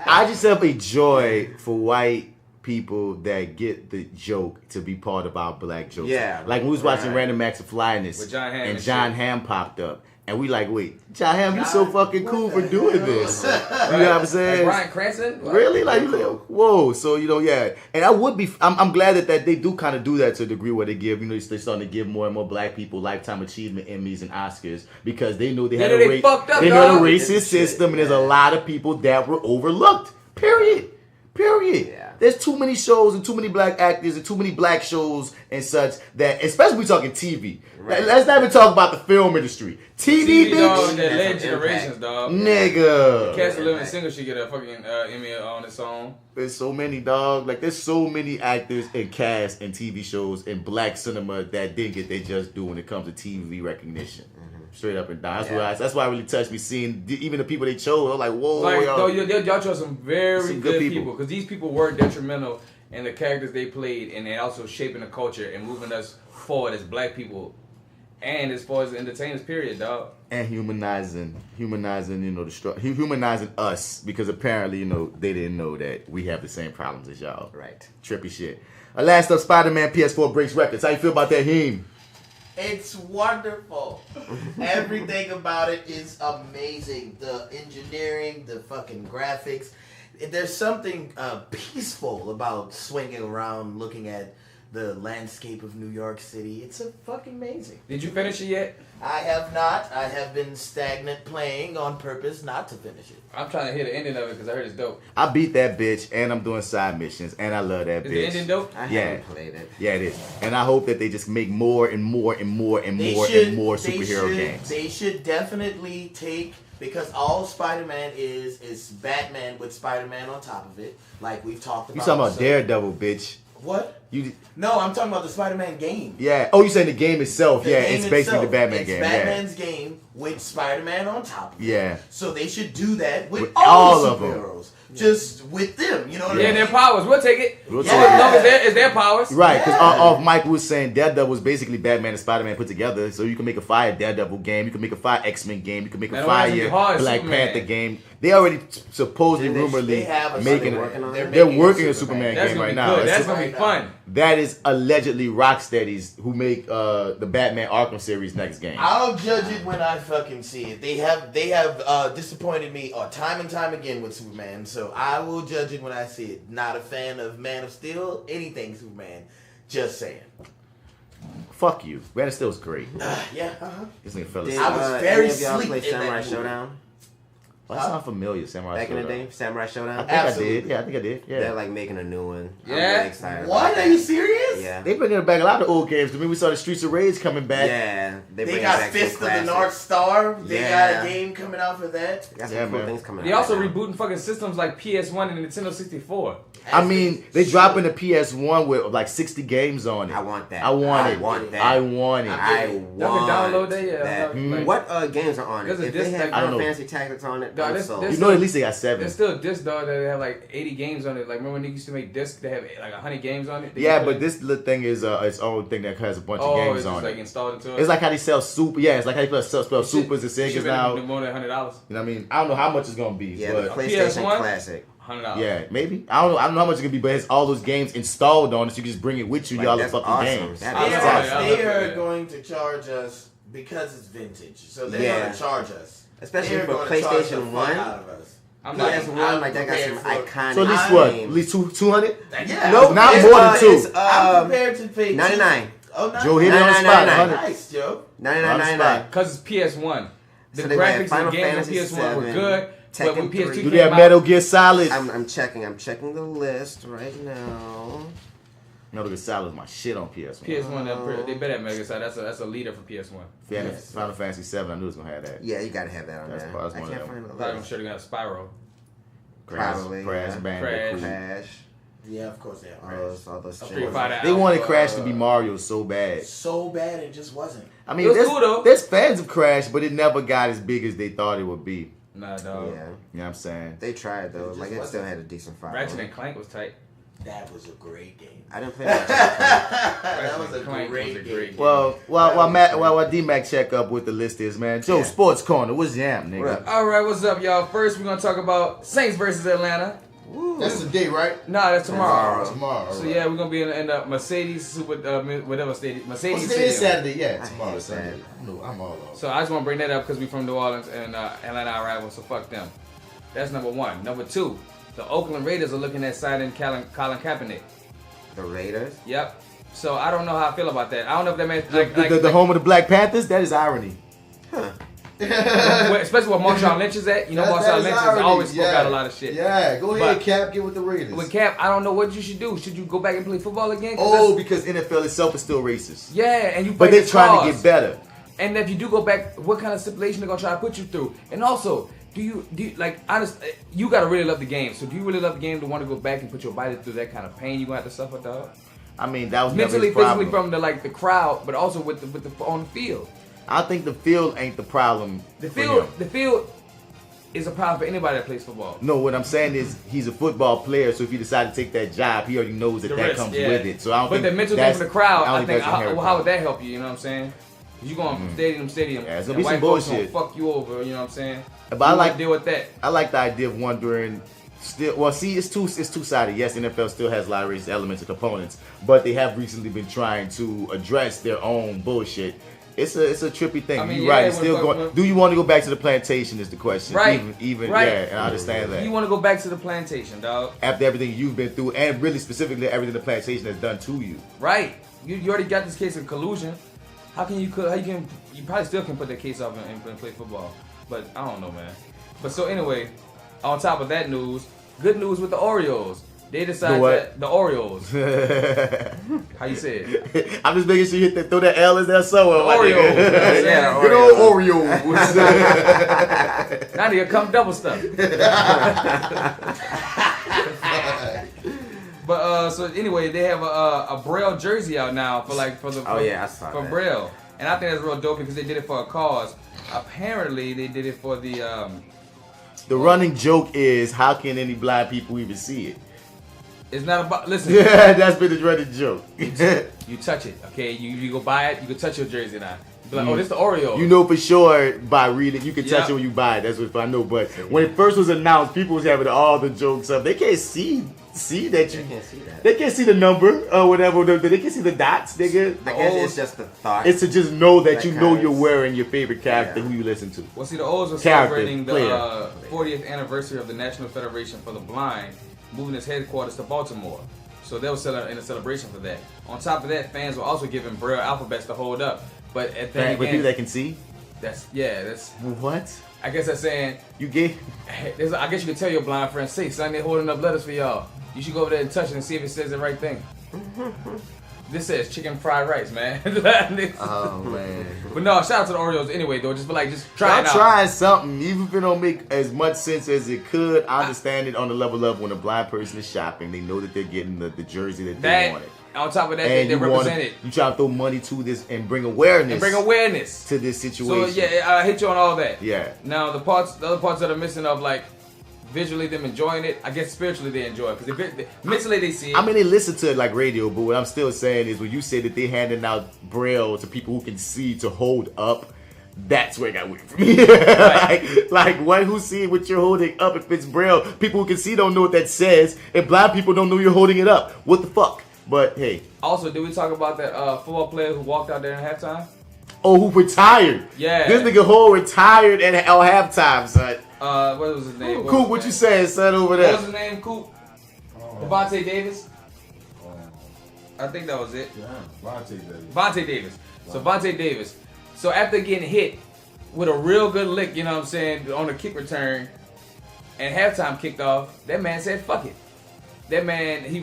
I just have a joy for white people that get the joke to be part of our black jokes. Yeah. Like when we was watching Random Acts of Flyness With John Hamm and and John shit. Hamm popped up. And we like, wait, John Hamm, you so fucking cool for doing this. You know what I'm saying? Like Bryan Cranston? Really? Like, whoa. So, you know, yeah. And I'm glad that they do kind of do that to a degree where they give, you know, they're starting to give more and more black people Lifetime Achievement Emmys and Oscars because they know they had a racist system and there's a lot of people that were overlooked. Period. Yeah. There's too many shows and too many black actors and too many black shows and such that, especially we talking TV. Right. Let's not even talk about the film industry. TV bitch. Dog, that led generations, dog. Nigga. Cast a Living Single should get a fucking Emmy on its own. There's so many, dog. Like, there's so many actors and cast and TV shows in black cinema that didn't get their just due when it comes to TV recognition. Straight up and down. That's why it really touched me seeing even the people they chose. I was like, whoa, Like, yo. y'all chose some very Some good good people because these people were detrimental in the characters they played, and they also shaping the culture and moving us forward as black people, and as far as the entertainers, period, dog. And humanizing, humanizing us because apparently, they didn't know that we have the same problems as y'all. Right. Trippy shit. Last up, Spider-Man PS4 breaks records. How you feel about that, Heem? It's wonderful. Everything about it is amazing. The engineering, the fucking graphics. There's something peaceful about swinging around, looking at the landscape of New York City. It's fucking amazing. Did you finish it yet? I have not. I have been stagnant playing on purpose not to finish it. I'm trying to hear the ending of it because I heard it's dope. I beat that bitch, and I'm doing side missions, and I love that bitch. Is the ending dope? I haven't played it. Yeah, it is. And I hope that they just make more and more and more and more and more superhero games. They should definitely take, because all Spider-Man is Batman with Spider-Man on top of it, like we've talked about. You talking about Daredevil, bitch. What? No, I'm talking about the Spider-Man game. Yeah. Oh, you saying the game itself? The Yeah, game it's basically itself. the Batman It's game. Batman's game with Spider-Man on top of it. Yeah. So they should do that with With all all the of them. superheroes. Just with them, you know what I mean? Their powers. We'll take it. We'll So take as it. long as it's their powers. Right, because Mike was saying Daredevil was basically Batman and Spider-Man put together. So you can make a fire Daredevil game, you can make a fire X-Men game, you can make a That fire don't have to be hard, Black Superman. Panther game. They already supposedly, rumoredly they have a making Superman. they're working a Superman That's game gonna right be now. good. That's It's- gonna be fun. That is allegedly Rocksteady's who make the Batman Arkham series next game. I'll judge it when I fucking see it. They have disappointed me time and time again with Superman, so I will judge it when I see it. Not a fan of Man of Steel, anything Superman. Just saying. Fuck you. Man of Steel's great. Yeah. This nigga fell Did, asleep. I was very any of y'all sleep play in Samurai that movie. Showdown? Well, that sounds familiar, Samurai Back in the Showdown. day, Samurai Showdown. I think I did. Yeah, I think I did. Yeah. They're like making a new one. I'm Yeah? really excited. What? about Are you that. serious? Yeah. They bringing back a lot of old games. To me, we saw the Streets of Rage coming back. Yeah. They bringing got back Fist some of the classics. North Star. They Yeah. got a game coming out for that. They got some Yeah, cool man. things coming They out. also right now. rebooting fucking systems like PS1 and Nintendo 64. I mean, they dropping the PS1 with like 60 games on it. I want that. I want it. I want that. I want it. I Y'all can want download that, yeah. that. Like- What games are on it? There's a If they disc have that- I don't Final know. Fantasy Tactics on it, Dog, I'm this- sold. this- You know, at least they got 7. There's still a disc, dog, that have like 80 games on it. Like, remember when they used to make discs that have like 100 games on it? They Yeah, could but put- this little thing is its own thing that has a bunch of Oh, games it's just on like it. installed into it. It's like how they sell Super. Yeah, it's like how they spell It should- Supers and it Segas should now. be You more than $100. know what I mean? I don't know how much it's gonna be. Yeah, but the PlayStation PS1? Classic. $100. yeah, maybe. I don't know how much it's gonna be, but it's all those games installed on it, so you can just bring it with you. Like, Y'all the that's fucking awesome. games. That I is love awesome. it. They Yeah. are going to charge us because it's vintage. So they're Yeah. going to charge us. Especially They're for gonna charge the PlayStation fuck 1. out of us. I'm PS1, like that got some prepared for- iconic So at least games. what? At least 200? Yeah. No, not It's, more than 2. It's, I'm prepared to pay 99. Oh, nice. Joe hit it on the spot. 99. 100. Nice, Joe. 99.99. Because it's PS1. The So they might have graphics and Final the games on Fantasy PS1 were 7, good. But when Tekken PS2 3. Do came they have out, Metal Gear Solid? I'm checking the list right now. Metal Gear Solid is my shit on PS1. PS1, they better have Mega Side. That's a leader for PS1. Final Fantasy 7, I knew it was gonna have that. Yeah, you gotta have that on That's there. probably I one can't of them. find the Probably I'm list. sure they're gonna have Spyro. Probably, Crash yeah. Bandicoot. Crash. Yeah, of course they are. All those Street things. Fighter They wanted Alpha, Crash to be Mario so bad. So bad it just wasn't. I mean, It was cool, though. there's fans of Crash, but it never got as big as they thought it would be. Nah, dog. Yeah. You know what I'm saying? They tried though. just Like it wasn't. still had a decent fight. Ratchet and Clank was tight. That was a great game. I didn't play Ratchet and Clank. That was a Clank great was a game. great game. Well, while D-Mac check up with the list is, man. Joe, Yeah. Sports Corner, what's jam, nigga? What up? All right, what's up, y'all? First, we're gonna talk about Saints versus Atlanta. That's the day, right? Nah, that's tomorrow. Tomorrow. So yeah, we're gonna be in the Mercedes Super whatever stadium. Mercedes What's today? Stadium. Saturday, yeah. I Tomorrow, hate Sunday. No, I'm all off. So I just want to bring that up because we from New Orleans and Atlanta our rivals, so fuck them. That's number one. Number two, the Oakland Raiders are looking at signing Colin Kaepernick. The Raiders. Yep. So I don't know how I feel about that. I don't know if that means The home of the Black Panthers? That is irony. especially where Marshawn Lynch is at. You know, Marshawn Lynch has always spoke out a lot of shit. Yeah, go ahead, But Cap. Get with the Raiders. with Kaep, I don't know what you should do. Should you go back and play football again? Oh, because NFL itself is still racist. Yeah, and you. But play they're trying to get better. And if you do go back, what kind of stipulation they're gonna try to put you through? And also, do you like honest? You gotta really love the game. So do you really love the game to want to go back and put your body through that kind of pain you gonna have to suffer, dog? I mean, that was Mentally, never his problem. physically from the crowd, but also with the on the field. I think the field ain't the problem. The field is a problem for anybody that plays football. No, what I'm saying is he's a football player, so if he decides to take that job, he already knows that The that risk, comes yeah. with it. So I don't But think the mental that's thing for the crowd, I think, that's inherent how would that help you? You know what I'm saying? You go on stadium. Yeah, it's gonna and be some white folks bullshit. gonna fuck you over. You know what I'm saying? But I You like wanna deal with that. I like the idea of wondering. Still, well, see, it's two-sided. Yes, NFL still has a lot of racist elements and components, but they have recently been trying to address their own bullshit. It's a trippy thing. I mean, You're yeah, right. It's still going. Do you want to go back to the plantation? Is the question. Right. Even right. yeah, and I understand that. You want to go back to the plantation, dog. After everything you've been through, and really specifically everything the plantation has done to you. Right. You already got this case of collusion. You probably still can put that case off and play football. But I don't know, man. But so anyway, on top of that news, good news with the Oreos. They decided that the Oreos. How you say it? I'm just making sure you throw that L in there somewhere. Oreos. Yeah, good old Oreos. Now they come double stuff. But so anyway, they have a Braille jersey out now for I saw for that. Braille, and I think that's real dope because they did it for a cause. Apparently, they did it for the. The running joke is, how can any blind people even see it? It's not about listen. Yeah, that's been the running joke. You touch it, okay? You go buy it. You can touch your jersey now. Be like, oh, this the Oreo. You know for sure by reading, you can touch it when you buy it. That's what I know. But when it first was announced, people was having all the jokes up. They can't see that you. They can't see that. They can't see the number or whatever. They can see the dots. I guess it's just the thought. It's to just know that you know you're wearing your favorite character who you listen to. Well, see, the O's were celebrating the 40th anniversary of the National Federation for the Blind, moving its headquarters to Baltimore. So they were in a celebration for that. On top of that, fans were also giving Braille alphabets to hold up. But at that With people that can see? That's what? I guess that's saying you gave. I guess you could tell your blind friend, say, son, they're holding up letters for y'all. You should go over there and touch it and see if it says the right thing. This says chicken fried rice, man. Oh man. But no, shout out to the Oreos anyway, though. Just try it out. Trying something, even if it don't make as much sense as it could. I understand it on the level of when a blind person is shopping, they know that they're getting the jersey that they wanted. On top of that, they represent it. You try to throw money to this and bring awareness. To this situation. So yeah, I hit you on all that. Yeah. Now the other parts that are missing of visually them enjoying it, I guess spiritually they enjoy it because mentally they see it. I mean, they listen to it like radio, but what I'm still saying is when you say that they're handing out Braille to people who can see to hold up, that's where it got weird for me. like one who's seeing what you're holding up, if it's Braille, people who can see don't know what that says, and blind people don't know you're holding it up. What the fuck? But hey. Also, did we talk about that football player who walked out there in halftime? Oh, who retired? Yeah. This nigga Hole retired at halftime, son. What was his name? Coop, what you saying, son, over there? What was his name, Coop? Devontae Davis? I think that was it. Yeah, Vontae Davis. So Vontae Davis. So after getting hit with a real good lick, you know what I'm saying, on a kick return, and halftime kicked off, that man said, fuck it. That man, he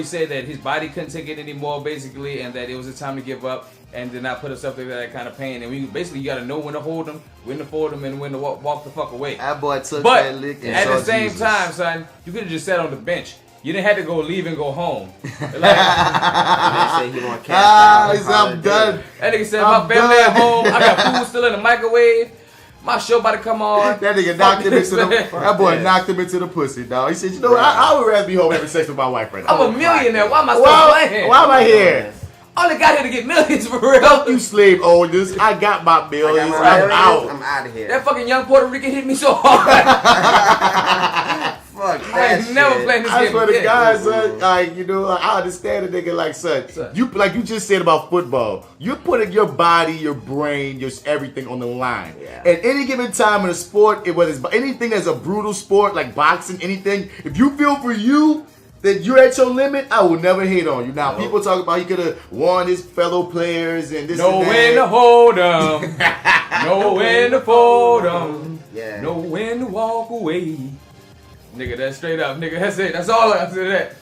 said that his body couldn't take it anymore, basically, and that it was his time to give up and did not put himself through that kind of pain. And you got to know when to hold him, when to fold him, and when to walk the fuck away. That boy took but that lick and at saw the same Jesus. time, son, you could have just sat on the bench. You didn't have to go leave and go home. I'm done. That nigga said, my family at home, I got food still in the microwave. My show about to come on. That nigga knocked him into knocked him into the pussy, dog. He said, you know what? I would rather be home having sex with my wife right now. I'm a millionaire. Why am I still playing? Why am I here? I only got here to get millions for real. Fuck you, slave owners. I got my millions. I'm out. I'm out of here. That fucking young Puerto Rican hit me so hard. Fuck I ain't never playing this game. I swear to God, son. Like, you know, I understand a nigga like son. You like you just said about football. You're putting your body, your brain, your everything on the line. Yeah. At any given time in a sport, whether it's anything that's a brutal sport like boxing, anything, if you feel for you that you're at your limit, I will never hate on you. Now, people talk about he could have warned his fellow players and this know and that. when to hold them. Know when to fold them. Yeah. Know when to walk away. Nigga, that's straight up. Nigga, that's it. That's all I have to say to that.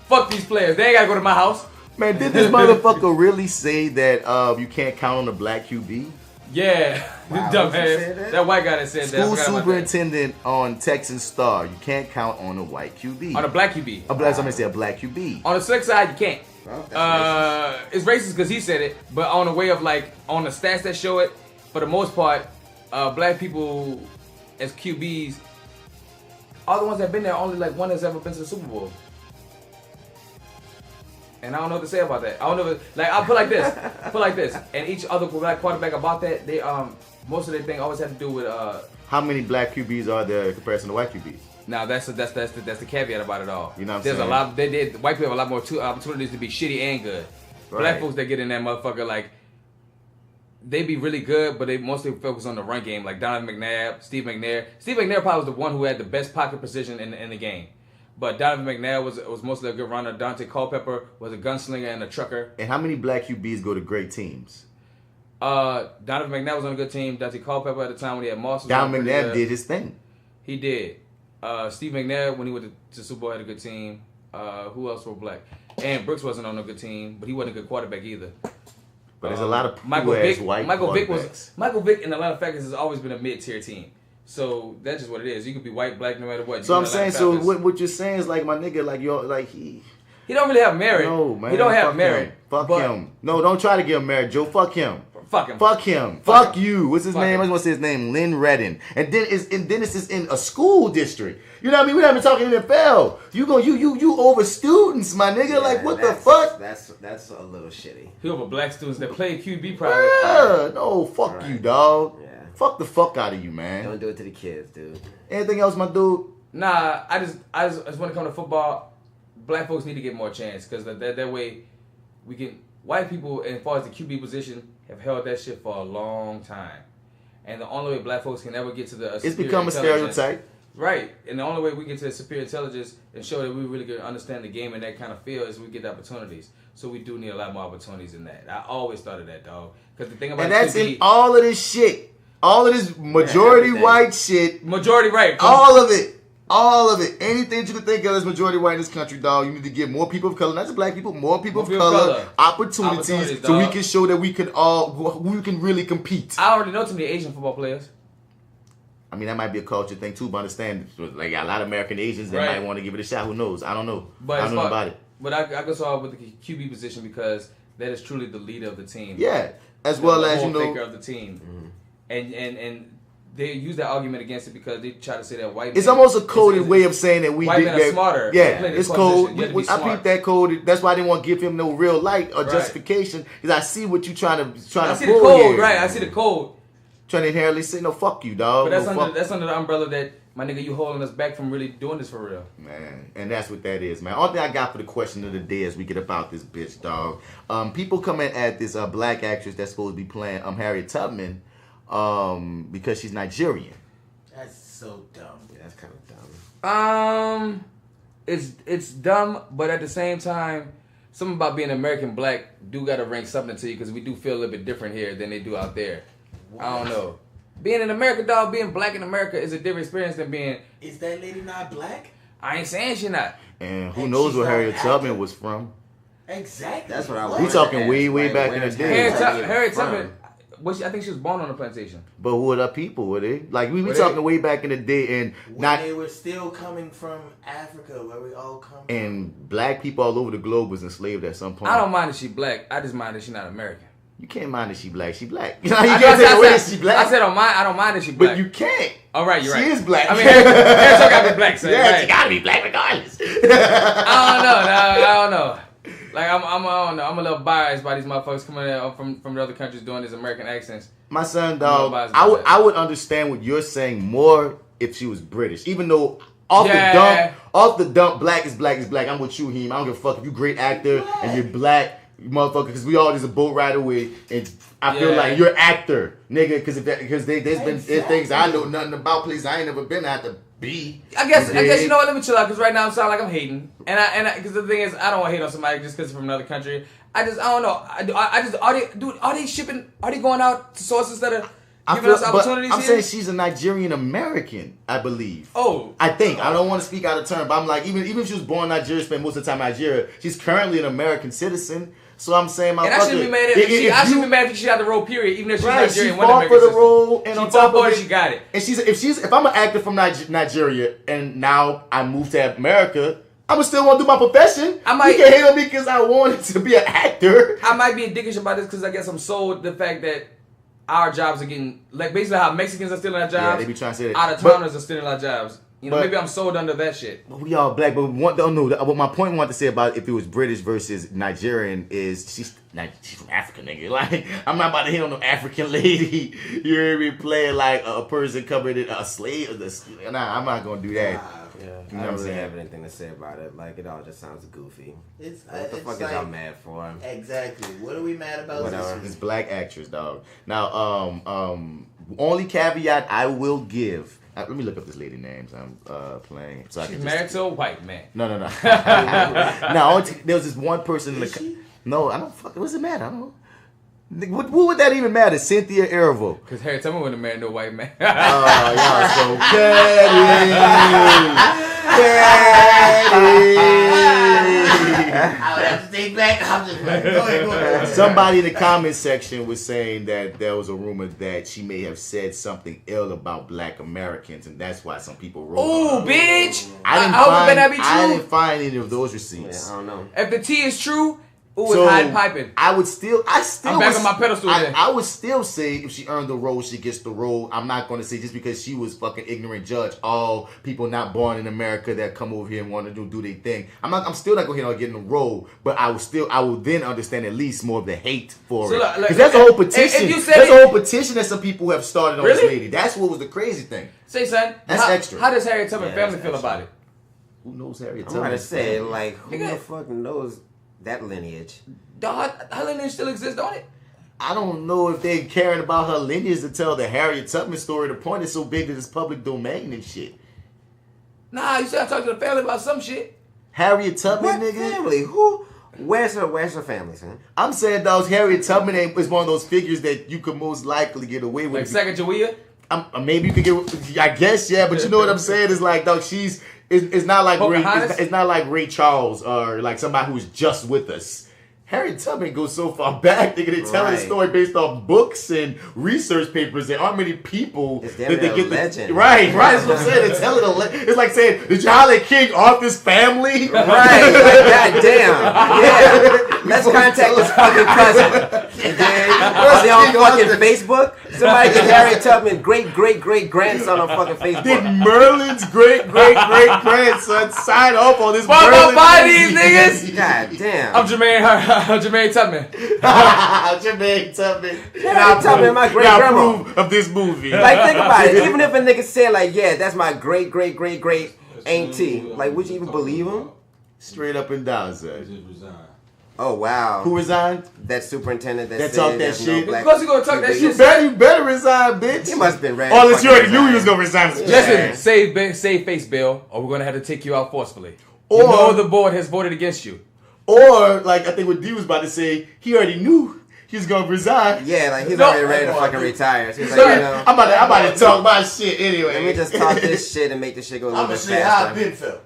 Fuck these players. They ain't got to go to my house. Man, did this motherfucker really say that you can't count on a black QB? Yeah. Wow, dumbass. That white guy that said that. School superintendent on Texan Star. You can't count on a white QB. On a black QB. Somebody say a black QB. On the slick side, you can't. It's racist because he said it, but on the way of like on the stats that show it, for the most part, black people as QBs, all the ones that have been there, only like one has ever been to the Super Bowl. And I don't know what to say about that. I don't know. Like I'll put like this. And each other black quarterback about that, they most of their thing always had to do with How many black QBs are there in comparison to white QBs? Now that's the caveat about it all. You know what I'm There's saying? a lot. White people have a lot more opportunities to be shitty and good. Right. Black folks that get in that motherfucker like they be really good, but they mostly focus on the run game. Like Donovan McNabb, Steve McNair. Steve McNair probably was the one who had the best pocket position in the game. But Donovan McNabb was mostly a good runner. Dante Culpepper was a gunslinger and a trucker. And how many black QBs go to great teams? Donovan McNabb was on a good team. Dante Culpepper at the time when he had Moss. Donovan McNabb did his thing. He did. Steve McNabb, when he went to Super Bowl, had a good team. Who else were black? And Brooks wasn't on a good team, but he wasn't a good quarterback either. But there's a lot of Michael Vick. white Michael Vick quarterbacks. Michael Vick in Atlanta Falcons has always been a mid-tier team. So that's just what it is. You could be white, black, no matter what. So I'm saying, so what you're saying is like my nigga, like you're like he don't really have merit. No, man. He don't have fuck merit. Him. Fuck him. No, don't try to give him merit, Joe. Fuck him. Fuck him. Fuck him. Fuck you. What's his name? I just want to say his name. Lynn Redden. And then this is in a school district. You know what I mean? We're not even talking NFL. You over students, my nigga. Yeah, like what the fuck? That's a little shitty. He over black students that play QB probably. Yeah, no, fuck you, dog. Yeah. Fuck the fuck out of you, man. Don't do it to the kids, dude. Anything else, my dude? Nah, I just when it comes to football, black folks need to get more chance because that way we can. White people, as far as the QB position, have held that shit for a long time, and the only way black folks can ever get to the it's become a stereotype, right? And the only way we get to the superior intelligence and show that we really can understand the game in that kind of field is we get the opportunities. So we do need a lot more opportunities in that. I always thought of that, dog. Because the thing about and that's QB, in all of this shit, all of this majority white shit, majority right, all of it. All of it. Anything you can think of is majority white in this country, dog. You need to give more people of color, not just black people, more people of color opportunities so we can show that we can really compete. I already know too many Asian football players. I mean, that might be a culture thing too, but understand, like a lot of American Asians that might want to give it a shot. Who knows? I don't know. But I don't know about it. But I go so with the QB position because that is truly the leader of the team. Yeah, as well as you know, thinker of the team, and they use that argument against it because they try to say that white. It's almost a coded way of saying that we white men are smarter. Yeah, it's code. I peeped that code. That's why I didn't want to give him no real light or justification because I see what you trying to pull here. I see the code, right? I see the code. Trying to inherently say no, fuck you, dog. But that's under the umbrella that my nigga, you holding us back from really doing this for real, man. And that's what that is, man. All thing I got for the question of the day as we get about this bitch, dog. People coming at this black actress that's supposed to be playing Harriet Tubman, because she's Nigerian. That's so dumb. Yeah, that's kind of dumb. It's dumb, but at the same time, something about being American black do gotta rank something to you because we do feel a little bit different here than they do out there. What? I don't know. Being in America, dog, being black in America is a different experience than being. Is that lady not black? I ain't saying she not. And who knows where Harriet Tubman was from? Exactly. That's what I was. We talking way back in the day. Harriet Tubman. I think she was born on a plantation. But who are the people? Were they? Like we talking way back in the day, and when they were still coming from Africa, where we all come from. And black people all over the globe was enslaved at some point. I don't mind that she black. I just mind that she not American. You can't mind that she black. She black. You can't say the way that she black. I said I don't mind that she black. But you can't. All right, you're right. She is black. I mean, Harriet gotta be black. So yeah, right. she gotta be black regardless. I don't know. Like I don't know. I'm a little biased by these motherfuckers coming in from the other countries doing these American accents. My son, dog, I would understand what you're saying more if she was British. Even though off the dump, black is black is black. I'm with you, Heem. I don't give a fuck if you great actor and you're black, motherfucker. Because we all just a boat ride away, and I feel like you're actor, nigga. Because there's been things I know nothing about, places I ain't never been. I have to be. I guess you know what? Let me chill out because right now I sound like I'm hating, and because the thing is I don't want to hate on somebody just because they're from another country. I don't know. Are they shipping? Are they going out to sources that are giving us opportunities? I'm saying she's a Nigerian American, I believe. Oh, I think I don't want to speak out of turn, but I'm like even if she was born in Nigeria, spent most of the time in Nigeria, she's currently an American citizen. So I'm saying, my I shouldn't be mad if she had the role. Period. Even if she's Nigerian, she fought for the role, and on top of it, she got it. And if I'm an actor from Nigeria, and now I moved to America, I'ma still want to do my profession. You can't hate on me because I wanted to be an actor. I might be dickish about this because I guess I'm sold the fact that our jobs are getting like basically how Mexicans are stealing our jobs. Yeah, they be trying to say that. Out of towners are stealing our jobs. You know, maybe I'm sold under that shit. We all black, but what my point I wanted to say about if it was British versus Nigerian is she's from Africa, nigga. Like, I'm not about to hit on no African lady. You hear me playing like a person covered in a slave. Nah, I'm not gonna do that. Yeah, you know I don't what I'm really saying? have anything to say about it. Like, it all just sounds goofy. What the it's fuck is like- y'all mad for? Exactly. What are we mad about? Whatever. It's black actress, dog. Now, only caveat I will give. Let me look up this lady names I'm playing. So She's married to a white man. No. There was this one person in the. No, I don't fucking. What's it matter? I don't. What would that even matter? Cynthia Erivo. Because Harriet Tubman wouldn't have married no white man. Oh, y'all so petty. I would have to take back. I'm just like, go ahead. Somebody in the comment section was saying that there was a rumor that she may have said something ill about black Americans, and that's why some people wrote. Ooh, bitch! I didn't find any of those receipts. Yeah, I don't know. If the tea is true, it's hide piping. I'm back on my pedestal then. I would still say if she earned the role, she gets the role. I'm not going to say just because she was fucking ignorant judge, all people not born in America that come over here and want to do their thing. I'm still not going to hit on getting the role, but I will then understand at least more of the hate for it. Because that's a whole petition. There's a whole petition that some people have started on this lady. That's what was the crazy thing. Say, son. That's extra. How does Harriet Tubman family feel about it? Who knows Harriet I'm Tubman? about to say, like, who the fuck knows that lineage? Dog, her lineage still exists, don't it? I don't know if they're caring about her lineage to tell the Harriet Tubman story. The point is so big that it's public domain and shit. Nah, you still talk to the family about some shit. Harriet Tubman, What nigga? family? Who? Where's her family, son? I'm saying those Harriet Tubman is one of those figures that you could most likely get away with. Like Sacagawea? Maybe you could get. I guess yeah, but you know what I'm saying is like, dog. It's not like it's not like Ray Charles or like somebody who's just with us. Harriet Tubman goes so far back, nigga. They telling the story based off books and research papers. There aren't many people that they get legend. Right. That's what I'm saying. They're telling it's like saying, did you holler at King Arthur's family? Right. Like, goddamn. Yeah. Let's contact this fucking cousin. And then are they on fucking Facebook? Somebody get Harriet Tubman great grandson on fucking Facebook. Did Merlin's great grandson sign up on this? Merlin Buy these niggas. God damn. I'm Jermaine Tubman. Jermaine Tubman. Harriet Tubman, my great grandma of this movie. Like, think about it. Even if a nigga said like, yeah, that's my great auntie. Like, would you even believe him? Straight up and down, sir. Oh wow. Who resigned? That superintendent that talked that shit. Of course you gonna talk that shit. You better resign, bitch. He must have been ready. Unless you already knew he was gonna resign. Listen, save face, Bill, or we're gonna have to take you out forcefully. You know the board has voted against you. Or like I think what D was about to say, he already knew he was gonna resign. Yeah, like he's already ready to fucking retire. So he's like, I'm about to talk my shit anyway. Let me just talk this shit and make this shit go a little bit faster. How I've been felt.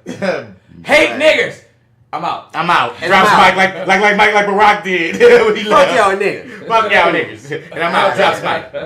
Hate niggas. I'm out. And drops Mike like Barack did. Fuck y'all niggas. Fuck y'all niggas. And I'm out.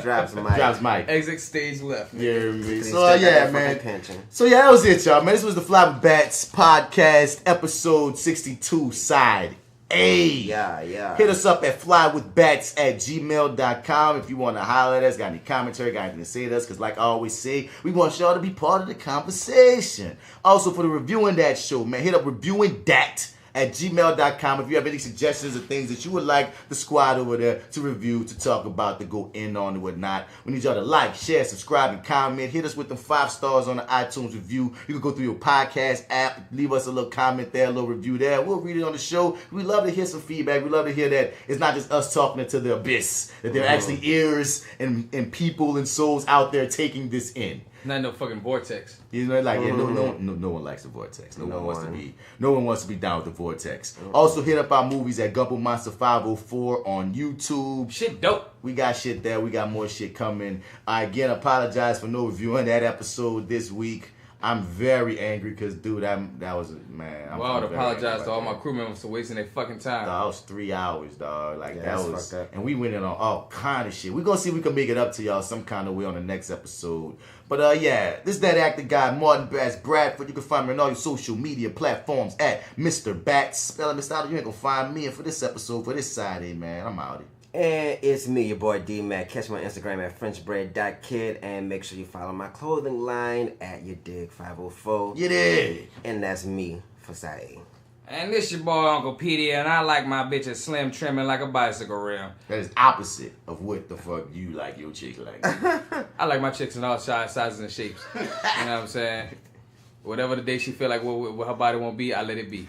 Drops Mike. Exit stage left. Yeah, man. So yeah, man. So yeah, that was it, y'all. Man, this was the Fly with Bats podcast, episode 62, side A. Yeah. Hit us up at flywithbats@gmail.com if you want to holler at us, got any commentary, got anything to say to us, because like I always say, we want y'all to be part of the conversation. Also, for the Reviewing That Show, man, hit up reviewingdat@gmail.com if you have any suggestions or things that you would like the squad over there to review, to talk about, to go in on and whatnot. We need y'all to like, share, subscribe, and comment. Hit us with them 5 stars on the iTunes review. You can go through your podcast app, leave us a little comment there, a little review there. We'll read it on the show. We love to hear some feedback. We love to hear that it's not just us talking into the abyss, that there are actually ears and people and souls out there taking this in. Not no fucking vortex. You know, like no one likes the vortex. No one wants to be down with the vortex. Also, hit up our movies at Gumbo Monster 504 on YouTube. Shit dope. We got shit there. We got more shit coming. I again apologize for no reviewing that episode this week. I'm very angry because, dude, that was, man. Well, I would apologize to all my crew members for wasting their fucking time. Dog, that was 3 hours, dog. Like, Yeah, that was, and we went in on all kind of shit. We're going to see if we can make it up to y'all some kind of way on the next episode. But, yeah, this is that actor guy, Martin Bass Bradford. You can find me on all your social media platforms at Mr. Bats. Spell it, Mr. Out. You ain't going to find me. And for this episode, for this sideA, man, I'm out here. And it's me, your boy D-Mac. Catch me on Instagram at FrenchBread.kid. And make sure you follow my clothing line at Your Dig 504. You dig? And that's me for sideA. And this your boy Uncle Petey, and I like my bitches slim trimming like a bicycle rim. That is opposite of what the fuck you like your chick like. I like my chicks in all sizes and shapes. You know what I'm saying? Whatever the day she feel like what her body won't be, I let it be.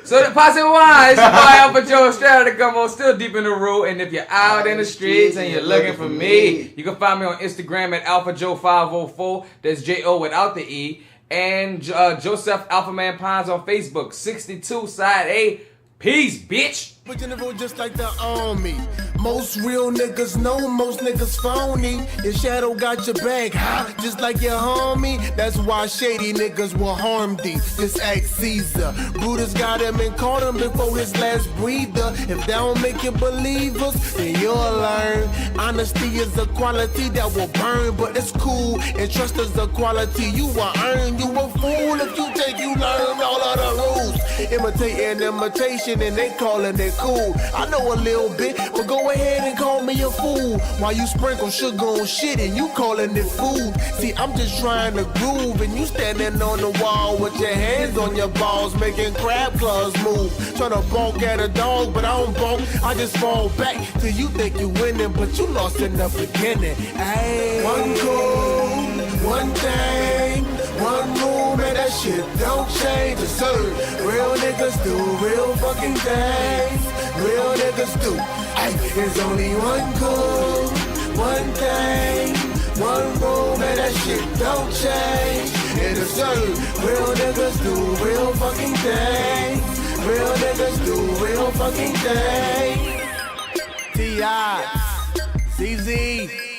So the posse wise, your boy AlphaJo, straight out of the gumbo, still deep in the root. And if you're out in the streets and you're looking for me, you can find me on Instagram at AlphaJo504. That's J-O without the E. And Joseph Alphaman Pines on Facebook, 62 sideA. Peace, bitch. General just like the army. Most real niggas know most niggas phony. Your shadow got your back, huh? Just like your homie. That's why shady niggas will harm thee. Just act Caesar. Brutus got him and caught him before his last breather. If that don't make you believe us, then you'll learn. Honesty is a quality that will burn, but it's cool. And trust is a quality you will earn. You a fool if you think you learn all of the rules. Imitating imitation and they calling it cool. I know a little bit, but go ahead and call me a fool. While you sprinkle sugar on shit and you calling it food. See, I'm just trying to groove and you standing on the wall with your hands on your balls, making crab claws move. Trying to bonk at a dog, but I don't bonk. I just fall back till you think you winning, but you lost in the beginning. Ay. One goal, one thing, one rule, man, that shit don't change. It's certain. Real niggas do real fucking things. Real niggas do. Ay, there's only one goal, one thing, one rule, man, that shit don't change. And it's certain. Real niggas do real fucking things. Real niggas do real fucking things. T.I. CZ.